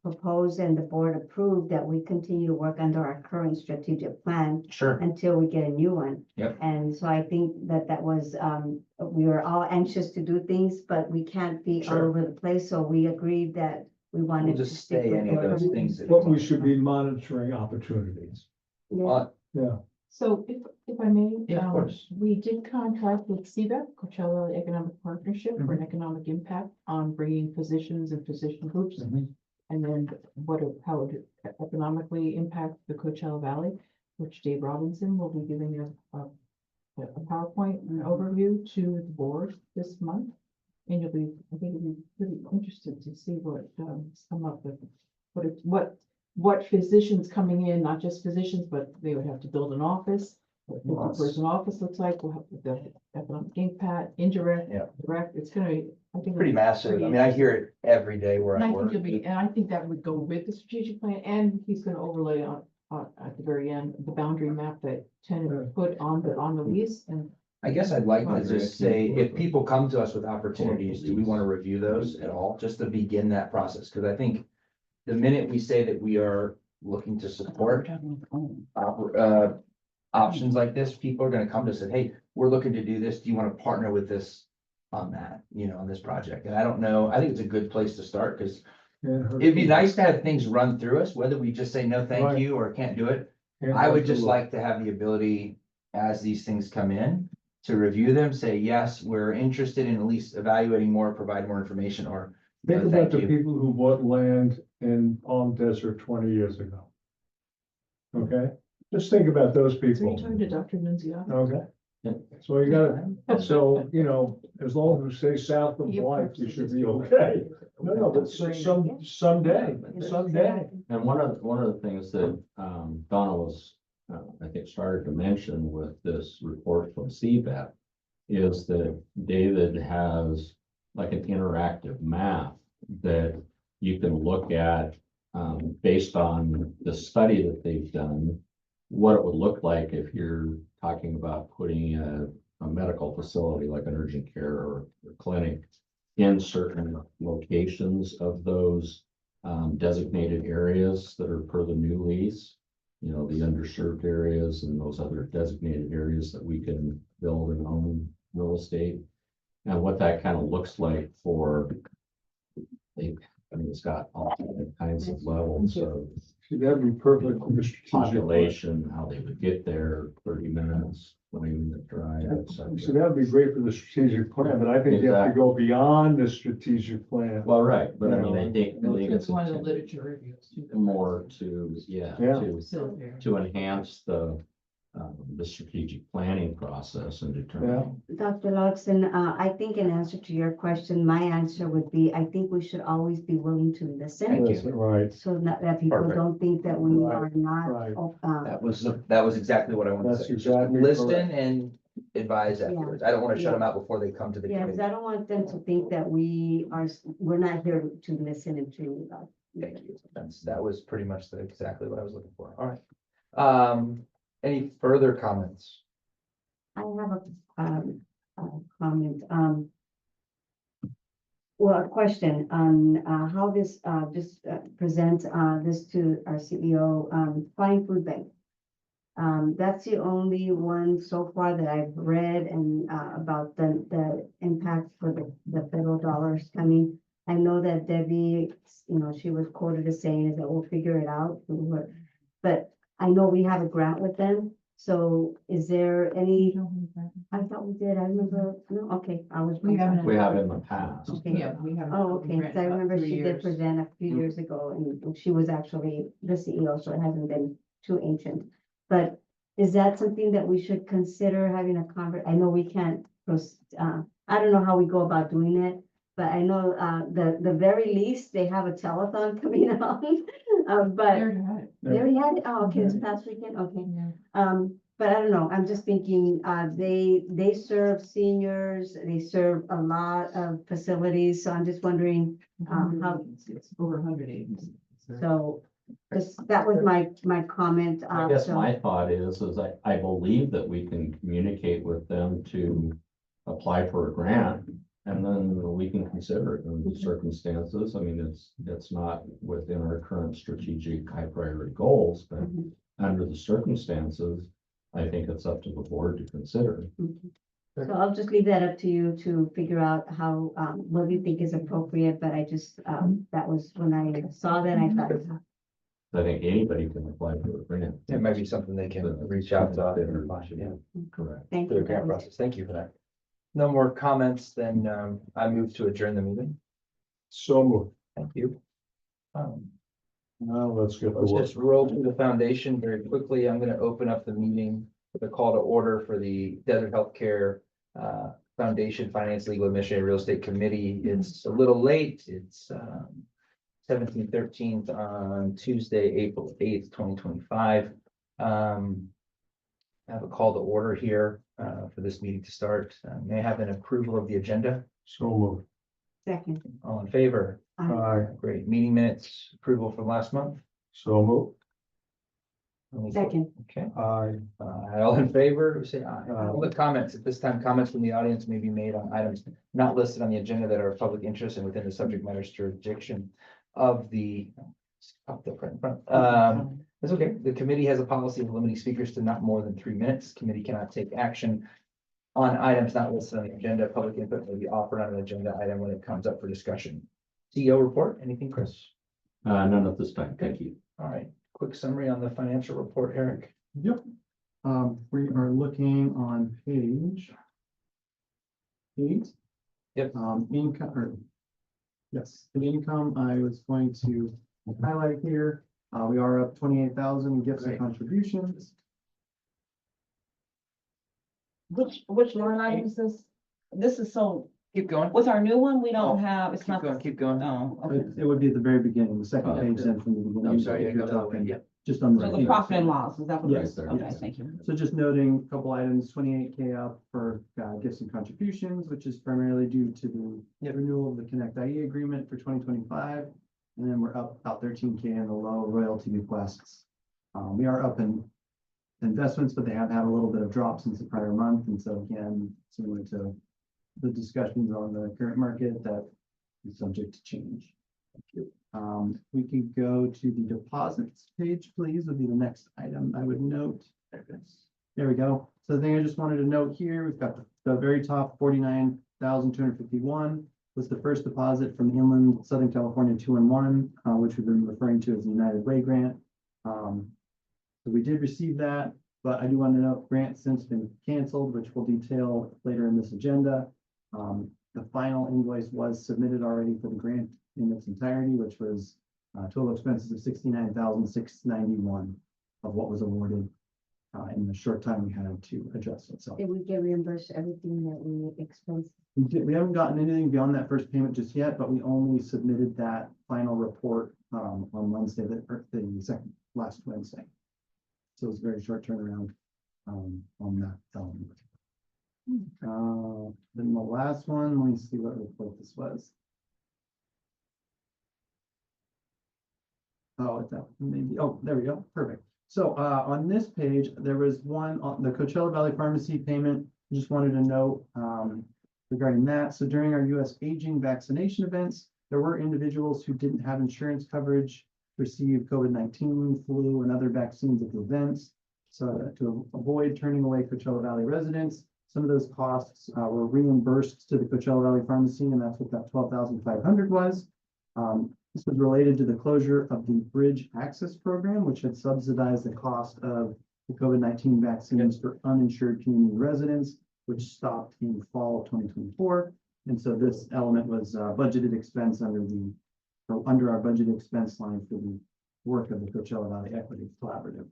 proposed and the board approved that we continue to work under our current strategic plan Sure. until we get a new one. Yep. And so I think that was, we were all anxious to do things, but we can't be all Sure. over the place. So we agreed that we wanted We'll to just stick stay with any of the those current- things. that- but we should be monitoring opportunities, Yeah. yeah. So if I may. Yeah, of course. We did contract with CBEP, Coachella Valley Economic Partnership, for Mm-hmm. an economic impact on bringing physicians and physician groups. And then how it economically impact the Coachella Valley, which Dave Robinson will be giving a PowerPoint overview to the board this month. And I think you'll be pretty interested to see what come up with, what physicians coming in, not just physicians, but they would have to build an office. What the person office looks like, we'll have the economic impact, indirect, Yeah. direct, it's gonna be, I think. Pretty massive. I mean, I hear it every day where And I I think work. you'll be, and I think that would go with the strategic plan, and he's gonna overlay on at the very end, the boundary map that tenant put on the lease, and I guess I'd like to Right. just say, if people come to us with opportunities, do we want to review those at all, just to begin that process? Because I think the minute we say that we are looking to support options like this, people are gonna come to us and say, hey, we're looking to do this. Do you want to partner with us on that, on this project? And I don't know, I think it's a good place to start, because it'd be nice to have things run through us, whether we just say no, thank Right. you, or can't do it. I would just like to have the ability, as these things come in, to review them, say, yes, we're interested in at least evaluating more, provide more information, or Think No, about thank the you. people who bought land in Palm Desert 20 years ago. Okay, just think about those So you people. talking to Dr. Nunziata? Okay. Yeah. So you gotta, so, you know, as long as we stay south of Blythe, you should be okay. No, but someday. And one of the things that Donna was, I think, started to mention with this report from CVAP is that David has like an interactive map that you can look at based on the study that they've done, what it would look like if you're talking about putting a medical facility like an urgent care or clinic in certain locations of those designated areas that are per the new lease, you know, the underserved areas and those other designated areas that we can build and own real estate. And what that kind of looks like for, I mean, it's got all kinds of levels of See, that'd be perfect for the strategic plan. population, how they would get there, 30 minutes, 20-minute drive, So etc. that'd be great for the strategic plan, but I think you have to go beyond the strategic plan. Well, right, but I mean, I think It's it's one of the literature reviews. too. more to, yeah, Yeah. So there. to enhance the strategic planning process and determine. Dr. Lodson, I think in answer to your question, my answer would be, I think we should always be willing to listen. Thank you. That's right, So that people Perfect. don't think that we Right, are not, right. That was exactly what I wanted to That's say. exactly Listen correct. and advise afterwards. I don't want to shut Yeah. them out before they come to the yeah, because committee. I don't want them to think that we're not here to listen and to. Thank you. That was pretty much exactly what I was looking for. All right. Any further comments? I have a comment, well, a question on, how this, present, this to our CEO, Flying Food Bank. That's the only one so far that I've read and, about the impact for the federal dollars coming. I know that Debbie, you know, she was quoted as saying is that we'll figure it out, but I know we have a grant with them. So is there any, I thought we did, I remember, no, okay, I was. We haven't. We have in the past. Okay. Yeah, we have. Oh, okay, because I remember she did present a few years ago and she was actually the CEO, so it hasn't been too ancient. But is that something that we should consider having a I know we can't, I don't know how we go about doing it, but I know, the very least, they have a telethon coming on. But they already had it, oh, okay, this past weekend, okay. But I don't know, I'm just thinking, they serve seniors, they serve a lot of facilities, so I'm just wondering, how, It's over 100 agencies. so. That was my comment. I guess so- my thought is I believe that we can communicate with them to apply for a grant. And then we can consider it in the circumstances. I mean, it's not within our current strategic high priority goals, but under the circumstances, I think it's up to the board to consider. So I'll just leave that up to you to figure out how, what you think is appropriate, but I just, that was when I saw that, I thought. I think anybody can apply for a grant. It might be something they can reach out to. Yeah. Correct. Thank For the you. grant process. Thank you for that. No more comments, then I move to adjourn the meeting. So moved. Thank you. Now let's get the Let's work. just roll through the foundation very quickly. I'm going to open up the meeting with a call to order for the Desert Healthcare Foundation Finance, Legal Admission, and Real Estate Committee. It's a little late. It's 17/13 on Tuesday, April 8th, 2025. I have a call to order here for this meeting to start. May I have an approval of the agenda? So moved. Second. All in favor? Aye. Great. Meeting minutes approval from last month? So moved. Second. Okay. Aye. All in favor, say aye. Aye. All the comments, at this time, comments from the audience may be made on items not listed on the agenda that are of public interest and within the subject matter's jurisdiction of the, up the front. That's okay. The committee has a policy of limiting speakers to not more than 3 minutes. Committee cannot take action on items not listed on the agenda. Public input may be offered on an agenda item when it comes up for discussion. CEO report, anything, Chris? None at this time. Thank you. All right, quick summary on the financial report, Eric. Yep. We are looking on page 8. Yep. Income or Yes, the income I was going to highlight here, we are up 28,000 in gifts and contributions. Which line item is this? This is so, Keep going. with our new one, we don't Oh, have, it's Keep not. going, keep going. No, okay. It would be at the very beginning, the second Oh, page then from the beginning. I'm sorry, I if you're got that one, talking yeah. Just on So the the. profit and loss, is that what it Yes, is? there, Okay, yes. thank you. So just noting a couple items, 28K up for gifts and contributions, which is primarily due to the renewal of the Connect IE agreement for 2025. And then we're up about 13K in the low royalty requests. We are up in investments, but they have had a little bit of drop since the prior month. And so again, similar to the discussions on the current market, that is subject to change. Thank you. We can go to the deposits page, please, would be the next item I would note. There we go. So the thing I just wanted to note here, we've got the very top 49,251 was the first deposit from Inland Southern California 2-in-1, which we've been referring to as the United Way grant. So we did receive that, but I do want to note grant since been canceled, which we'll detail later in this agenda. The final invoice was submitted already for the grant in its entirety, which was total expenses of 69,691 of what was awarded in the short time we had to address it. So Did we get reimbursed everything that we expensed? we haven't gotten anything beyond that first payment just yet, but we only submitted that final report on Wednesday, the second last Wednesday. So it's a very short turnaround on that element. Then the last one, let me see what report this was. Oh, it's that maybe, oh, there we go, perfect. So on this page, there was one on the Coachella Valley Pharmacy payment. I just wanted to note regarding that. So during our US aging vaccination events, there were individuals who didn't have insurance coverage, received COVID-19, flu, and other vaccines at the events. So to avoid turning away Coachella Valley residents, some of those costs were reimbursed to the Coachella Valley Pharmacy, and that's what that 12,500 was. This was related to the closure of the Bridge Access Program, which had subsidized the cost of the COVID-19 vaccines for uninsured community residents, which stopped in fall of 2024. And so this element was budgeted expense under our budget expense line for the work of the Coachella Valley Equity Collaborative.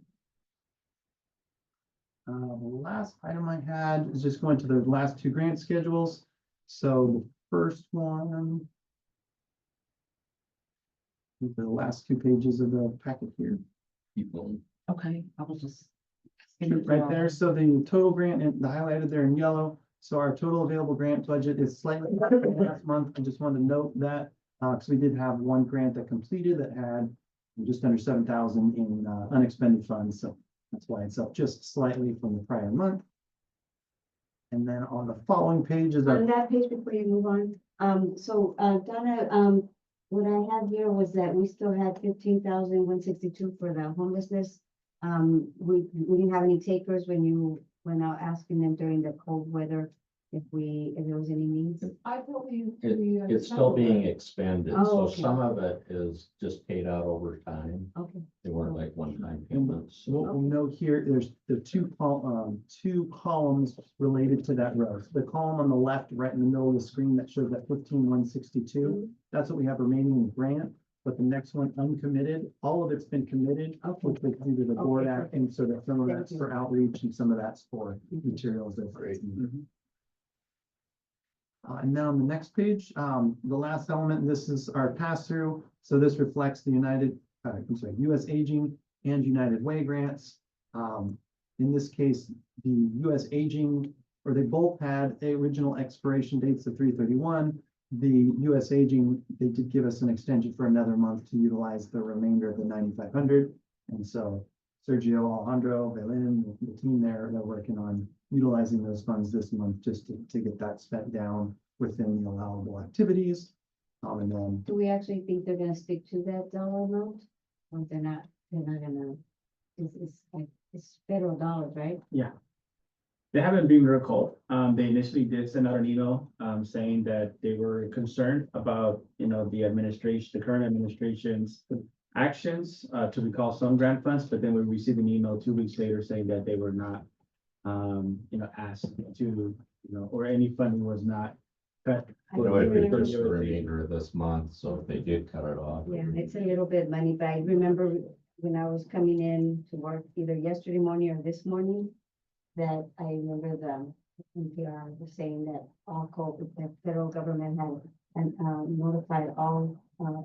The last item I had is just going to the last two grant schedules. So the first one, the last two pages of the packet here. Keep going. Okay, I was just. Right there. So the total grant and the highlighted there in yellow. So our total available grant budget is slightly less than last month. I just wanted to note that because we did have one grant that completed that had just under 7,000 in unexpended funds. So that's why it's up just slightly from the prior month. And then on the following page is On that page before you move on, Donna, what I have here was that we still had 15,162 for the homelessness. We didn't have any takers when you went out asking them during the cold weather if there was any needs. I thought It's still being expended, Oh, so okay. some of it is just paid out over time. Okay. They weren't like one-time payments. So what we'll note here, there's the two columns related to that row. So the column on the left, right in the middle of the screen that shows that 15,162, that's what we have remaining in grant. But the next one, uncommitted, all of it's been committed, which is due to the board Okay, acting, so that some of Thank that's you. for outreach and some of that's for materials. That's great. And now on the next page, the last element, this is our pass-through. So this reflects the US Aging and United Way grants. In this case, the US Aging, or they both had the original expiration dates of 3/31. The US Aging, they did give us an extension for another month to utilize the remainder of the 9,500. And so Sergio, Alejandro, Belén, the team there, they're working on utilizing those funds this month just to get that spent down within the allowable activities. And then Do we actually think they're gonna stick to that dollar amount? Or they're not gonna, it's federal dollars, right? Yeah. They haven't been recalled. They initially did send out an email, saying that they were concerned about, the administration, the current administration's actions, to recall some grant funds, but then we received an email 2 weeks later saying that they were not, asked to, or any funding was not I You know, it remember- was the remainder of this month, so if they did cut it off. Yeah, it's a little bit money, but I remember when I was coming in to work either yesterday morning or this morning, that I remember the NPR was saying that all COVID, the federal government had notified all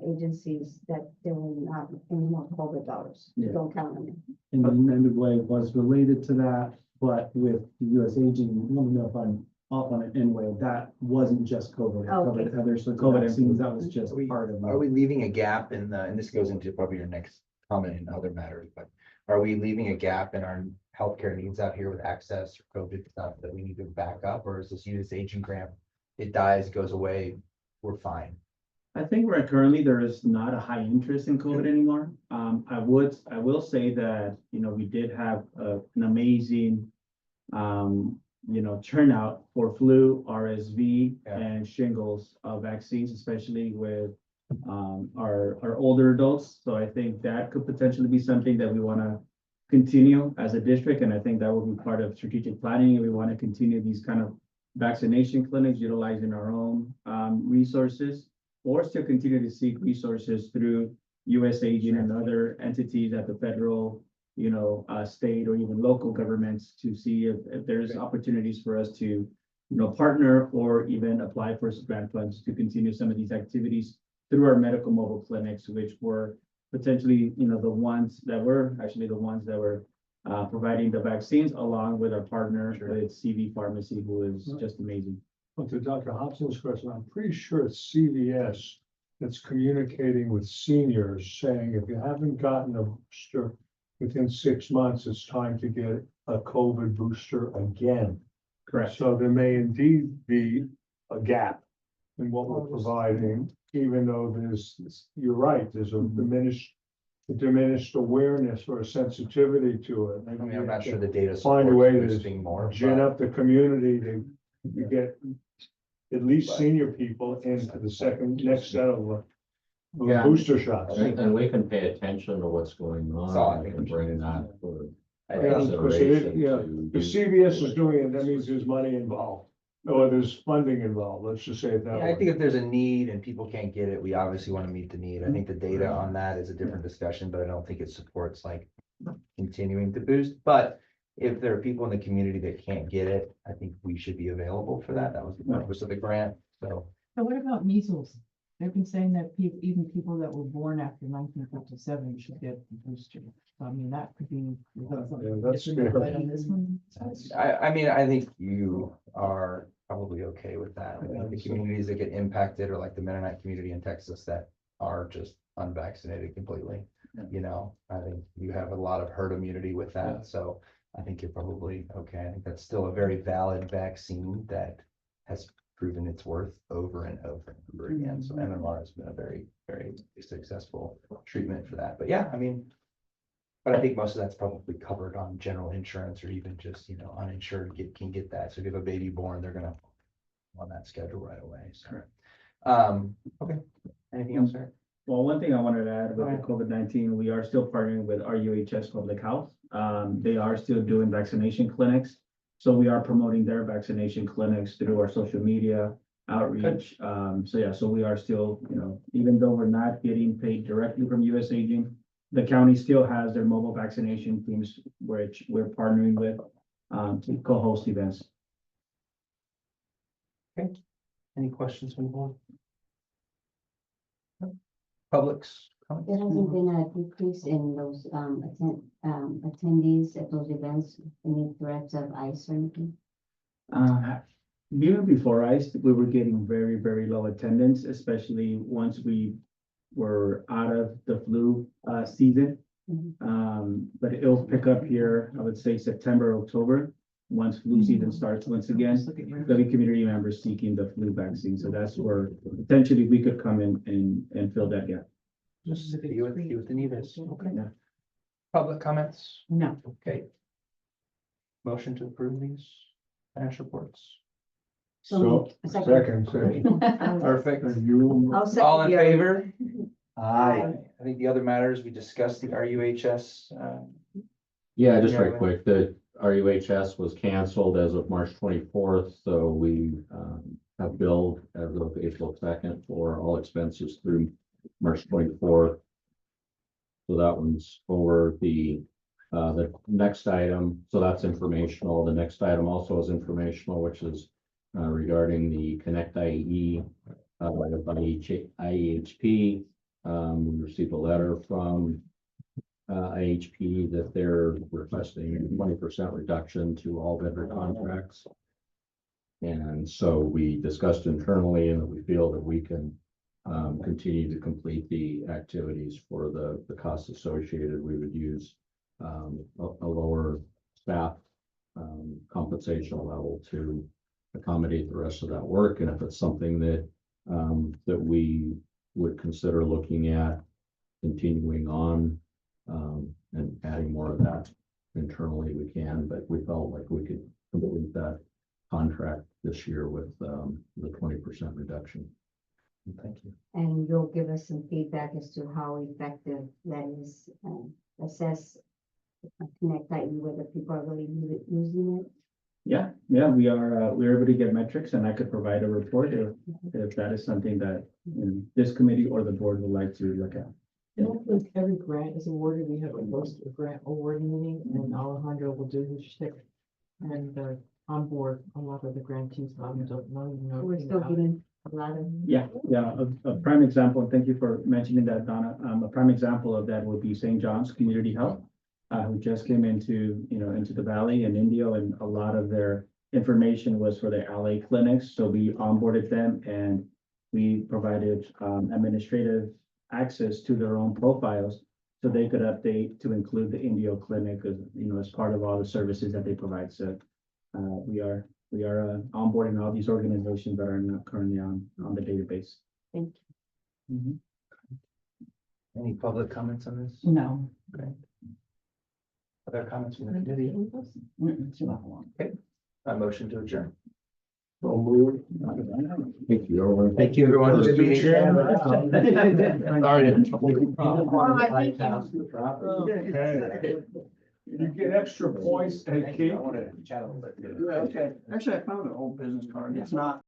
agencies that there were not any more COVID dollars. Yeah. Don't count on it. And the amended way was related to that, but with the US aging, let me know if I'm off on it anyway, that wasn't just COVID. It covered Okay. other sorts of COVID vaccines, that was just part of. Are we leaving a gap in the, and this goes into probably your next comment in other matters, but are we leaving a gap in our healthcare needs out here with access or COVID stuff that we need to back up, or is this US aging grant? It dies, goes away, we're fine. I think right currently there is not a high interest in COVID anymore. I will say that, we did have an amazing, turnout for flu, RSV, Yeah. and shingles vaccines, especially with our older adults. So I think that could potentially be something that we want to continue as a district, and I think that will be part of strategic planning. We want to continue these kind of vaccination clinics utilizing our own resources, or still continue to seek resources through US Aging and other entities at the federal, state or even local governments to see if there's opportunities for us to, partner or even apply for grant funds to continue some of these activities through our medical mobile clinics, which were potentially, the ones that were providing the vaccines along with our partner with CV Pharmacy, who is just amazing. But to Dr. Hobson's question, I'm pretty sure it's CVS that's communicating with seniors saying, if you haven't gotten a booster within 6 months, it's time to get a COVID booster again. Correct. So there may indeed be a gap in what we're providing, even though you're right, there's a diminished awareness or a sensitivity to it. I mean, I'm not sure the data Find a way supports to boosting more. gin but- up the community to get at least senior people into the next set of Yeah. booster shots. And we can pay attention to what's going So I on think and we should bring do that that. for I Yeah, think- because consideration. if CVS is doing it, that means there's money involved, or there's funding involved, let's just say it that Yeah, I way. think if there's a need and people can't get it, we obviously want to meet the need. I think the data on that is a different discussion, but I don't think it supports like continuing to boost. But if there are people in the community that can't get it, I think we should be available for that. That was the purpose of the grant, so. So what about measles? They've been saying that even people that were born after 1957 should get the booster. So I mean, that could be. that's different good. right on this one. I mean, I think you are probably okay with that. I think the communities that get impacted are like the Mennonite community in Texas that are just unvaccinated completely. I think you have a lot of herd immunity with that, so I think you're probably okay. I think that's still a very valid vaccine that has proven its worth over and over and over again. So MMR has been a very, very successful treatment for that. But yeah, I mean, but I think most of that's probably covered on general insurance or even just, uninsured can get that. So if you have a baby born, they're gonna on that schedule right away. So, okay. Anything else, sir? Well, one thing I wanted to add with Go the ahead. COVID-19, we are still partnering with RUHS Public Health. They are still doing vaccination clinics. So we are promoting their vaccination clinics through our social media outreach. So we are still, even though we're not getting paid directly from US Aging, the county still has their mobile vaccination teams, which we're partnering with to co-host events. Any questions from the board? Publics? comments? There hasn't been a decrease in those attendees at those events, any threats of ICE or anything? Even before ICE, we were getting very, very low attendance, especially once we were out of the flu season. But it'll pick up here, I would say September, October, once flu season starts once again. There'll be community members seeking the flu vaccine, so that's where potentially we could come in and fill that gap. Just see what the need is. Okay. Yeah. Public comments? No. Okay. Motion to approve these financial reports. So, second. Perfect. And you, I'll second All in the- favor? Aye. I think the other matters, we discussed the RUHS. Yeah, just Yeah, right but- quick, the RUHS was canceled as of March 24th, so we have billed as of April 2nd for all expenses through March 24th. So that one's over. The next item, so that's informational. The next item also is informational, which is regarding the Connect IE by IEHP. We received a letter from IEHP that they're requesting a 20% reduction to all vendor contracts. And so we discussed internally, and that we feel that we can continue to complete the activities for the costs associated. We would use a lower staff compensation level to accommodate the rest of that work. And if it's something that that we would consider looking at continuing on and adding more of that internally, we can, but we felt like we could complete that contract this year with the 20% reduction. Thank you. And you'll give us some feedback as to how effective that is, assess Connect IE, whether people are really using it. Yeah, we're able to get metrics, and I could provide a report if that is something that, you know, this committee or the board would like to look at. And I think every grant is awarded, we have a grant award meeting, and Alejandro will do his shtick and onboard a lot of the grantees. I don't even know. We're anything still about it. getting a lot of. Yeah, a prime example, and thank you for mentioning that, Donna. A prime example of that would be St. John's Community Health, who just came into the valley in Indio, and a lot of their information was for their LA clinics. So we onboarded them, and we provided administrative access to their own profiles, so they could update to include the Indio clinic as part of all the services that they provide. So we are onboarding all these organizations that are not currently on the database. Thank you. Any public comments on this? No. Okay. Other comments from the committee? Okay, a motion to adjourn. Thank you, everyone. Thank you, everyone. Good meeting. Okay. You get extra points, hey, Kate. I want to chat a little bit. Okay, actually, I found an old business card. It's not